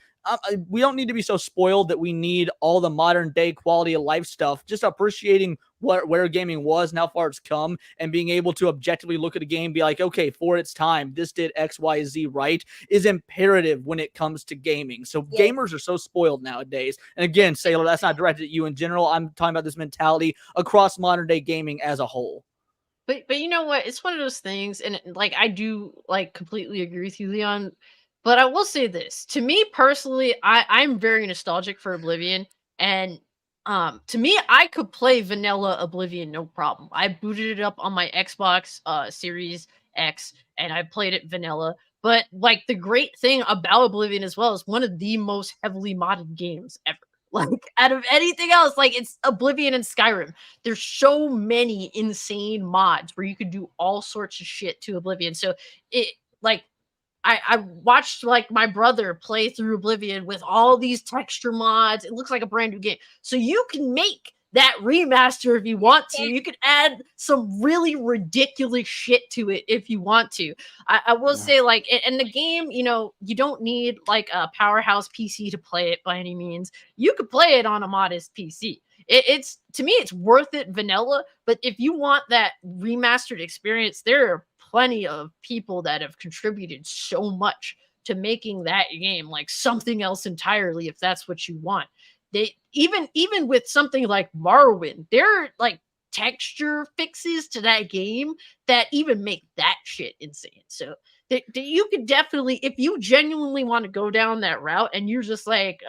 We don't need to be so spoiled that we need all the modern day quality of life stuff. Just appreciating where gaming was and how far it's come, and being able to objectively look at a game and be like, okay, for its time, this did X, Y, Z right, is imperative when it comes to gaming. So gamers are so spoiled nowadays. And again, Sailor, that's not directed at you in general. I'm talking about this mentality across modern day gaming as a whole. But you know what? It's one of those things, and like I do like completely agree with you, Leon. But I will say this. To me personally, I'm very nostalgic for Oblivion. And to me, I could play vanilla Oblivion no problem. I booted it up on my Xbox Series X, and I played it vanilla. But like the great thing about Oblivion as well is one of the most heavily modded games ever. Like out of anything else, like it's Oblivion and Skyrim. There's so many insane mods where you could do all sorts of shit to Oblivion. So it like I watched like my brother play through Oblivion with all these texture mods. It looks like a brand new game. So you can make that remaster if you want to. You can add some really ridiculous shit to it if you want to. I will say, like, in the game, you don't need like a powerhouse PC to play it by any means. You could play it on a modest PC. It's to me, it's worth it vanilla. But if you want that remastered experience, there are plenty of people that have contributed so much to making that game like something else entirely, if that's what you want. They even with something like Morrowind, there are like texture fixes to that game that even make that shit insane. So you could definitely, if you genuinely want to go down that route and you're just like,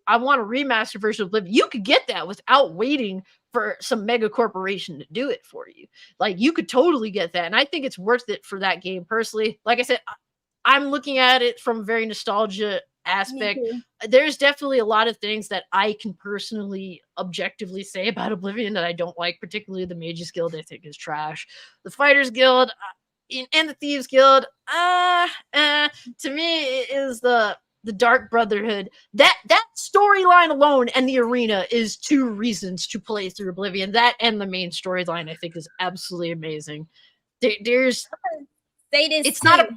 I want a remaster version of Oblivion, you could get that without waiting for some mega corporation to do it for you. Like, you could totally get that. And I think it's worth it for that game personally. Like I said, I'm looking at it from a very nostalgia aspect. There's definitely a lot of things that I can personally objectively say about Oblivion that I don't like, particularly the Mages Guild. I think is trash. The Fighters Guild and the Thieves Guild, to me, is the Dark Brotherhood. That storyline alone and the arena is 2 reasons to play through Oblivion. That and the main storyline, I think, is absolutely amazing. There's say this. It's not a.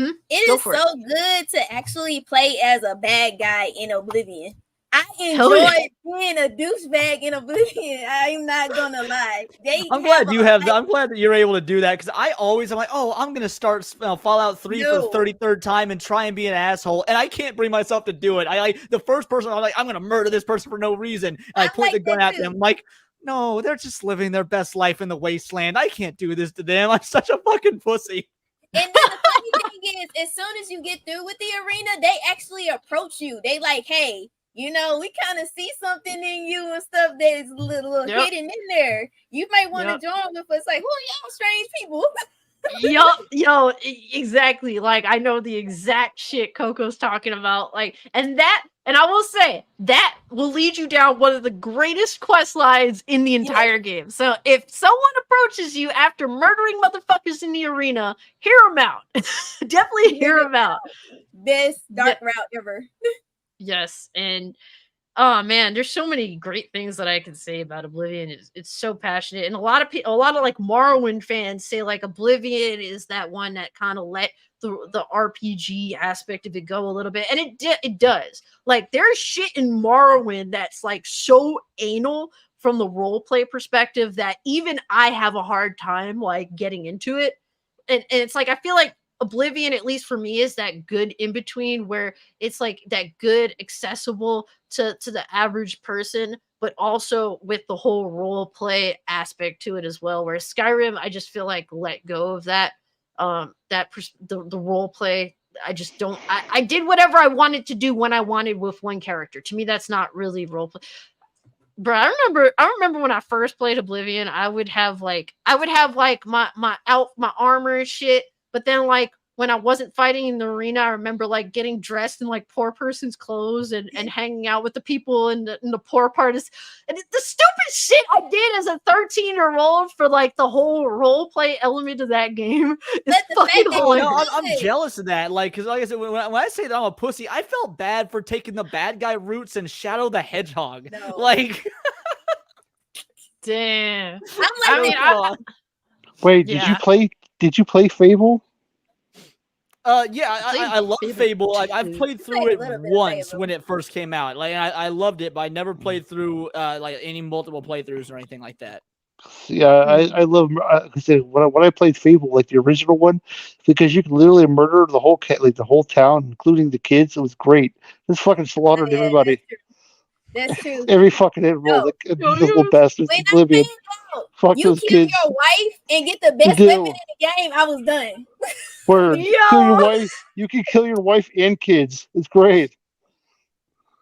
It is so good to actually play as a bad guy in Oblivion. I enjoyed being a douchebag in Oblivion. I'm not gonna lie. I'm glad that you're able to do that, because I'm like, oh, I'm gonna start Fallout 3 for the 33rd time and try and be an asshole, and I can't bring myself to do it. I like the first person. I'm like, I'm gonna murder this person for no reason. And I point the gun at them. I'm like, no, they're just living their best life in the wasteland. I can't do this to them. I'm such a fucking pussy. And then the funny thing is, as soon as you get through with the arena, they actually approach you. They like, hey, we kind of see something in you and stuff that is a little hidden in there. You might want to join with us. Like, who are y'all strange people? yo, exactly. Like, I know the exact shit Coco's talking about. Like, and I will say that will lead you down one of the greatest quest lines in the entire game. So if someone approaches you after murdering motherfuckers in the arena, hear them out. Definitely hear them out. Best dark route ever. Yes, and oh man, there's so many great things that I can say about Oblivion. It's so passionate, and a lot of like Morrowind fans say like Oblivion is that one that kind of let the RPG aspect of it go a little bit, and it does. Like, there's shit in Morrowind that's like so anal from the role play perspective that even I have a hard time like getting into it, and it's like I feel like Oblivion, at least for me, is that good in between where it's like that good, accessible to the average person, but also with the whole role play aspect to it as well. Where Skyrim, I just feel like let go of that, the role play. I just don't. I did whatever I wanted to do when I wanted with one character. To me, that's not really role play. Bro, I remember when I first played Oblivion, I would have like my armor and shit. But then, like, when I wasn't fighting in the arena, I remember like getting dressed in like poor person's clothes and hanging out with the people in the poor part is and the stupid shit I did as a 13-year-old for like the whole role play element of that game is fucking hilarious. No, I'm jealous of that. Like, because like I said, when I say that I'm a pussy, I felt bad for taking the bad guy routes and Shadow the Hedgehog. No. Like, damn. I'm like, wait, did you play Fable? Yeah, I love Fable. I've played through it once when it first came out. Like, I loved it, but I never played through like any multiple playthroughs or anything like that. Yeah, I love. I said when I played Fable, like the original one, because you can literally murder the whole like the whole town, including the kids. It was great. Just fucking slaughtered everybody. That's true. Every fucking animal, like little bastards. Oblivion. Fuck you those kill kids. your wife and get the best weapon in the game. I was done. Word. Kill your wife. You can kill your wife and kids. It's great.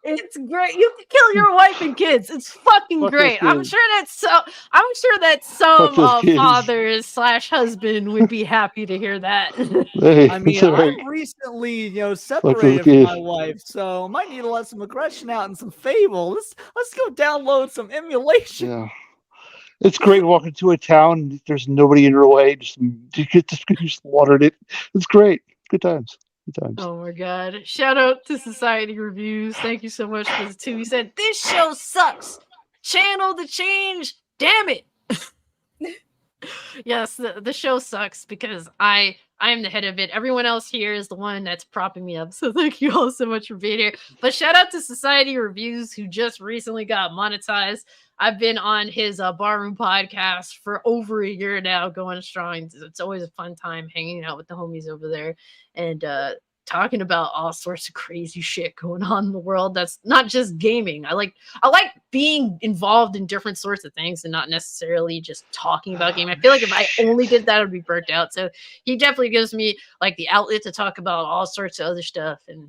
It's great. You can kill your wife and kids. It's fucking great. I'm sure that some fathers / husband would be happy to hear that. Hey, I mean, I'm recently, separated from my wife, so I might need to let some aggression out and some Fable. Let's go download some emulation. Yeah. It's great walking to a town. There's nobody in your way. You slaughtered it. It's great. Good times. Oh my god. Shout out to Society Reviews. Thank you so much for the 2. He said, this show sucks. Channel the change. Damn it. Yes, the show sucks because I am the head of it. Everyone else here is the one that's propping me up. So thank you all so much for being here. But shout out to Society Reviews, who just recently got monetized. I've been on his Barroom podcast for over a year now, going strong. It's always a fun time hanging out with the homies over there and talking about all sorts of crazy shit going on in the world. That's not just gaming. I like being involved in different sorts of things and not necessarily just talking about gaming. I feel like if I only did that, I would be burnt out. So he definitely gives me like the outlet to talk about all sorts of other stuff, and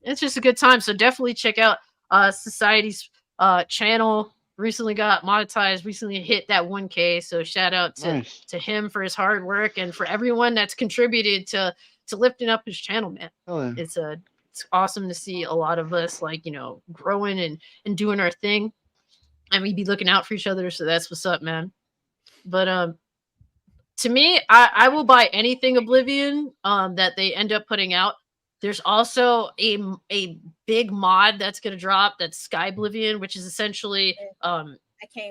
it's just a good time. So definitely check out Society's channel. Recently got monetized, recently hit that 1K. So shout out to him for his hard work and for everyone that's contributed to lifting up his channel, man. Yeah. It's awesome to see a lot of us growing and doing our thing, and we be looking out for each other. So that's what's up, man. But to me, I will buy anything Oblivion that they end up putting out. There's also a big mod that's going to drop, that's Sky Oblivion, which is essentially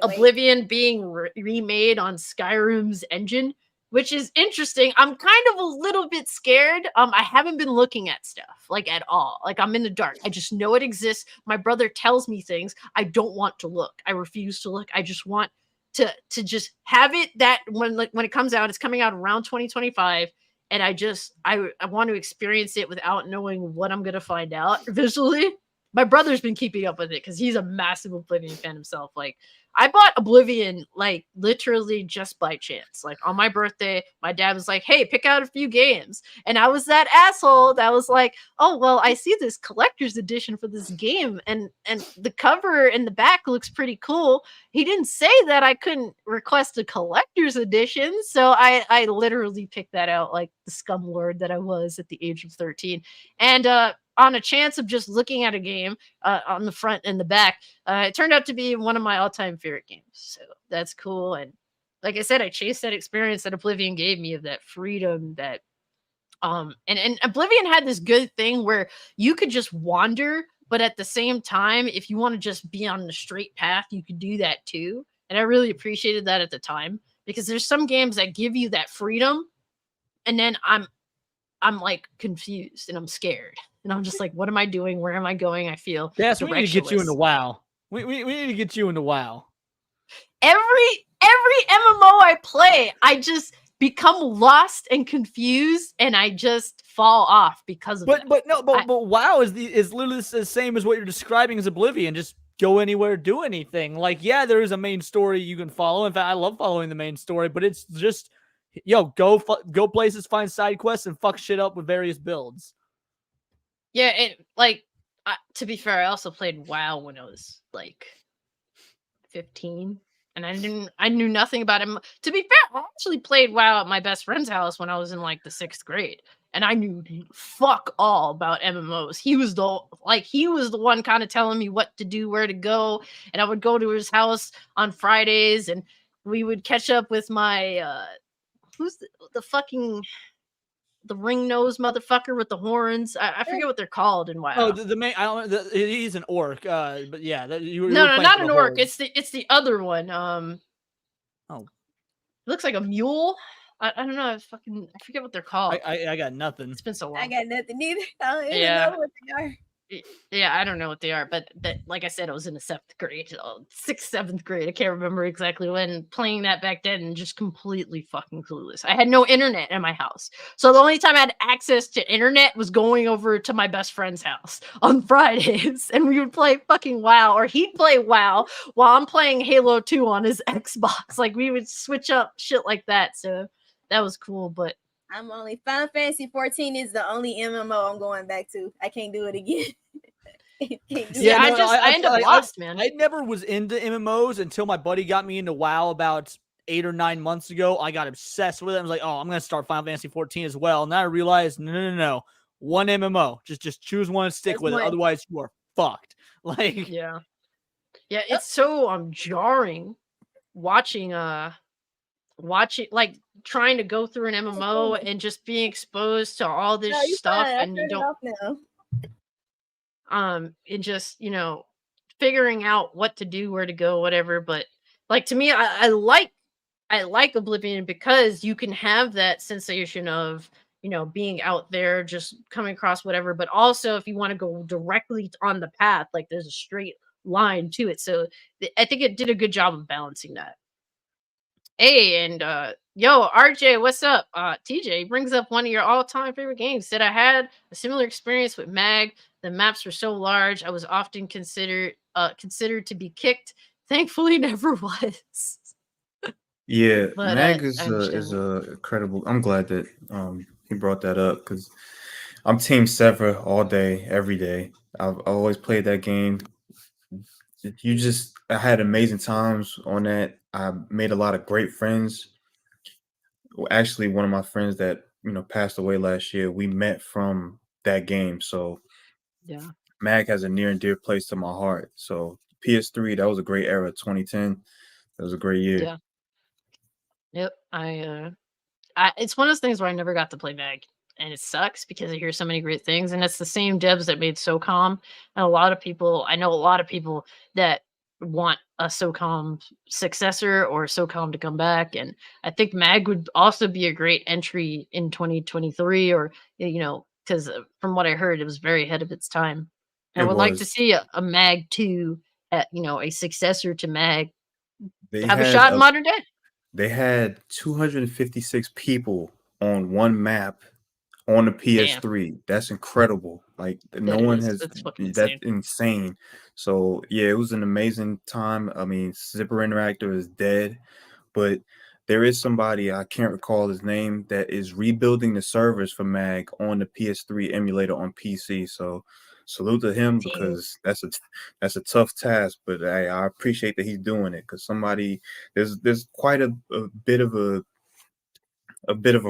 Oblivion being remade on Skyrim's engine, which is interesting. I'm kind of a little bit scared. I haven't been looking at stuff at all. I'm in the dark. I just know it exists. My brother tells me things. I don't want to look. I refuse to look. I just want to just have it that when it comes out, it's coming out around 2025. And I want to experience it without knowing what I'm going to find out visually. My brother's been keeping up with it because he's a massive Oblivion fan himself. I bought Oblivion literally just by chance. On my birthday, my dad was like, hey, pick out a few games. And I was that asshole that was like, oh, well, I see this collector's edition for this game. And the cover and the back looks pretty cool. He didn't say that I couldn't request a collector's edition. So I literally picked that out like the scumlord that I was at the age of 13. And on a chance of just looking at a game on the front and the back, it turned out to be one of my all-time favorite games. So that's cool. And like I said, I chased that experience that Oblivion gave me of that freedom that and Oblivion had this good thing where you could just wander, but at the same time, if you want to just be on the straight path, you could do that too. And I really appreciated that at the time, because there's some games that give you that freedom, and then I'm confused and I'm scared. And I'm just like, what am I doing? Where am I going? I feel yes, we need to get you into WoW. We need to get you into WoW. Every MMO I play, I just become lost and confused, and I just fall off because of it. But WoW is literally the same as what you're describing as Oblivion. Just go anywhere, do anything. Yeah, there is a main story you can follow. In fact, I love following the main story, but it's just go places, find side quests, and fuck shit up with various builds. Yeah, to be fair, I also played WoW when I was 15. and I knew nothing about him. To be fair, I actually played WoW at my best friend's house when I was in like the 6th grade, and I knew fuck all about MMOs. He was the one kind of telling me what to do, where to go, and I would go to his house on Fridays, and we would catch up with my who's the fucking the ring nose motherfucker with the horns. I forget what they're called in WoW. Oh, the main. I don't. He's an orc. But yeah, you were no, playing not for an the orc. horse. It's the other one. Oh, it looks like a mule. I don't know. I forget what they're called. I got nothing. It's been so long. I got nothing either. I don't even Yeah. know what they are. Yeah, I don't know what they are, but like I said, I was in the 7th grade, 6th, 7th grade. I can't remember exactly when, playing that back then, and just completely fucking clueless. I had no internet in my house, so the only time I had access to internet was going over to my best friend's house on Fridays, and we would play fucking WoW, or he'd play WoW while I'm playing Halo 2 on his Xbox. Like, we would switch up shit like that, so that was cool. But I'm only Final Fantasy 14 is the only MMO I'm going back to. I can't do it again. I end up lost, man. I never was into MMOs until my buddy got me into WoW about 8 or 9 months ago. I got obsessed with it. I was like, oh, I'm gonna start Final Fantasy 14 as well. And then I realized, no. One MMO. Just choose one and stick with it. Otherwise, you are fucked. Like, yeah, it's so jarring watching like trying to go through an MMO and just being exposed to all this stuff, and you don't and just, you know, figuring out what to do, where to go, whatever. But like, to me, I like Oblivion because you can have that sensation of, you know, being out there, just coming across whatever, but also if you want to go directly on the path, like there's a straight line to it. So I think it did a good job of balancing that. Hey, and yo, RJ, what's up? TJ brings up one of your all-time favorite games. Said I had a similar experience with Mag. The maps were so large, I was often considered to be kicked. Thankfully, never was. Yeah, But, Mag is incredible. I'm glad that he brought that up because I'm Team Sever all day, every day. I've always played that game. I had amazing times on that. I made a lot of great friends. Well, actually, one of my friends that, you know, passed away last year, we met from that game. So yeah, Mag has a near and dear place to my heart. So PS3, that was a great era. 2010, that was a great year. Yeah. Yep. It's one of those things where I never got to play Mag, and it sucks because I hear so many great things, and it's the same devs that made SOCOM, and I know a lot of people that want a SOCOM successor or SOCOM to come back, and I think Mag would also be a great entry in 2023, or, you know, because from what I heard, it was very ahead of its time. I would like to see a Mag 2, you know, a successor to Mag, have a shot in modern day. They had 256 people on one map on the PS3. Damn. That's incredible. Like, no one has. That's insane. So yeah, it was an amazing time. I mean, Zipper Interactive is dead, but there is somebody, I can't recall his name, that is rebuilding the servers for Mag on the PS3 emulator on PC. So salute to him, because that's a tough task, but I appreciate that he's doing it, because there's quite a bit of a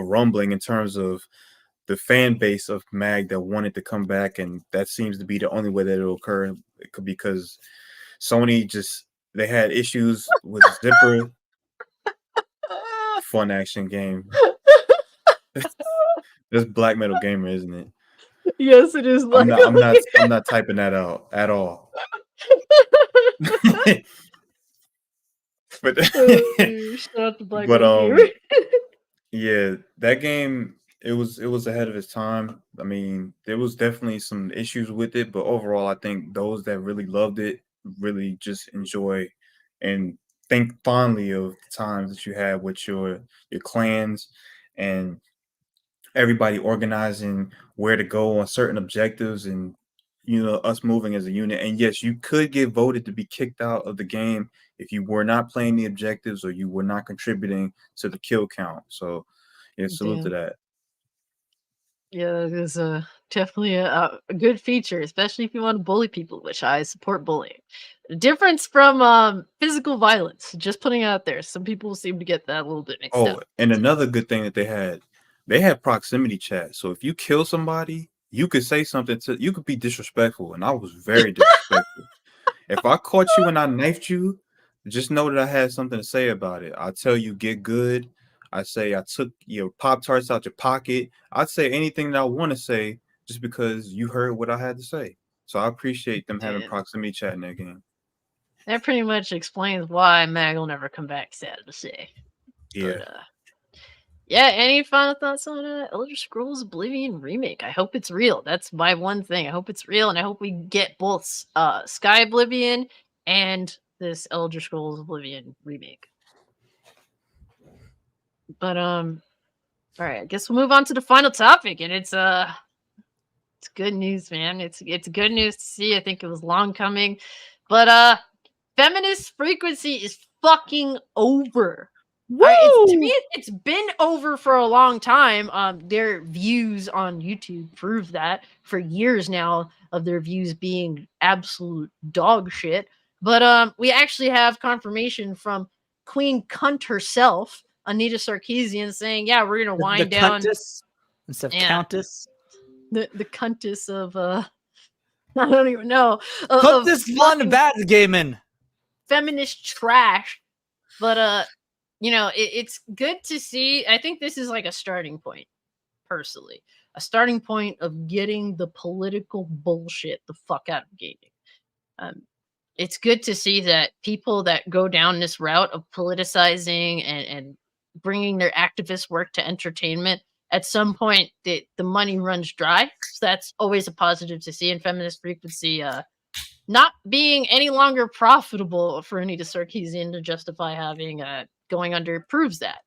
rumbling in terms of the fan base of Mag that wanted to come back, and that seems to be the only way that it'll occur, because Sony they had issues with Zipper. Fun action game. This Black Metal Gamer, isn't it? Yes, it is. I'm not typing that out at all. But shout out to Black Metal Gamer. Yeah, that game, it was ahead of its time. I mean, there was definitely some issues with it, but overall, I think those that really loved it really just enjoy and think fondly of the times that you had with your clans and everybody organizing where to go on certain objectives, and, you know, us moving as a unit. And yes, you could get voted to be kicked out of the game if you were not playing the objectives or you were not contributing to the kill count. So yeah, salute to that. Yeah, it is definitely a good feature, especially if you want to bully people, which I support bullying. Difference from physical violence. Just putting it out there. Some people seem to get that a little bit mixed Oh, up. and another good thing that they had proximity chat. So if you kill somebody, you could say something you could be disrespectful, and I was very disrespectful. If I caught you and I knifed you, just know that I had something to say about it. I tell you, get good. I say I took your Pop-Tarts out your pocket. I'd say anything that I want to say just because you heard what I had to say. So I appreciate them having proximity chat in their game. That pretty much explains why Mag will never come back, sad to say. Yeah. But, yeah, any final thoughts on Elder Scrolls Oblivion Remake? I hope it's real. That's my one thing. I hope it's real, and I hope we get both Sky Oblivion and this Elder Scrolls Oblivion Remake. But all right, I guess we'll move on to the final topic, and it's good news, man. It's good news to see. I think it was long coming, but Feminist Frequency is fucking over. To me, it's been over for a long time. Their views on YouTube prove that for years now of their views being absolute dog shit. But we actually have confirmation from Queen Cunt herself, Anita Sarkeesian, saying, "Yeah, we're gonna wind down Countess instead of Countess, the Cuntess of I don't even know put this fun bad gaming feminist trash." But you know, it's good to see. I think this is like a starting point, personally. A starting point of getting the political bullshit the fuck out of gaming. It's good to see that people that go down this route of politicizing and bringing their activist work to entertainment, at some point the money runs dry. So that's always a positive to see in Feminist Frequency. Not being any longer profitable for Anita Sarkeesian to justify having going under proves that.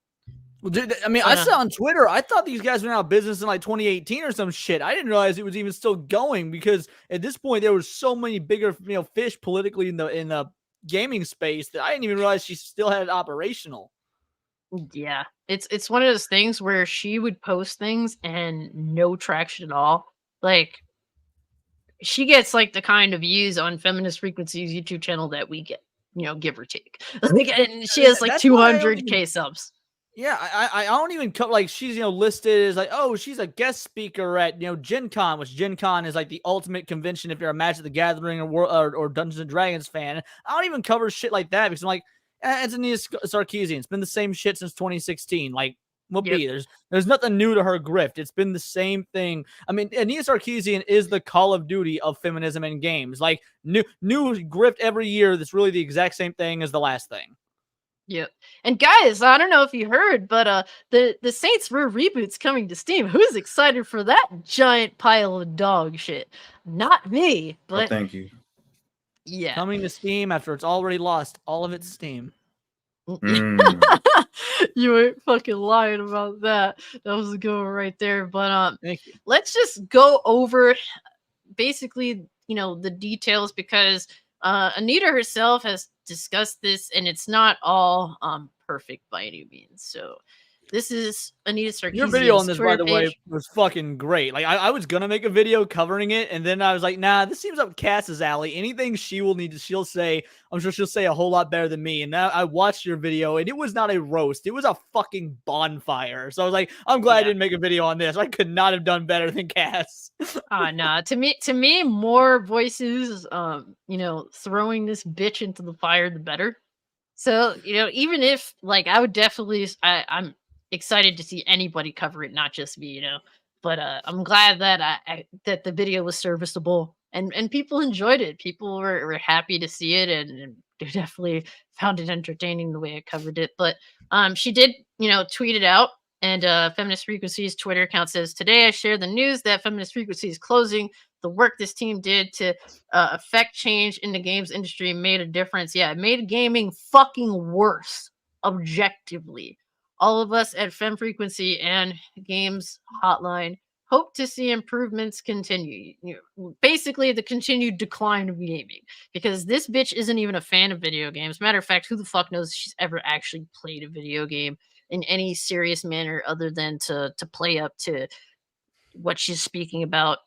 Well, dude, I mean, I saw on Twitter, I thought these guys went out of business in like 2018 or some shit. I didn't realize it was even still going, because at this point there was so many bigger, fish politically in the gaming space that I didn't even realize she still had it operational. Yeah, it's one of those things where she would post things and no traction at all. Like, she gets like the kind of views on Feminist Frequency's YouTube channel that we get, give or take. Like, and she has like 200K subs. Yeah, I don't even like, she's listed as like, oh, she's a guest speaker at Gen Con, which Gen Con is like the ultimate convention if you're a Magic the Gathering or Dungeons and Dragons fan. I don't even cover shit like that because I'm like, it's Anita Sarkeesian. It's been the same shit since 2016. Like, there's nothing new to her grift. It's been the same thing. I mean, Anita Sarkeesian is the Call of Duty of feminism in games. Like, new grift every year that's really the exact same thing as the last thing. Yep. And guys, I don't know if you heard, but the Saints Row reboot's coming to Steam. Who's excited for that giant pile of dog shit? Not me, but thank you. Yeah. Coming to Steam after it's already lost all of its steam. You ain't fucking lying about that. That was a good one right there. But let's just go over basically, the details, because Anita herself has discussed this, and it's not all perfect by any means. So this is Anita Sarkeesian's Your video on this, Twitter by the way, page. was fucking great. Like, I was gonna make a video covering it, and then I was like, nah, this seems up Cass's alley. Anything she'll say, I'm sure she'll say a whole lot better than me. And now I watched your video, and it was not a roast. It was a fucking bonfire. So I was like, I'm glad I didn't make a video on this. I could not have done better than Cass. Nah. To me, more voices, throwing this bitch into the fire, the better. So, even if, like, I would definitely, I'm excited to see anybody cover it, not just me, but I'm glad that that the video was serviceable and people enjoyed it. People were happy to see it, and they definitely found it entertaining the way I covered it. But she did, tweet it out, and Feminist Frequency's Twitter account says, "Today I share the news that Feminist Frequency is closing. The work this team did to affect change in the games industry made a difference. Yeah, it made gaming fucking worse, objectively. All of us at Fem Frequency and Games Hotline hope to see improvements continue." Basically, the continued decline of gaming, because this bitch isn't even a fan of video games. Matter of fact, who the fuck knows if she's ever actually played a video game in any serious manner other than to play up to what she's speaking about.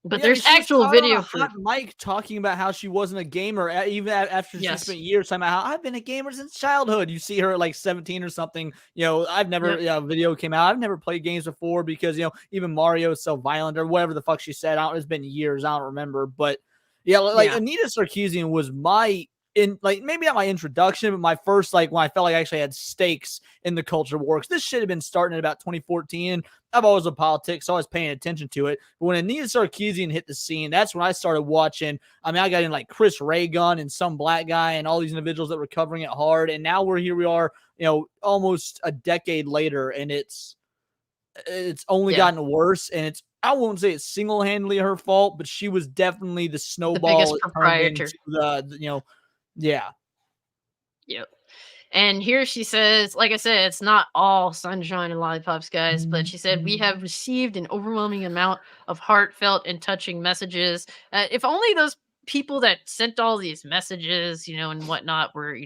But Yeah, there's she was actual caught on video a for hot mic talking about how she wasn't a gamer, even after she Yes. spent years talking about how I've been a gamer since childhood. You see her at like 17 or something. I've never, video came out. I've never played games before because, even Mario is so violent or whatever the fuck she said. It's been years. I don't remember. But Anita Sarkeesian was maybe not my introduction, but my first, when I felt like I actually had stakes in the culture war. This should have been starting in about 2014. I've always in politics, so I was paying attention to it. But when Anita Sarkeesian hit the scene, that's when I started watching. I got in Chris Ray Gun and Some Black Guy and all these individuals that were covering it hard. And now we are, almost a decade later, and it's only gotten worse. And I won't say it's single-handedly her fault, but she was definitely the snowball biggest that turned into proprietor. Yeah. Yep. And here she says, like I said, it's not all sunshine and lollipops, guys, but she said, we have received an overwhelming amount of heartfelt and touching messages. If only those people that sent all these messages, and whatnot were,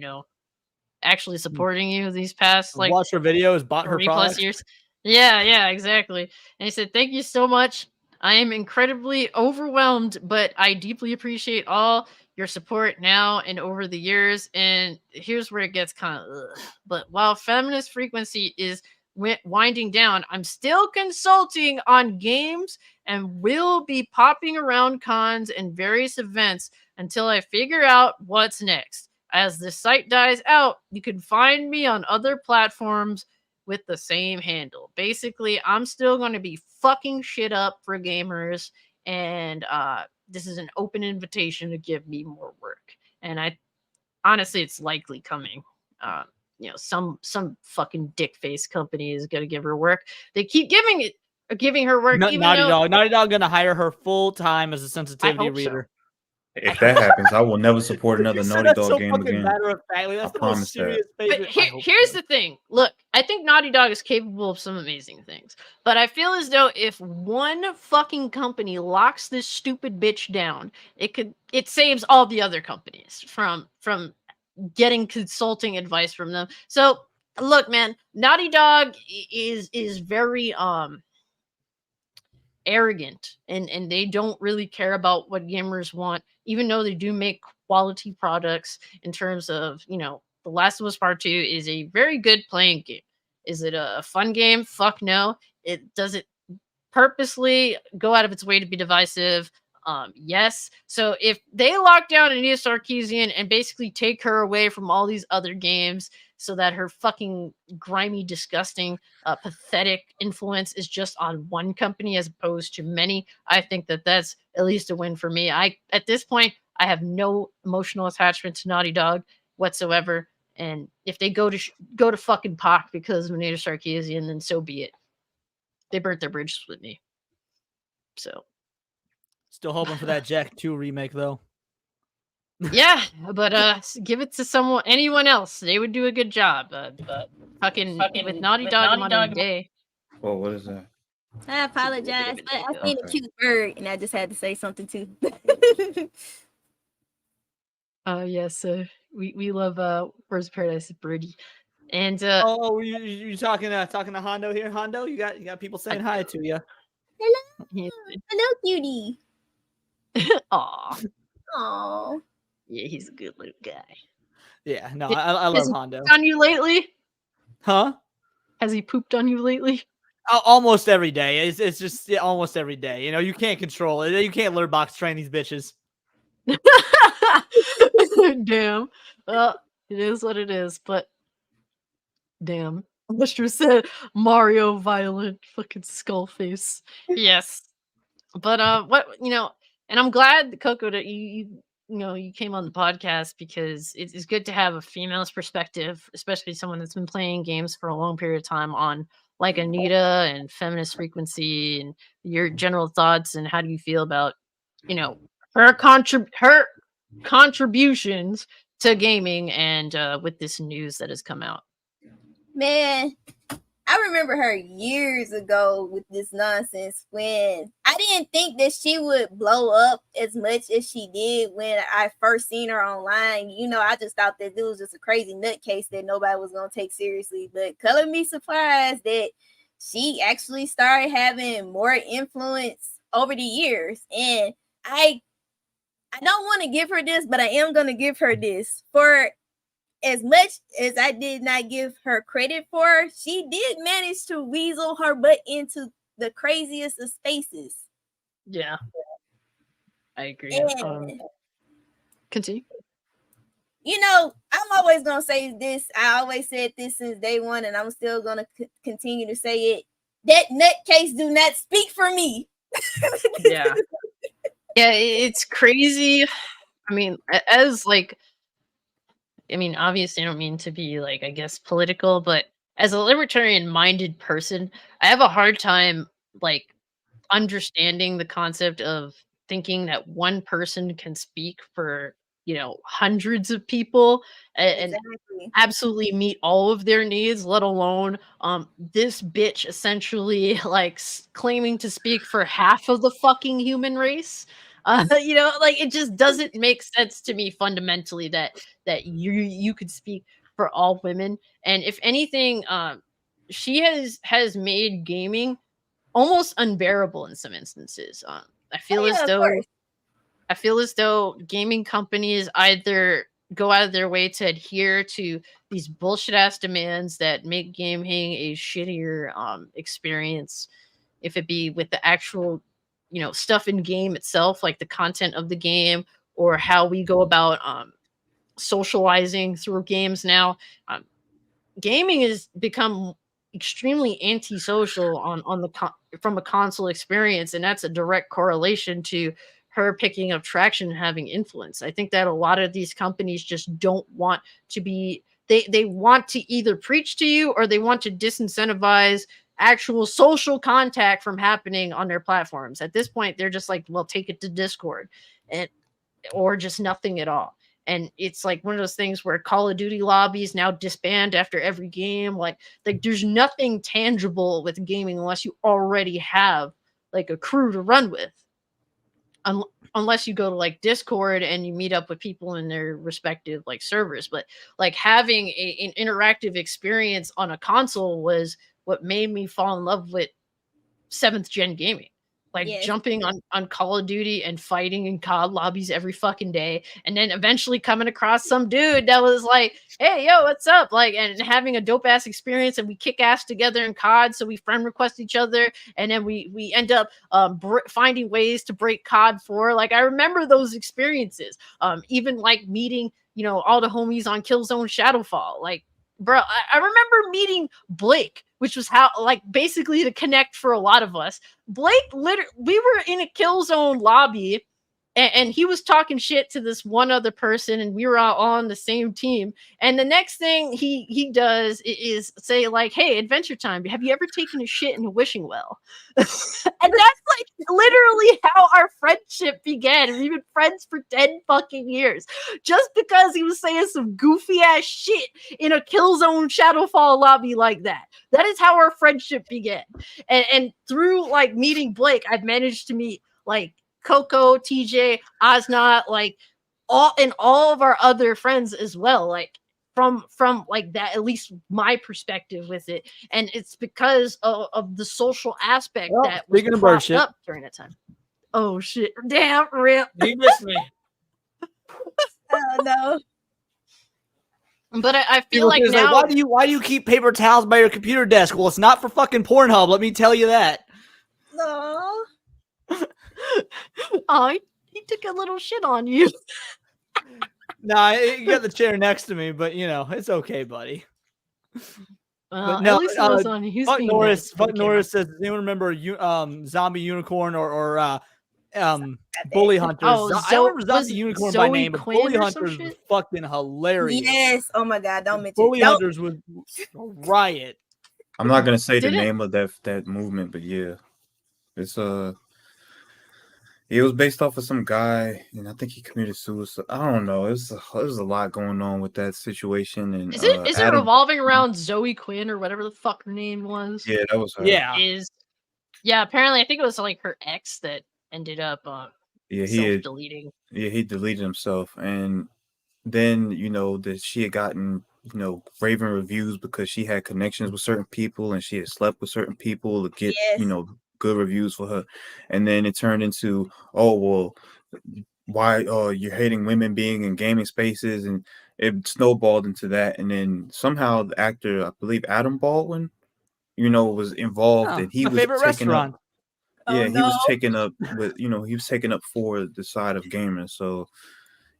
actually supporting you these past, watch her videos, bought her 3+ products. years. Yeah, exactly. And he said, thank you so much. I am incredibly overwhelmed, but I deeply appreciate all your support now and over the years. And here's where it gets kind of but while feminist frequency is winding down, I'm still consulting on games and will be popping around cons and various events until I figure out what's next. As the site dies out, you can find me on other platforms with the same handle. Basically, I'm still going to be fucking shit up for gamers, and this is an open invitation to give me more work. And I honestly, it's likely coming. Some fucking dick face company is going to give her work. They keep giving her work. Naughty Dog gonna hire her full time as a sensitivity reader. So. If that happens, I will never support another Naughty Dog game again. I promise that. But here's the thing. Look, I think Naughty Dog is capable of some amazing things. But I feel as though if one fucking company locks this stupid bitch down, it saves all the other companies from getting consulting advice from them. So look, man, Naughty Dog is very arrogant, and they don't really care about what gamers want, even though they do make quality products in terms of, The Last of Us Part 2 is a very good playing game. Is it a fun game? Fuck no. Does it purposely go out of its way to be divisive? Yes. So if they lock down Anita Sarkeesian and basically take her away from all these other games so that her fucking grimy, disgusting, pathetic influence is just on one company as opposed to many, I think that that's at least a win for me. At this point, I have no emotional attachment to Naughty Dog whatsoever. And if they go to fucking POC because of Anita Sarkeesian, then so be it. They burnt their bridges with me. So. Still hoping for that Jack 2 remake, though. Yeah, but give it to anyone else. They would do a good job. Fucking with Naughty Dog modern day. Well, what is that? I apologize, but I seen a cute bird, and I just had to say something too. Yes, we love Birds of Paradise Birdie, and you talking to Hondo here? Hondo, you got people saying hi to you. Hello, cutie. Aw. Yeah, he's a good little guy. Yeah, no, I love Hondo. Has he pooped on you lately? Huh? Has he pooped on you lately? Almost every day. It's just almost every day. You can't control it. You can't litter box train these bitches. Damn. Well, it is what it is, but damn. Buster said Mario violent fucking skull face. Yes. But what and I'm glad, Coco, that you came on the podcast, because it's good to have a female's perspective, especially someone that's been playing games for a long period of time, on like Anita and feminist frequency and your general thoughts, and how do you feel about her contributions to gaming and with this news that has come out. Man, I remember her years ago with this nonsense when I didn't think that she would blow up as much as she did when I first seen her online. I just thought that it was just a crazy nutcase that nobody was going to take seriously. But color me surprised that she actually started having more influence over the years. And I don't want to give her this, but I am going to give her this. For as much as I did not give her credit for, she did manage to weasel her butt into the craziest of spaces. Yeah, I agree. And, continue. you know, I'm always going to say this. I always said this since day one, and I'm still going to continue to say it. That nutcase do not speak for me. Yeah. Yeah, it's crazy. I mean, as like, I mean, obviously I don't mean to be like, I guess, political, but as a libertarian minded person, I have a hard time like understanding the concept of thinking that one person can speak for, you know, hundreds of people and absolutely meet all of their needs, let alone this bitch essentially like claiming to speak for half of the fucking human race. You know, like it just doesn't make sense to me fundamentally that you could speak for all women. And if anything, she has made gaming almost unbearable in some instances. I feel as though gaming companies either go out of their way to adhere to these bullshit ass demands that make gaming a shittier experience, if it be with the actual, you know, stuff in game itself, like the content of the game, or how we go about socializing through games now. Gaming has become extremely antisocial on the from a console experience, and that's a direct correlation to her picking up traction and having influence. I think that a lot of these companies just don't want to be, they want to either preach to you or they want to disincentivize actual social contact from happening on their platforms. At this point, they're just like, well, take it to Discord, and or just nothing at all. And it's like one of those things where Call of Duty lobbies now disband after every game. Like there's nothing tangible with gaming unless you already have like a crew to run with. Unless you go to like Discord and you meet up with people in their respective like servers. But like having an interactive experience on a console was what made me fall in love with 7th gen gaming. Like jumping on Call of Duty and fighting in COD lobbies every fucking day, and then eventually coming across some dude that was like, "Hey, yo, what's up?" Like, and having a dope ass experience, and we kick ass together in COD. So we friend request each other, and then we end up finding ways to break COD 4. Like, I remember those experiences. Even like meeting, you know, all the homies on Killzone Shadowfall. Like, bro, I remember meeting Blake, which was how, like, basically to connect for a lot of us. Blake, we were in a Killzone lobby, and he was talking shit to this one other person, and we were all on the same team. And the next thing he does is say, like, "Hey, Adventure Time, have you ever taken a shit in a wishing well?" And that's like literally how our friendship began. And we've been friends for 10 fucking years. Just because he was saying some goofy ass shit in a Killzone Shadowfall lobby like that. That is how our friendship began. And through like meeting Blake, I've managed to meet like Coco, TJ, Osnot, like all of our other friends as well. Like from like that, at least my perspective with it. And it's because of the social aspect that was propped up during that time. Oh shit. Damn, rip. You missed me. Oh no. But I feel like now, like, why do you keep paper towels by your computer desk? Well, it's not for fucking Pornhub, let me tell you that. No. Oh, he took a little shit on you. Nah, you got the chair next to me, but you know, it's okay, buddy. But no, at least it was on. Fuck Norris. Fuck Norris says, does anyone remember Zombie Unicorn or Bully Hunters? I don't remember Zombie Unicorn by name, but Bully Hunters was fucking hilarious. Yes. Oh my god, don't mention Bully Hunters was a riot. I'm not gonna say the name of that movement, but yeah, it's it was based off of some guy, and I think he committed suicide. I don't know. There's a lot going on with that situation. And is it revolving around Zoe Quinn or whatever the fuck her name was? Yeah, that was her. Yeah. Apparently, I think it was like her ex that ended up self-deleting. He deleted himself, and then you know that she had gotten raving reviews because she had connections with certain people and she had slept with certain people to get good reviews for her. And then it turned into, oh well, why you're hating women being in gaming spaces, and it snowballed into that. And then somehow the actor, I believe Adam Baldwin, was involved, and he my was favorite taking restaurant. up. Yeah, he was taking up with, he was taking up for the side of gamers. So,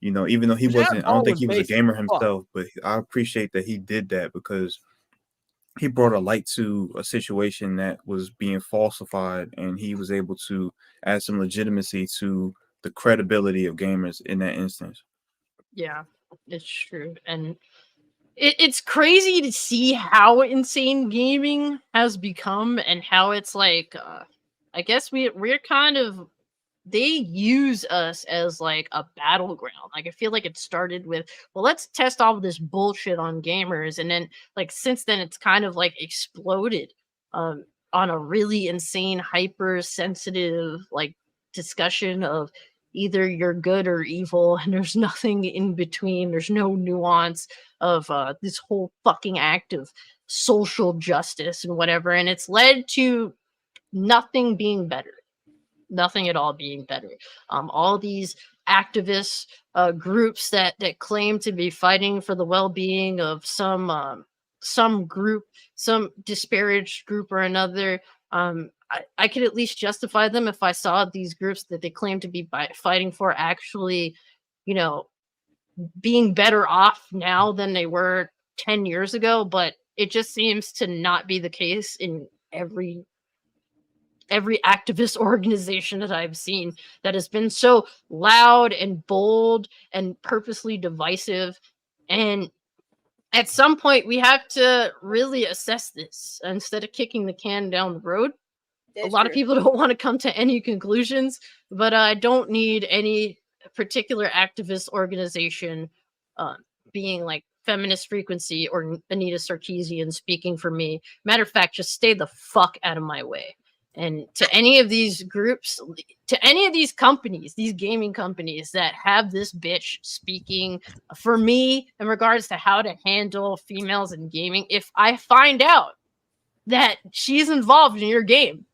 even though he wasn't, I don't think he was a gamer himself, but I appreciate that he did that because he brought a light to a situation that was being falsified, and he was able to add some legitimacy to the credibility of gamers in that instance. Yeah, it's true. And it's crazy to see how insane gaming has become and how it's like, I guess we're kind of, they use us as like a battleground. Like I feel like it started with, well, let's test all of this bullshit on gamers, and then like since then it's kind of like exploded on a really insane hypersensitive like discussion of either you're good or evil, and there's nothing in between. There's no nuance of this whole fucking act of social justice and whatever, and it's led to nothing being better. Nothing at all being better. All these activist groups that claim to be fighting for the well-being of some group, some disparaged group or another. I could at least justify them if I saw these groups that they claim to be fighting for actually, being better off now than they were 10 years ago. But it just seems to not be the case in every activist organization that I've seen that has been so loud and bold and purposely divisive. And at some point we have to really assess this instead of kicking the can down the road. A lot of people don't want to come to any conclusions, but I don't need any particular activist organization being like Feminist Frequency or Anita Sarkeesian speaking for me. Matter of fact, just stay the fuck out of my way. And to any of these groups, to any of these companies, these gaming companies that have this bitch speaking for me in regards to how to handle females in gaming, if I find out that she's involved in your game,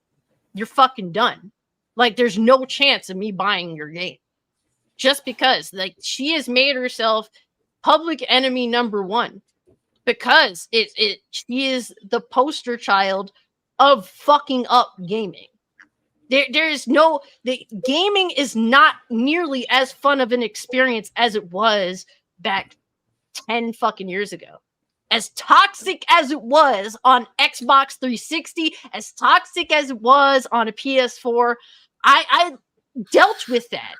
you're fucking done. Like, there's no chance of me buying your game. Just because, like, she has made herself public enemy number one. Because she is the poster child of fucking up gaming. There is no, the gaming is not nearly as fun of an experience as it was back 10 fucking years ago. As toxic as it was on Xbox 360, as toxic as it was on a PS4, I dealt with that.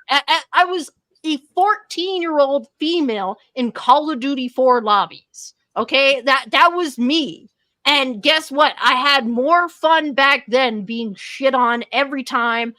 I was a 14-year-old female in Call of Duty 4 lobbies. Okay, that was me. And guess what? I had more fun back then being shit on every time,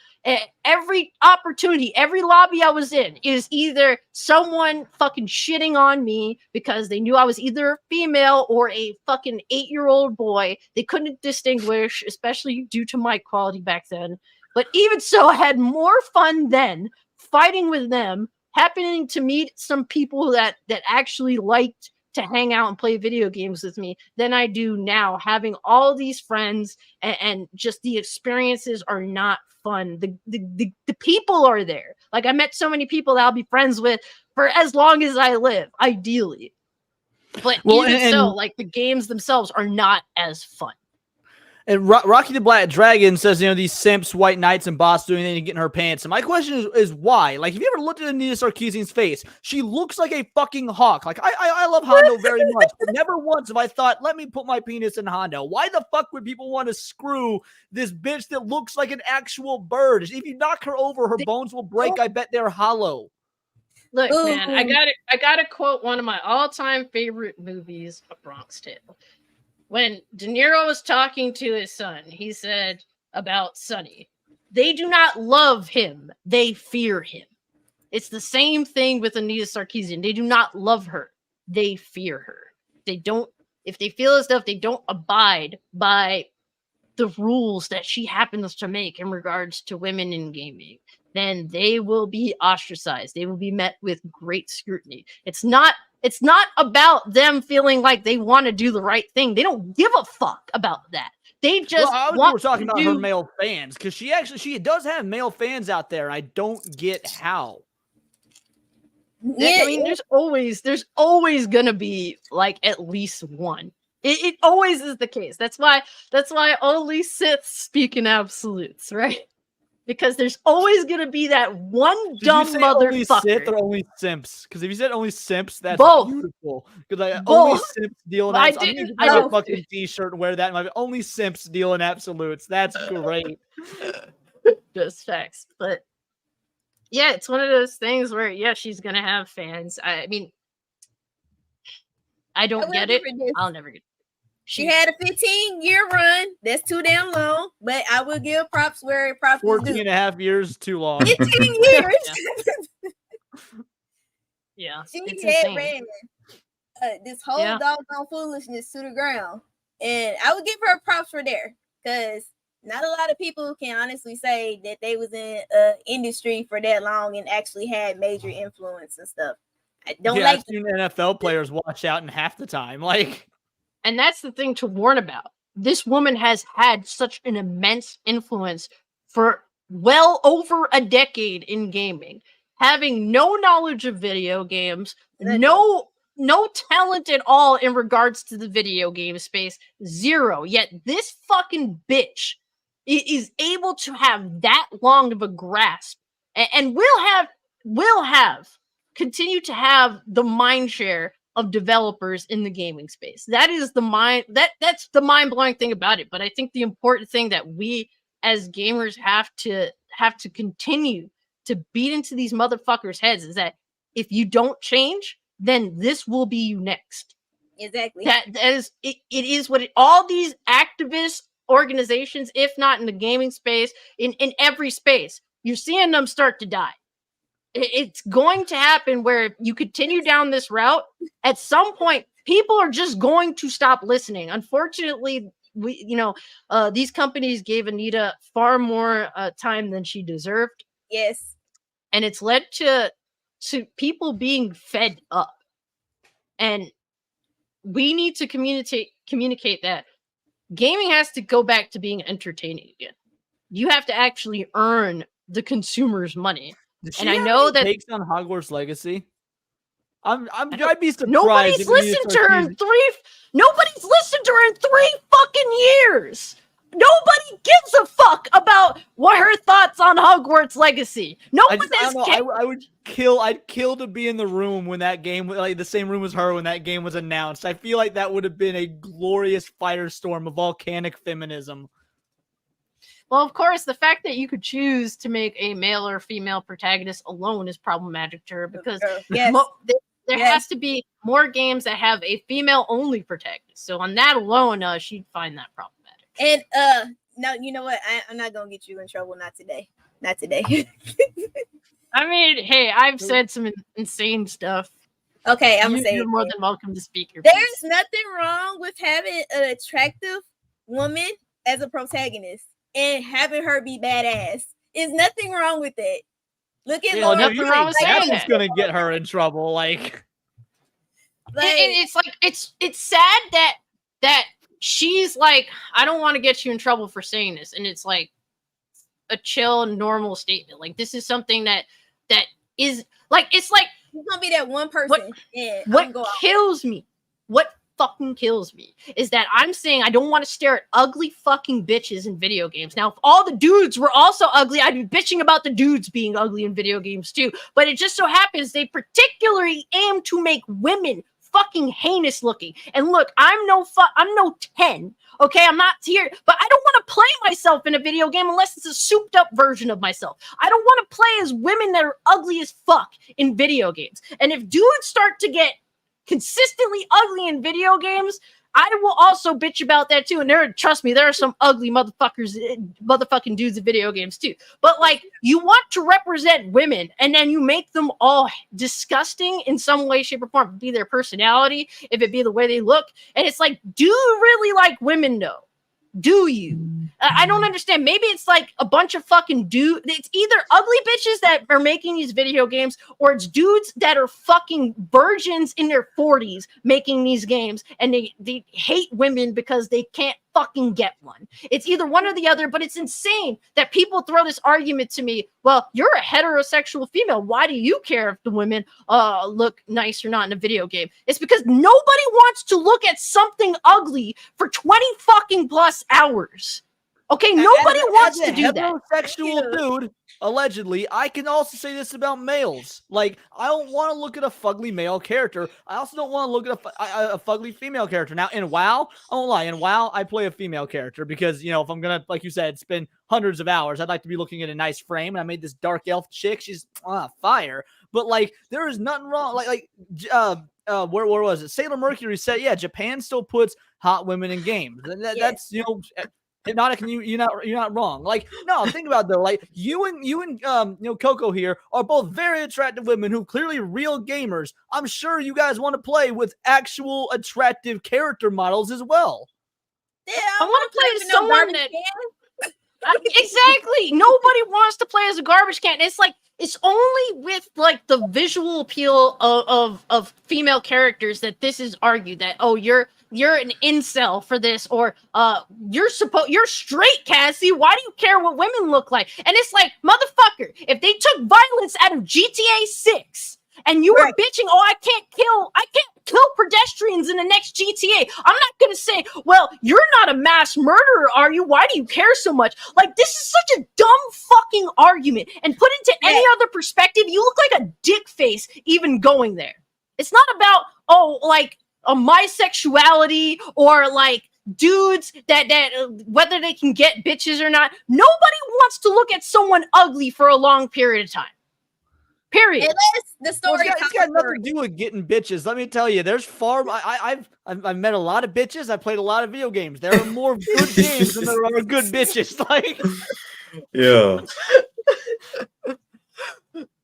every opportunity, every lobby I was in is either someone fucking shitting on me because they knew I was either a female or a fucking 8-year-old boy. They couldn't distinguish, especially due to mic quality back then. But even so, I had more fun then fighting with them, happening to meet some people that actually liked to hang out and play video games with me than I do now, having all these friends and just the experiences are not fun. The people are there. Like, I met so many people that I'll be friends with for as long as I live, ideally. But so, like, the games themselves are not as fun. And Rocky the Black Dragon says, these simps, white knights, and boss doing anything to get in her pants. And my question is why? Like, have you ever looked at Anita Sarkeesian's face? She looks like a fucking hawk. Like, I love Hondo very much, but never once have I thought, let me put my penis in Hondo. Why the fuck would people want to screw this bitch that looks like an actual bird? If you knock her over, her bones will break. I bet they're hollow. Look, man, I gotta quote one of my all-time favorite movies, A Bronx Tale. When De Niro was talking to his son, he said about Sonny, they do not love him, they fear him. It's the same thing with Anita Sarkeesian. They do not love her, they fear her. They don't, if they feel as though if they don't abide by the rules that she happens to make in regards to women in gaming, then they will be ostracized. They will be met with great scrutiny. It's not It's not about them feeling like they want to do the right thing. They don't give a fuck about that. They just we're talking about her male fans, because she does have male fans out there, and I don't get how. Yeah, I mean, there's always gonna be like at least one. It always is the case. That's why only Siths speak in absolutes, right? Because there's always gonna be that one dumb motherfucker. Only Sith or only simps? Because if you said only simps, that's both. Beautiful. Because only simps deal in absolutes. I'm gonna make a fucking t-shirt and wear that. And only simps deal in absolutes. That's great. Just facts, but yeah, it's one of those things where she's gonna have fans. I mean, I don't get it. I'll never get it. She had a 15-year run. That's too damn long, but I will give props where props 14 and a half years, too long. 15 years. Yeah. She had ran this whole doggone foolishness to the ground. And I would give her props for there, because not a lot of people can honestly say that they was in industry for that long and actually had major influence and stuff. I don't I've seen NFL players watch out in half the time. And that's the thing to warn about. This woman has had such an immense influence for well over a decade in gaming, having no knowledge of video games, no talent at all in regards to the video game space, zero. Yet this fucking bitch is able to have that long of a grasp, and will continue to have the mind share of developers in the gaming space. That is that's the mind-blowing thing about it. But I think the important thing that we as gamers have to continue to beat into these motherfuckers' heads is that if you don't change, then this will be you next. Exactly. That is it is what all these activist organizations, if not in the gaming space, in every space, you're seeing them start to die. It's going to happen where if you continue down this route, at some point, people are just going to stop listening. Unfortunately, these companies gave Anita far more time than she deserved. Yes. And it's led to people being fed up. And we need to communicate that gaming has to go back to being entertaining again. You have to actually earn the consumer's money. And I know that takes on Hogwarts Legacy. I'd be surprised. Nobody's listened to her in 3 fucking years. Nobody gives a fuck about what her thoughts on Hogwarts Legacy. I would kill. I'd kill to be in the room when that game, like the same room as her when that game was announced. I feel like that would have been a glorious firestorm of volcanic feminism. Well, of course, the fact that you could choose to make a male or female protagonist alone is problematic to her, because there has to be more games that have a female-only protagonist. So on that alone, she'd find that problematic. And no, you know what? I'm not gonna get you in trouble. Not today. Not today. I mean, hey, I've said some insane stuff. Okay, I'm gonna say you're more than welcome to speak your piece. There's nothing wrong with having an attractive woman as a protagonist and having her be badass. There's nothing wrong with that. Look at nothing wrong with saying that's gonna get her in trouble. It's sad that she's like, I don't want to get you in trouble for saying this, and it's like a chill, normal statement. Like, this is something that is like, it's like you're gonna be that one person. What kills me? What fucking kills me is that I'm saying I don't want to stare at ugly fucking bitches in video games. Now, if all the dudes were also ugly, I'd be bitching about the dudes being ugly in video games too. But it just so happens they particularly aim to make women fucking heinous looking. And look, I'm no 10. Okay, I'm not here, but I don't want to play myself in a video game unless it's a souped up version of myself. I don't want to play as women that are ugly as fuck in video games. And if dudes start to get consistently ugly in video games, I will also bitch about that too. And trust me, there are some ugly motherfucking dudes in video games too. But like, you want to represent women and then you make them all disgusting in some way, shape, or form. If it be their personality, if it be the way they look. And it's like, do you really like women though? do you? I don't understand. Maybe it's like a bunch of fucking dudes. It's either ugly bitches that are making these video games, or it's dudes that are fucking virgins in their 40s making these games, and they hate women because they can't fucking get one. It's either one or the other, but it's insane that people throw this argument to me. Well, you're a heterosexual female. Why do you care if the women look nice or not in a video game? It's because nobody wants to look at something ugly for 20 fucking plus hours. Okay, nobody wants to do that. Heterosexual dude, allegedly, I can also say this about males. Like, I don't want to look at a fugly male character. I also don't want to look at a fugly female character. Now, in WoW, I won't lie. In WoW, I play a female character because, you know, if I'm going to, like you said, spend hundreds of hours, I'd like to be looking at a nice frame. And I made this dark elf chick. She's fire. But, like, there is nothing wrong. Where was it? Sailor Mercury said, yeah, Japan still puts hot women in games. That's, you know... Hypnotic, and you're not wrong. Like, no, think about it though. Like, you and Coco here are both very attractive women who clearly real gamers. I'm sure you guys want to play with actual attractive character models as well. Yeah, I want to play with someone that exactly. Nobody wants to play as a garbage can. It's like it's only with like the visual appeal of female characters that this is argued that you're an incel for this, or you're straight, Cassie. Why do you care what women look like? And it's like, motherfucker, if they took violence out of GTA 6 and you were bitching, I can't kill pedestrians in the next GTA. I'm not gonna say, well, you're not a mass murderer, are you? Why do you care so much? Like, this is such a dumb fucking argument. And put into any other perspective, you look like a dick face even going there. It's not about, my sexuality or like dudes that whether they can get bitches or not. Nobody wants to look at someone ugly for a long period of time. Period. Unless the story it's got nothing to do with getting bitches. Let me tell you, there's far. I've met a lot of bitches. I played a lot of video games. There are more good games than there are good bitches. Like, yeah.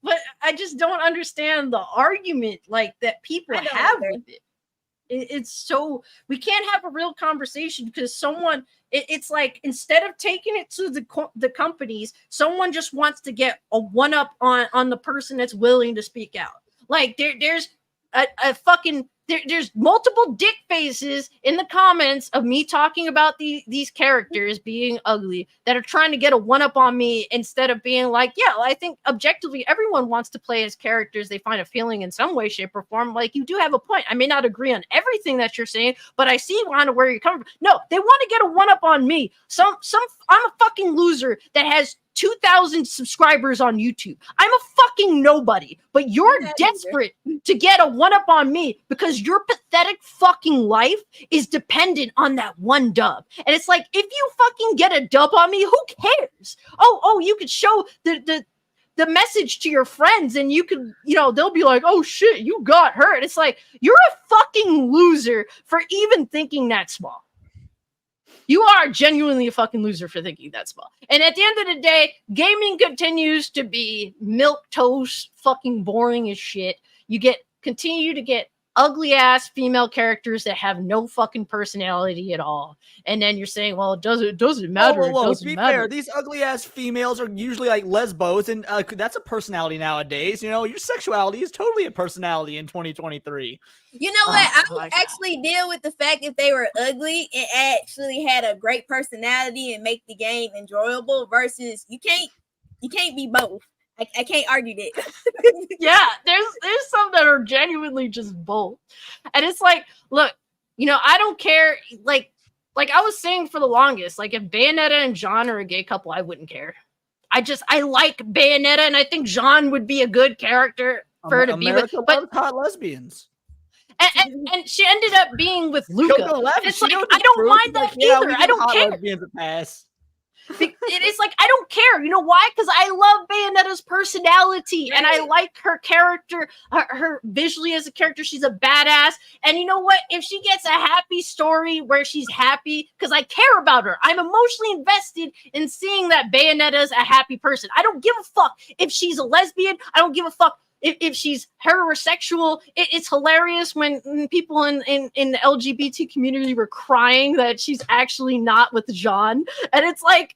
But I just don't understand the argument like that people have with it. It's so we can't have a real conversation because it's like instead of taking it to the companies, someone just wants to get a one up on the person that's willing to speak out. Like there's multiple dick faces in the comments of me talking about these characters being ugly that are trying to get a one up on me instead of being like, yeah, I think objectively everyone wants to play as characters they find a feeling in some way, shape, or form. Like, you do have a point. I may not agree on everything that you're saying, but I see kind of where you're coming from. No, they want to get a one up on me. I'm a fucking loser that has 2,000 subscribers on YouTube. I'm a fucking nobody, but you're desperate to get a one up on me because your pathetic fucking life is dependent on that one dub. And it's like, if you fucking get a dub on me, who cares? Oh, you could show the message to your friends and you could, they'll be like, oh shit, you got hurt. It's like, you're a fucking loser for even thinking that small. You are genuinely a fucking loser for thinking that small. And at the end of the day, gaming continues to be milquetoast, fucking boring as shit. You continue to get ugly ass female characters that have no fucking personality at all. And then you're saying, well, it doesn't matter. It doesn't matter. Fair, these ugly ass females are usually like lesbos, and that's a personality nowadays. Your sexuality is totally a personality in 2023. You know what? I would actually deal with the fact if they were ugly and actually had a great personality and make the game enjoyable versus you can't be both. I can't argue that. Yeah, there's some that are genuinely just both. And it's like, look, I don't care. Like I was saying for the longest, like if Bayonetta and Jean are a gay couple, I wouldn't care. I like Bayonetta, and I think Jean would be a good character for her to be with. But hot lesbians. And she ended up being with Luca. It's like, I don't mind that either. I don't care. Lesbians a pass. It's like, I don't care. You know why? Because I love Bayonetta's personality and I like her character, her visually as a character. She's a badass. And you know what? If she gets a happy story where she's happy, because I care about her, I'm emotionally invested in seeing that Bayonetta's a happy person. I don't give a fuck if she's a lesbian. I don't give a fuck if she's heterosexual, it's hilarious when people in the LGBT community were crying that she's actually not with Jean. And it's like,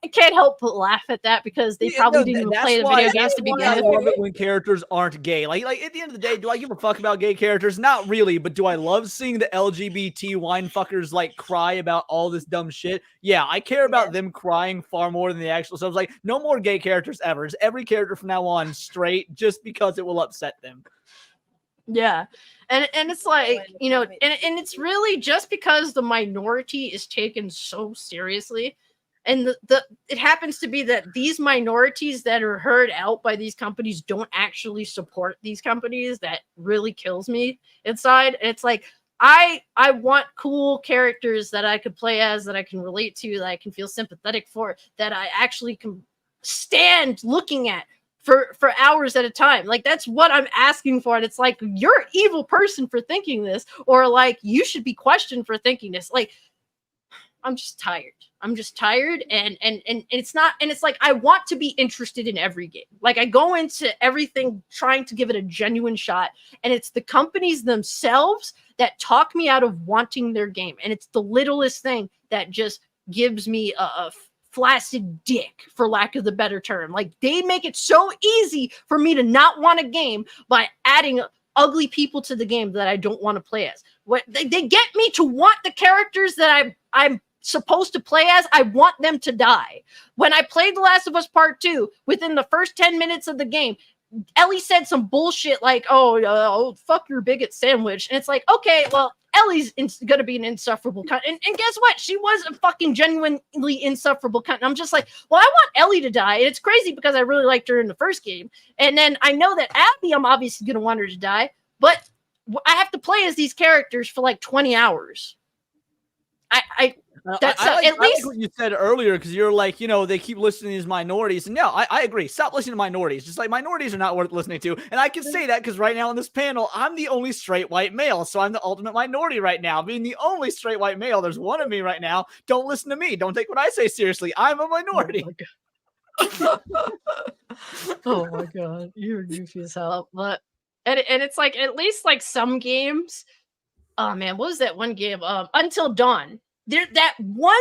I can't help but laugh at that because they probably didn't even play the video games to begin with. I love it when characters aren't gay. Like at the end of the day, do I give a fuck about gay characters? Not really, but do I love seeing the LGBT wine fuckers like cry about all this dumb shit? Yeah, I care about them crying far more than the actual stuff. Like, no more gay characters ever. Is every character from now on straight just because it will upset them? Yeah. And it's like, you know, and it's really just because the minority is taken so seriously. And it happens to be that these minorities that are heard out by these companies don't actually support these companies. That really kills me inside. And it's like, I want cool characters that I could play as, that I can relate to, that I can feel sympathetic for, that I actually can stand looking at for hours at a time. Like, that's what I'm asking for. And it's like, you're an evil person for thinking this, or like, you should be questioned for thinking this. Like, I'm just tired. I'm just tired, and it's not, and it's like, I want to be interested in every game. Like, I go into everything trying to give it a genuine shot, and it's the companies themselves that talk me out of wanting their game. And it's the littlest thing that just gives me a flaccid dick, for lack of the better term. Like, they make it so easy for me to not want a game by adding ugly people to the game that I don't want to play as. What they get me to want the characters that I'm supposed to play as. I want them to die. When I played The Last of Us Part 2, within the first 10 minutes of the game, Ellie said some bullshit like, oh, fuck your bigot sandwich. And it's like, okay, well, Ellie's gonna be an insufferable cunt. And guess what? She was a fucking genuinely insufferable cunt. And I'm just like, well, I want Ellie to die. And it's crazy because I really liked her in the first game. And then I know that Abby, I'm obviously gonna want her to die. But I have to play as these characters for like 20 hours. I like what you said earlier, because you're like, you know, they keep listening to these minorities. And no, I agree. Stop listening to minorities. Just like, minorities are not worth listening to. And I can say that because right now on this panel, I'm the only straight white male. So I'm the ultimate minority right now. Being the only straight white male, there's one of me right now. Don't listen to me. Don't take what I say seriously. I'm a minority. Oh my god, you're goofy as hell. But and it's like, at least like some games. Oh man, what was that one game? Until Dawn. There, that one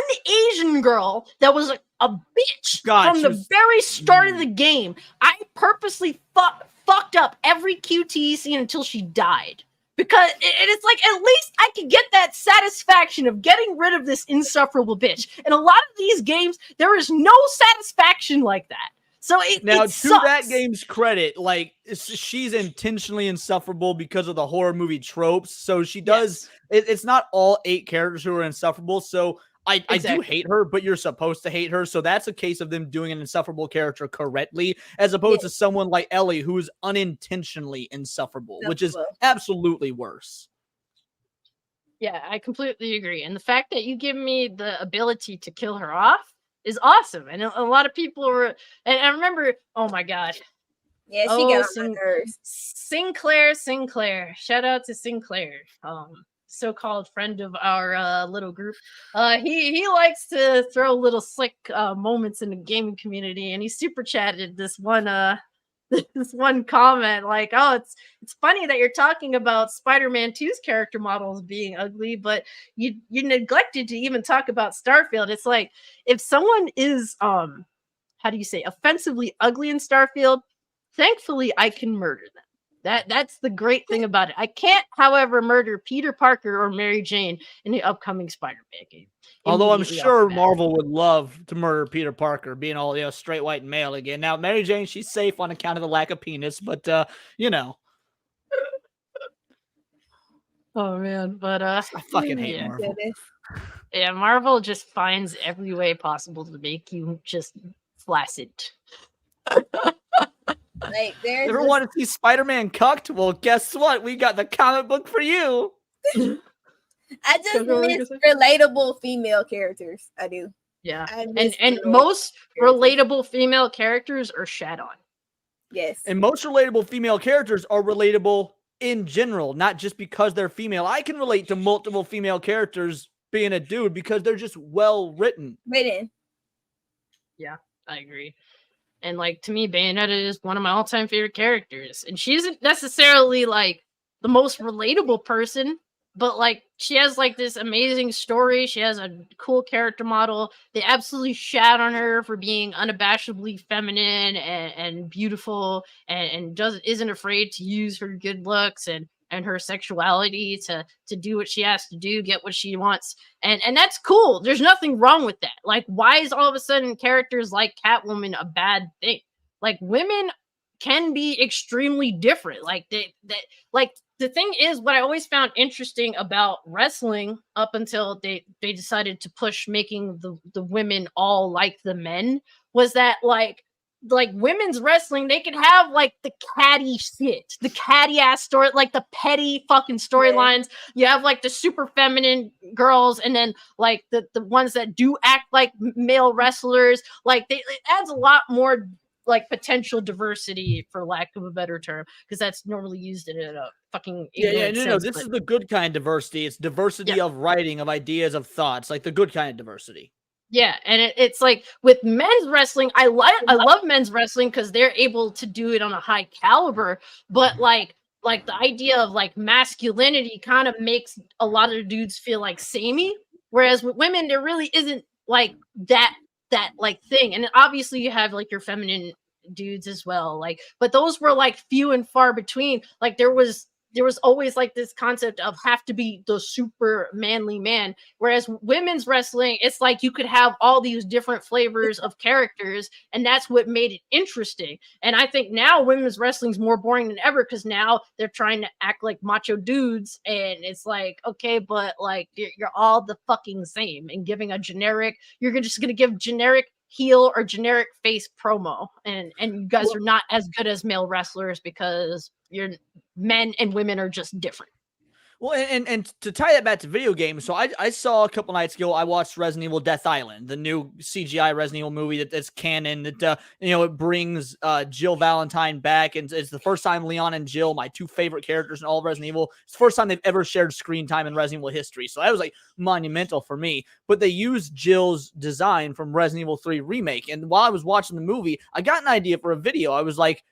Asian girl that was a bitch from the very start of the game. I purposely fucked up every QTE scene until she died. Because it's like, at least I could get that satisfaction of getting rid of this insufferable bitch. In a lot of these games, there is no satisfaction like that. So now, it to that game's credit, like, she's intentionally insufferable because of the horror movie tropes. So she does. Yes. It's not all 8 characters who are insufferable. So I do hate her, but you're supposed to hate her. So that's a case of them doing an insufferable character correctly, as opposed to someone like Ellie, who is unintentionally insufferable, which is absolutely worse. Yeah, I completely agree. And the fact that you give me the ability to kill her off is awesome. And a lot of people were, and I remember, oh my god. Yeah, she got on my nerves. Sinclair. Shout out to Sinclair. So-called friend of our little group. He likes to throw little slick moments in the gaming community, and he super chatted this one this one comment like, oh, it's funny that you're talking about Spider-Man 2's character models being ugly, but you neglected to even talk about Starfield. It's like, if someone is how do you say, offensively ugly in Starfield, thankfully I can murder them. That's the great thing about it. I can't, however, murder Peter Parker or Mary Jane in the upcoming Spider-Man game. Although I'm sure Marvel would love to murder Peter Parker, being all, you know, straight white male again. Now, Mary Jane, she's safe on account of the lack of penis, but you know. Oh man, but I fucking hate Marvel. Yeah, Marvel just finds every way possible to make you just flaccid. Like, there's ever want to see Spider-Man cucked? Well, guess what? We got the comic book for you. I just miss relatable female characters. I do. Yeah. And most relatable female characters are shat on. Yes. And most relatable female characters are relatable in general, not just because they're female. I can relate to multiple female characters being a dude because they're just well written. Written. Yeah, I agree. And like, to me, Bayonetta is one of my all-time favorite characters. And she isn't necessarily like the most relatable person, but like she has like this amazing story. She has a cool character model. They absolutely shat on her for being unabashedly feminine and beautiful, and isn't afraid to use her good looks and her sexuality to do what she has to do, get what she wants. And that's cool. There's nothing wrong with that. Like, why is all of a sudden characters like Catwoman a bad thing? Like, women can be extremely different. Like like the thing is, what I always found interesting about wrestling up until they decided to push making the women all like the men was that like women's wrestling, they could have like the catty shit, the catty ass story, like the petty fucking storylines. You have like the super feminine girls, and then like the ones that do act like male wrestlers. Like it adds a lot more like potential diversity, for lack of a better term, because that's normally used in a fucking no, this is the good kind of diversity. It's diversity of writing, of ideas, of thoughts, like the good kind of diversity. Yeah, and it's like with men's wrestling, I love men's wrestling because they're able to do it on a high caliber, but like the idea of like masculinity kind of makes a lot of dudes feel like samey, whereas with women there really isn't like that like thing. And obviously you have like your feminine dudes as well, like, but those were like few and far between. Like there was always like this concept of have to be the super manly man, whereas women's wrestling, it's like you could have all these different flavors of characters, and that's what made it interesting. And I think now women's wrestling is more boring than ever because now they're trying to act like macho dudes, and it's like, okay, but like you're all the fucking same, and giving a generic, you're just gonna give generic heel or generic face promo, and you guys are not as good as male wrestlers because you're men and women are just different. Well, and to tie that back to video games, so I saw a couple nights ago, I watched Resident Evil Death Island, the new CGI Resident Evil movie that's canon, that, it brings Jill Valentine back, and it's the first time Leon and Jill, my two favorite characters in all of Resident Evil, it's the first time they've ever shared screen time in Resident Evil history, so that was like monumental for me. But they used Jill's design from Resident Evil 3 Remake, and while I was watching the movie, I got an idea for a video. I was like,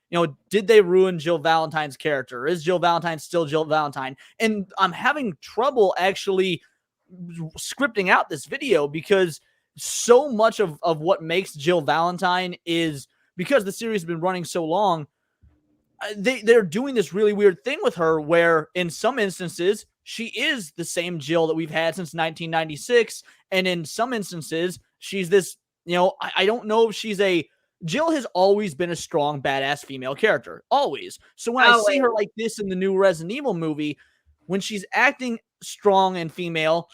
did they ruin Jill Valentine's character? Is Jill Valentine still Jill Valentine? And I'm having trouble actually scripting out this video because so much of what makes Jill Valentine is because the series has been running so long. They're doing this really weird thing with her where in some instances she is the same Jill that we've had since 1996. And in some instances she's this, I don't know if she's Jill has always been a strong, badass female character. Always. So when I see her like this in the new Resident Evil movie, when she's acting strong and female,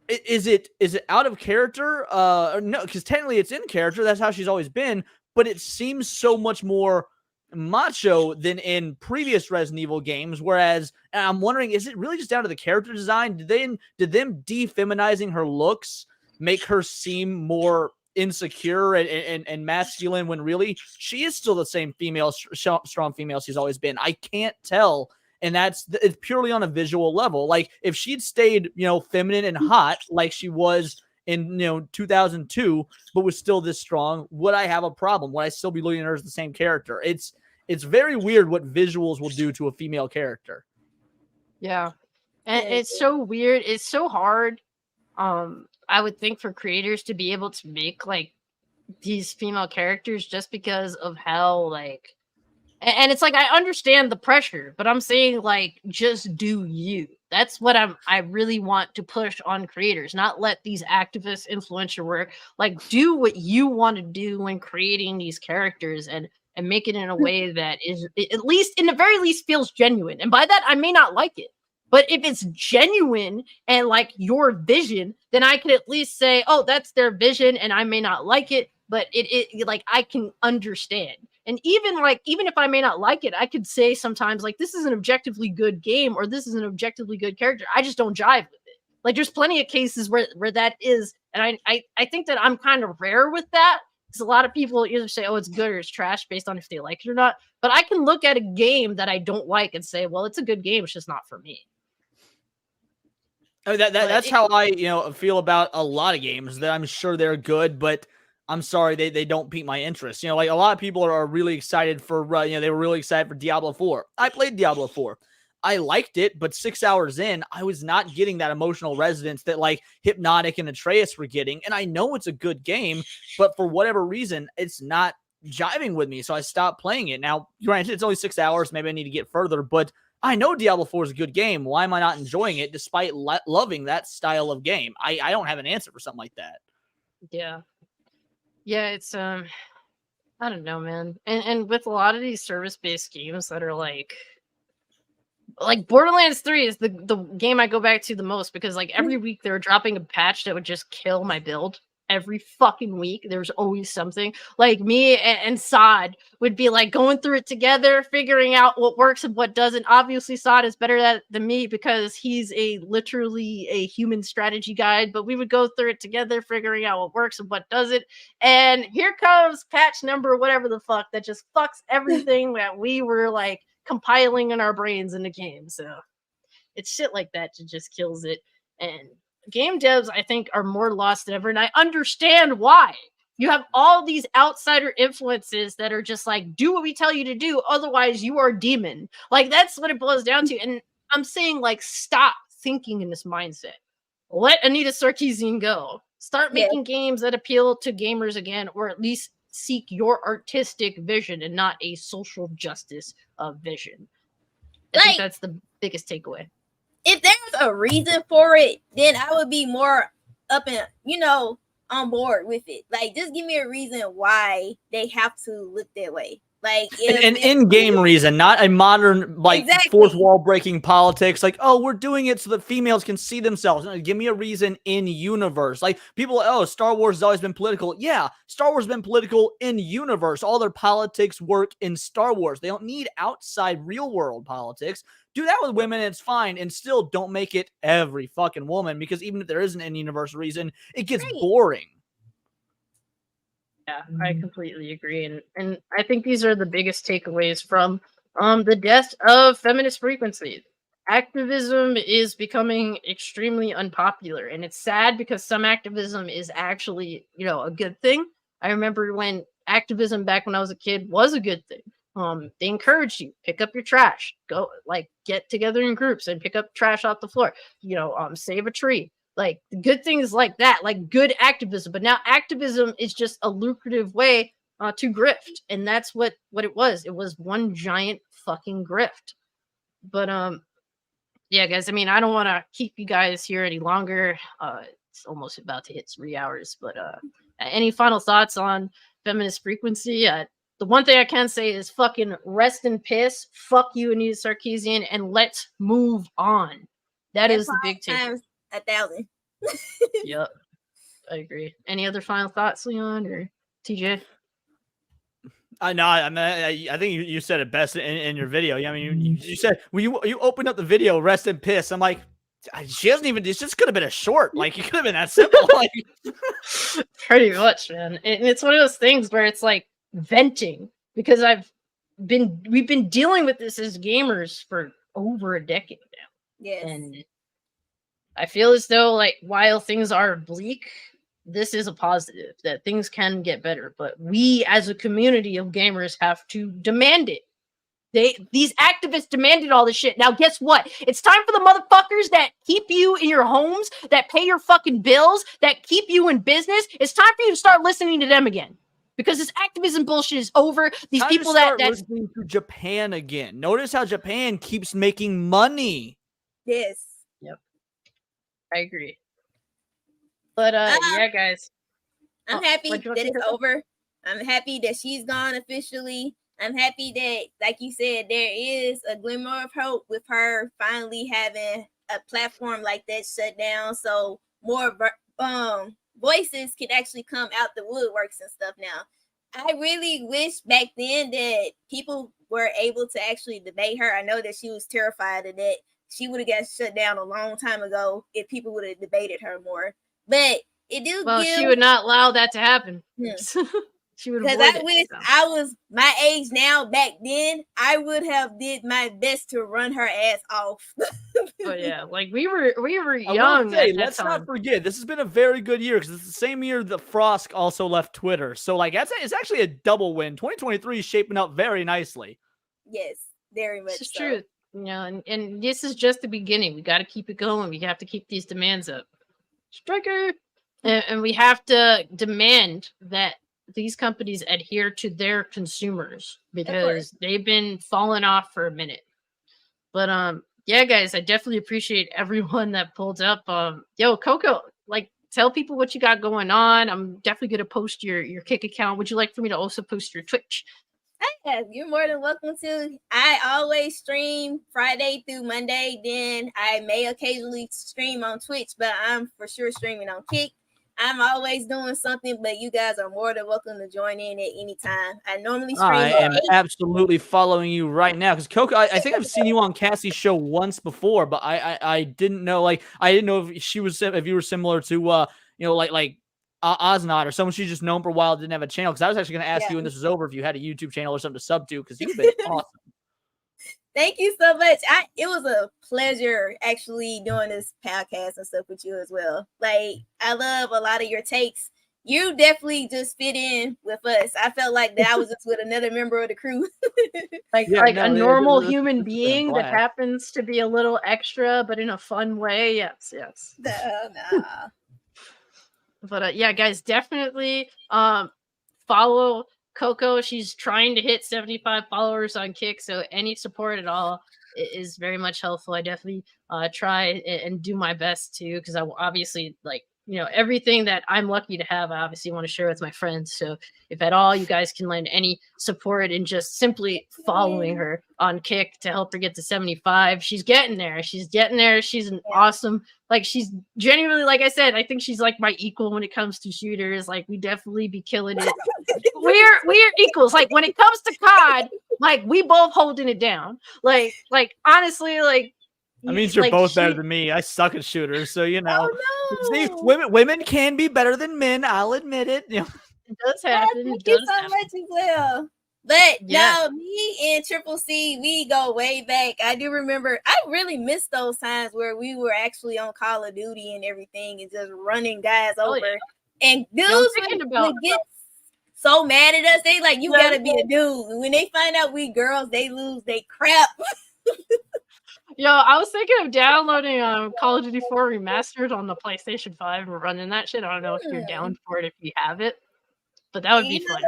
is it out of character? No, because technically it's in character. That's how she's always been. But it seems so much more macho than in previous Resident Evil games. Whereas, and I'm wondering, is it really just down to the character design? Did them defeminizing her looks make her seem more insecure and masculine when really she is still the same strong female she's always been? I can't tell, and it's purely on a visual level. Like if she'd stayed feminine and hot like she was in 2002 but was still this strong, would I have a problem? Would I still be looking at her as the same character? It's very weird what visuals will do to a female character. Yeah, and it's so weird, it's so hard. I would think for creators to be able to make like these female characters just because of how like, and it's like, I understand the pressure, but I'm saying like, just do you. That's what I really want to push on creators, not let these activist influencer work. Like do what you want to do when creating these characters and make it in a way that is at least in the very least feels genuine. And by that, I may not like it. But if it's genuine and like your vision, then I can at least say, oh, that's their vision and I may not like it, but it like I can understand. And even if I may not like it, I could say sometimes like this is an objectively good game or this is an objectively good character. I just don't jive with it. Like there's plenty of cases where that is. And I think that I'm kind of rare with that. Because a lot of people either say, oh, it's good or it's trash based on if they like it or not. But I can look at a game that I don't like and say, well, it's a good game. It's just not for me. I mean, that's how I feel about a lot of games, that I'm sure they're good, but I'm sorry, they don't pique my interest. You know, like a lot of people are really excited for, they were really excited for Diablo 4. I played Diablo 4. I liked it, but 6 hours in, I was not getting that emotional resonance that like Hypnotic and Atreus were getting. And I know it's a good game, but for whatever reason, it's not jiving with me. So I stopped playing it. Now, granted, it's only 6 hours. Maybe I need to get further, but I know Diablo 4 is a good game. Why am I not enjoying it despite loving that style of game? I don't have an answer for something like that. Yeah. Yeah, it's I don't know, man. And with a lot of these service-based games that are like Borderlands 3 is the game I go back to the most because like every week they were dropping a patch that would just kill my build. Every fucking week there's always something. Like me and Sod would be like going through it together, figuring out what works and what doesn't. Obviously Sod is better than me because he's literally a human strategy guide, but we would go through it together, figuring out what works and what doesn't. And here comes patch number whatever the fuck that just fucks everything that we were like compiling in our brains in the game. So it's shit like that that just kills it. And game devs, I think, are more lost than ever. And I understand why. You have all these outsider influences that are just like, do what we tell you to do. Otherwise, you are a demon. Like, that's what it boils down to. And I'm saying, like, stop thinking in this mindset. Let Anita Sarkeesian go. Start making games that appeal to gamers again, or at least seek your artistic vision and not a social justice vision. I think that's the biggest takeaway. If there's a reason for it, then I would be more up and on board with it. Like, just give me a reason why they have to look that way. Like an in-game reason, not a modern fourth wall breaking politics. Like, oh, we're doing it so that females can see themselves. No, give me a reason in universe. Like people, Star Wars has always been political. Yeah, Star Wars has been political in universe. All their politics work in Star Wars. They don't need outside real world politics. Do that with women, it's fine, and still don't make it every fucking woman, because even if there is an in-universe reason, it gets boring. Yeah, I completely agree, and I think these are the biggest takeaways from the death of feminist frequency. Activism is becoming extremely unpopular, and it's sad because some activism is actually, a good thing. I remember when activism back when I was a kid was a good thing. They encouraged you, pick up your trash, go get together in groups and pick up trash off the floor, save a tree, like good things like that, like good activism. But now activism is just a lucrative way to grift. And that's what it was. It was one giant fucking grift. But yeah, guys, I mean, I don't want to keep you guys here any longer. It's almost about to hit 3 hours, but any final thoughts on feminist frequency? The one thing I can say is fucking rest in piss. Fuck you, Anita Sarkeesian, and let's move on. That's is the big take. 1,000. Yep, I agree. Any other final thoughts, Leon or TJ? I think you said it best in your video. I mean, you said you opened up the video, rest in piss. I'm like, she doesn't even. This just could have been a short. Like, it could have been that simple. Like, pretty much, man. And it's one of those things where it's like venting, because we've been dealing with this as gamers for over a decade now. Yes. And I feel as though, like, while things are bleak, this is a positive, that things can get better. But we as a community of gamers have to demand it. These activists demanded all this shit. Now, guess what? It's time for the motherfuckers that keep you in your homes, that pay your fucking bills, that keep you in business. It's time for you to start listening to them again. Because this activism bullshit is over. These people that listening to Japan again. Notice how Japan keeps making money. Yes. Yep. I agree. But yeah, guys. I'm happy that it's over. I'm happy that she's gone officially. I'm happy that, like you said, there is a glimmer of hope with her finally having a platform like that shut down, so more voices can actually come out the woodworks and stuff now. I really wish back then that people were able to actually debate her. I know that she was terrified of that. She would have got shut down a long time ago if people would have debated her more. But it do. Well, she would not allow that to happen. She would, because I wish I was my age now. Back then, I would have did my best to run her ass off. Oh yeah, like we were I young will say, at that let's time. not forget, this has been a very good year because it's the same year that Frost also left Twitter. So like it's actually a double win. 2023 is shaping up very nicely. Yes, very much This is so. true. You know, and this is just the beginning. We got to keep it going. We have to keep these demands up. Striker, and we have to demand that these companies adhere to their consumers because they've been falling off for a minute. But yeah, guys, I definitely appreciate everyone that pulled up. Yo, Coco, like, tell people what you got going on. I'm definitely gonna post your Kick account. Would you like for me to also post your Twitch? Yeah, you're more than welcome to. I always stream Friday through Monday. Then I may occasionally stream on Twitch, but I'm for sure streaming on Kick. I'm always doing something, but you guys are more than welcome to join in at any time. I normally stream. I am absolutely following you right now because Coco, I think I've seen you on Cassie's show once before, but I didn't know I didn't know if you were similar to like Oznot or someone she's just known for a while, didn't have a channel. Because I was actually going to ask you when this was over if you had a YouTube channel or something to sub to because you've been awesome. Thank you so much. It was a pleasure actually doing this podcast and stuff with you as well. Like, I love a lot of your takes. You definitely just fit in with us. I felt like that I was just with another member of the crew. a normal human being that happens to be a little extra, but in a fun way. Yes. Nah. But yeah, guys, definitely follow Coco. She's trying to hit 75 followers on Kick, so any support at all is very much helpful. I definitely try and do my best too, because I obviously, like, you know, everything that I'm lucky to have, I obviously want to share with my friends. So if at all you guys can lend any support in just simply following her on Kick to help her get to 75, she's getting there. She's an awesome, like, she's genuinely, like I said, I think she's like my equal when it comes to shooters. Like, we definitely be killing it. we're equals. Like, when it comes to COD, like, we both holding it down. Like honestly, like, that means you're both better than me. I suck at shooters, so you know. See, women can be better than men. I'll admit it. You know. It does happen. Thank you so much as well. But no, me and Triple C, we go way back. I do remember. I really miss those times where we were actually on Call of Duty and everything, and just running guys over. Yeah. And dudes would get so mad at us. They like, you gotta be a dude. When they find out we girls, they lose they crap. Yo, I was thinking of downloading Call of Duty 4 Remastered on the PlayStation 5 and running that shit. I don't know if you're down for it if you have it, but that would be fun.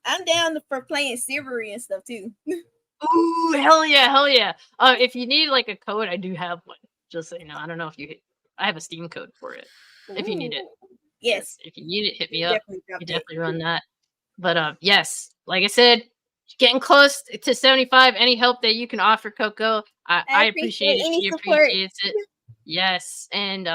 I'm down for playing Silvery and stuff too. Ooh, hell yeah. If you need like a code, I do have one. Just so you know, I don't know if I have a Steam code for it. If you need it. Yes. If you need it, hit me up. You definitely run that. But yes, like I said, getting close to 75. Any help that you can offer, Coco, I appreciate it. She appreciates it. Yes. And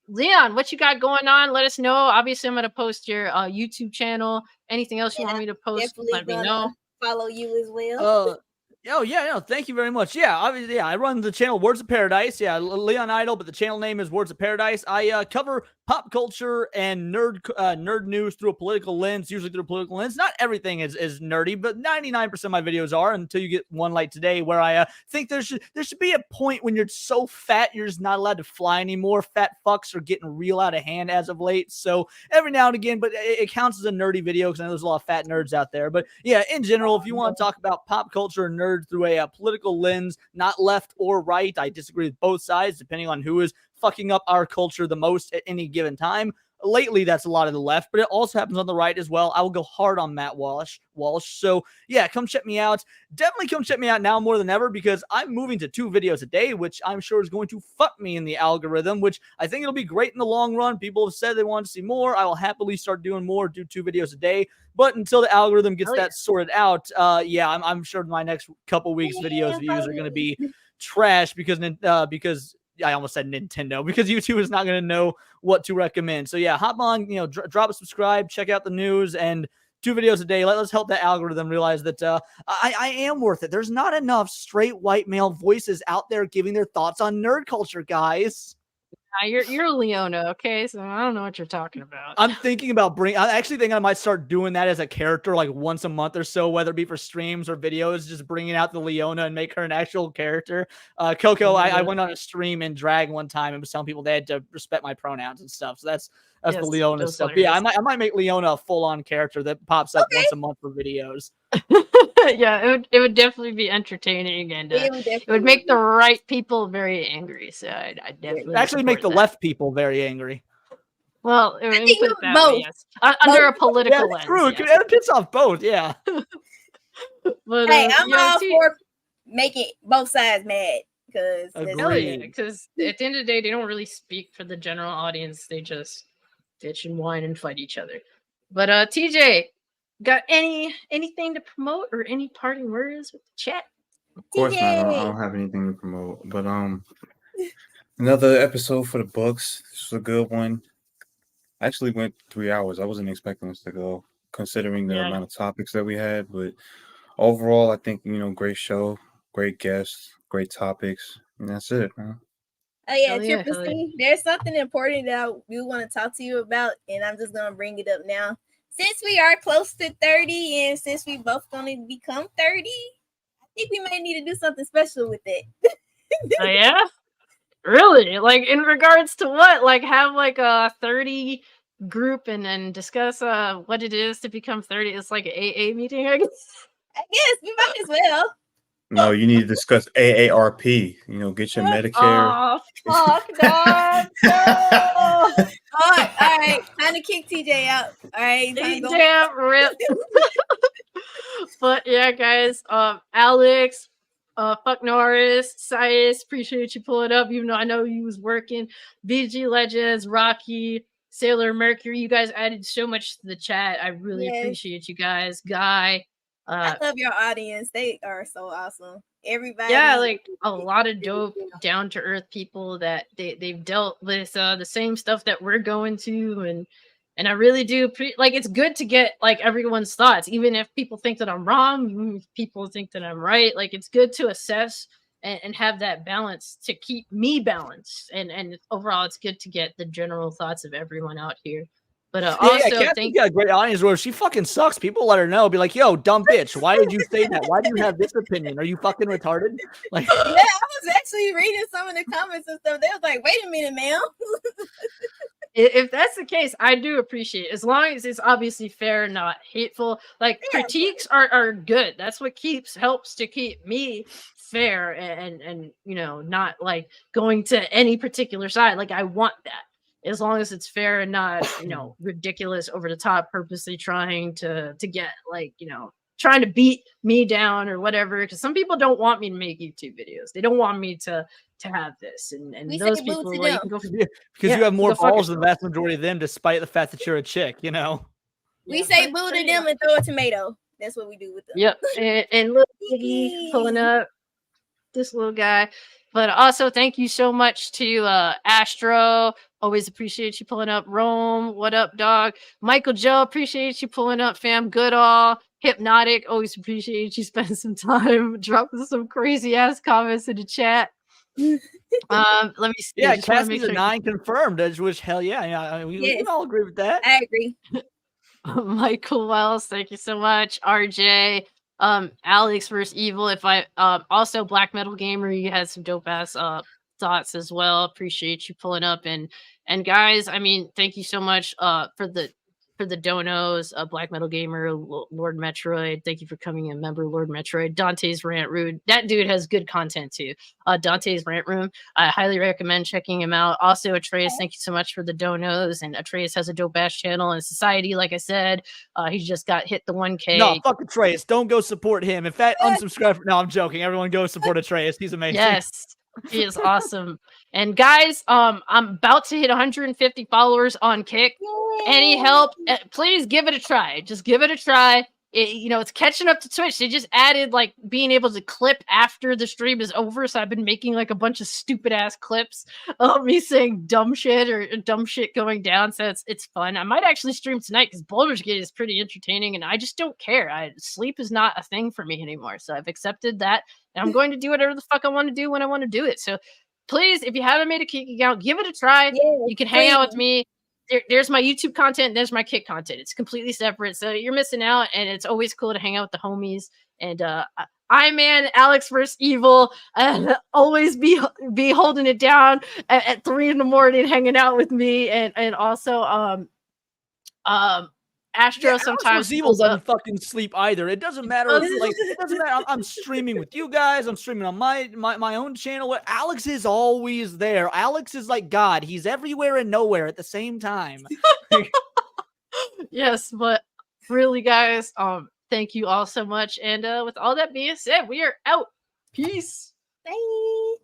Leon, what you got going on? Let us know. Obviously, I'm going to post your YouTube channel. Anything else you want me to post, let me know. Follow you as well. Thank you very much. Yeah, obviously, I run the channel Words of Paradise. Yeah, Leon Idol, but the channel name is Words of Paradise. I cover pop culture and nerd news through a political lens, usually through a political lens. Not everything is nerdy, but 99% of my videos are, until you get one like today where I think there should be a point when you're so fat you're just not allowed to fly anymore. Fat fucks are getting real out of hand as of late. So every now and again, but it counts as a nerdy video because I know there's a lot of fat nerds out there. But yeah, in general, if you want to talk about pop culture and nerd through a political lens, not left or right, I disagree with both sides depending on who is fucking up our culture the most at any given time. Lately, that's a lot of the left, but it also happens on the right as well. I will go hard on Matt Walsh. So yeah, come check me out. Definitely come check me out now more than ever because I'm moving to 2 videos a day, which I'm sure is going to fuck me in the algorithm, which I think it'll be great in the long run. People have said they want to see more. I will happily start doing more, do 2 videos a day. But until the algorithm gets that sorted out, I'm sure my next couple weeks videos views are going to be trash because I almost said Nintendo because YouTube is not going to know what to recommend. So yeah, hop on, drop a subscribe, check out the news, and 2 videos a day. Let's help the algorithm realize that I am worth it. There's not enough straight white male voices out there giving their thoughts on nerd culture, guys. You're Leona, okay? So I don't know what you're talking about. I'm thinking about I actually think I might start doing that as a character, like once a month or so, whether it be for streams or videos, just bringing out the Leona and make her an actual character. Coco, I went on a stream in drag one time and was telling people they had to respect my pronouns and stuff. So that's the Leona stuff. Yeah, I might make Leona a full-on character that pops up once a month for videos. Yeah, it would definitely be entertaining, and it would make the right people very angry. So I definitely actually make the left people very angry. Well, it would put it that way, yes. Under a political lens. True, yes. It piss off both. Yeah. But hey, I'm all for making both sides mad because at the end of the day, they don't really speak for the general audience. They just bitch and whine and fight each other. But TJ. Got anything to promote or any parting words with the chat? Of course not. I don't have anything to promote. But another episode for the books. This was a good one. I actually went 3 hours. I wasn't expecting us to go, considering the amount of topics that we had. But overall, I think great show, great guests, great topics, and that's it, man. Oh yeah, Triple C. There's something important that we want to talk to you about, and I'm just gonna bring it up now. Since we are close to 30 and since we both going to become 30, I think we might need to do something special with it. Oh, yeah? Really? Like, in regards to what? Like, have like a 30 group and then discuss what it is to become 30? It's like an AA meeting, I guess? I guess we might as well. No, you need to discuss AARP. Get your Medicare. Oh, fuck, no. All right. Time to kick TJ out. All right. Damn, rip. But yeah, guys, Alex, fuck Norris, Sias, appreciate you pulling up, even though I know you was working. VG Legends, Rocky, Sailor Mercury, you guys added so much to the chat. I really appreciate you guys. Guy. I love your audience. They are so awesome. Everybody. Yeah, like a lot of dope, down to earth people that they've dealt with the same stuff that we're going to, and I really do like. It's good to get like everyone's thoughts, even if people think that I'm wrong, even if people think that I'm right. Like it's good to assess and have that balance to keep me balanced, and overall, it's good to get the general thoughts of everyone out here. But also, Cassie's got a great audience where she fucking sucks. People let her know, be like, "Yo, dumb bitch, why did you say that? Why do you have this opinion? Are you fucking retarded?" Like, yeah, I was actually reading some of the comments and stuff. They was like, "Wait a minute, ma'am." If that's the case, I do appreciate it. As long as it's obviously fair, not hateful. Like critiques are good. That's what helps to keep me fair and not like going to any particular side. Like I want that. As long as it's fair and not, ridiculous, over the top, purposely trying to get like, trying to beat me down or whatever. Because some people don't want me to make YouTube videos. They don't want me to have this. And those people, well, you can go because you have more balls than the vast majority of them, despite the fact that you're a chick. We say boo to them and throw a tomato. That's what we do with them. Yep. And little Iggy pulling up, this little guy. But also, thank you so much to Astro. Always appreciate you pulling up. Rome, what up, dog? Michael Joe, appreciate you pulling up, fam. Goodall, Hypnotic, always appreciate you spending some time dropping some crazy ass comments in the chat. Let me see. Yeah, Cassie's a 9 confirmed. Which hell yeah, we all agree with that. I agree. Michael Wells, thank you so much. RJ. Alex versus Evil. If I also Black Metal Gamer, you had some dope ass thoughts as well. Appreciate you pulling up and guys, I mean, thank you so much for the donos, Black Metal Gamer, Lord Metroid. Thank you for coming in, member Lord Metroid. Dante's Rant Room. That dude has good content too. Dante's Rant Room. I highly recommend checking him out. Also, Atreus, thank you so much for the donos. And Atreus has a dope ass channel in Society. Like I said, he just got hit the 1K. No, fuck Atreus. Don't go support him. In fact, unsubscribe. No, I'm joking. Everyone go support Atreus. He's amazing. Yes. He is awesome. And guys, I'm about to hit 150 followers on Kick. Any help? Please give it a try. Just give it a try. It's catching up to Twitch. They just added like being able to clip after the stream is over. So I've been making like a bunch of stupid ass clips of me saying dumb shit or dumb shit going down. So it's fun. I might actually stream tonight because Baldur's Gate is pretty entertaining and I just don't care. Sleep is not a thing for me anymore. So I've accepted that and I'm going to do whatever the fuck I want to do when I want to do it. So please, if you haven't made a Kick account, give it a try. You can hang out with me. There's my YouTube content. There's my Kick content. It's completely separate. So you're missing out. And it's always cool to hang out with the homies. And Man, Alex vs. Evil, and always be holding it down at 3 in the morning, hanging out with me. And also, Astro sometimes Evil doesn't fucking sleep either. It doesn't matter. It doesn't matter. I'm streaming with you guys. I'm streaming on my own channel. Alex is always there. Alex is like God. He's everywhere and nowhere at the same time. Yes, but really, guys, thank you all so much. And with all that being said, we are out. Peace. Bye.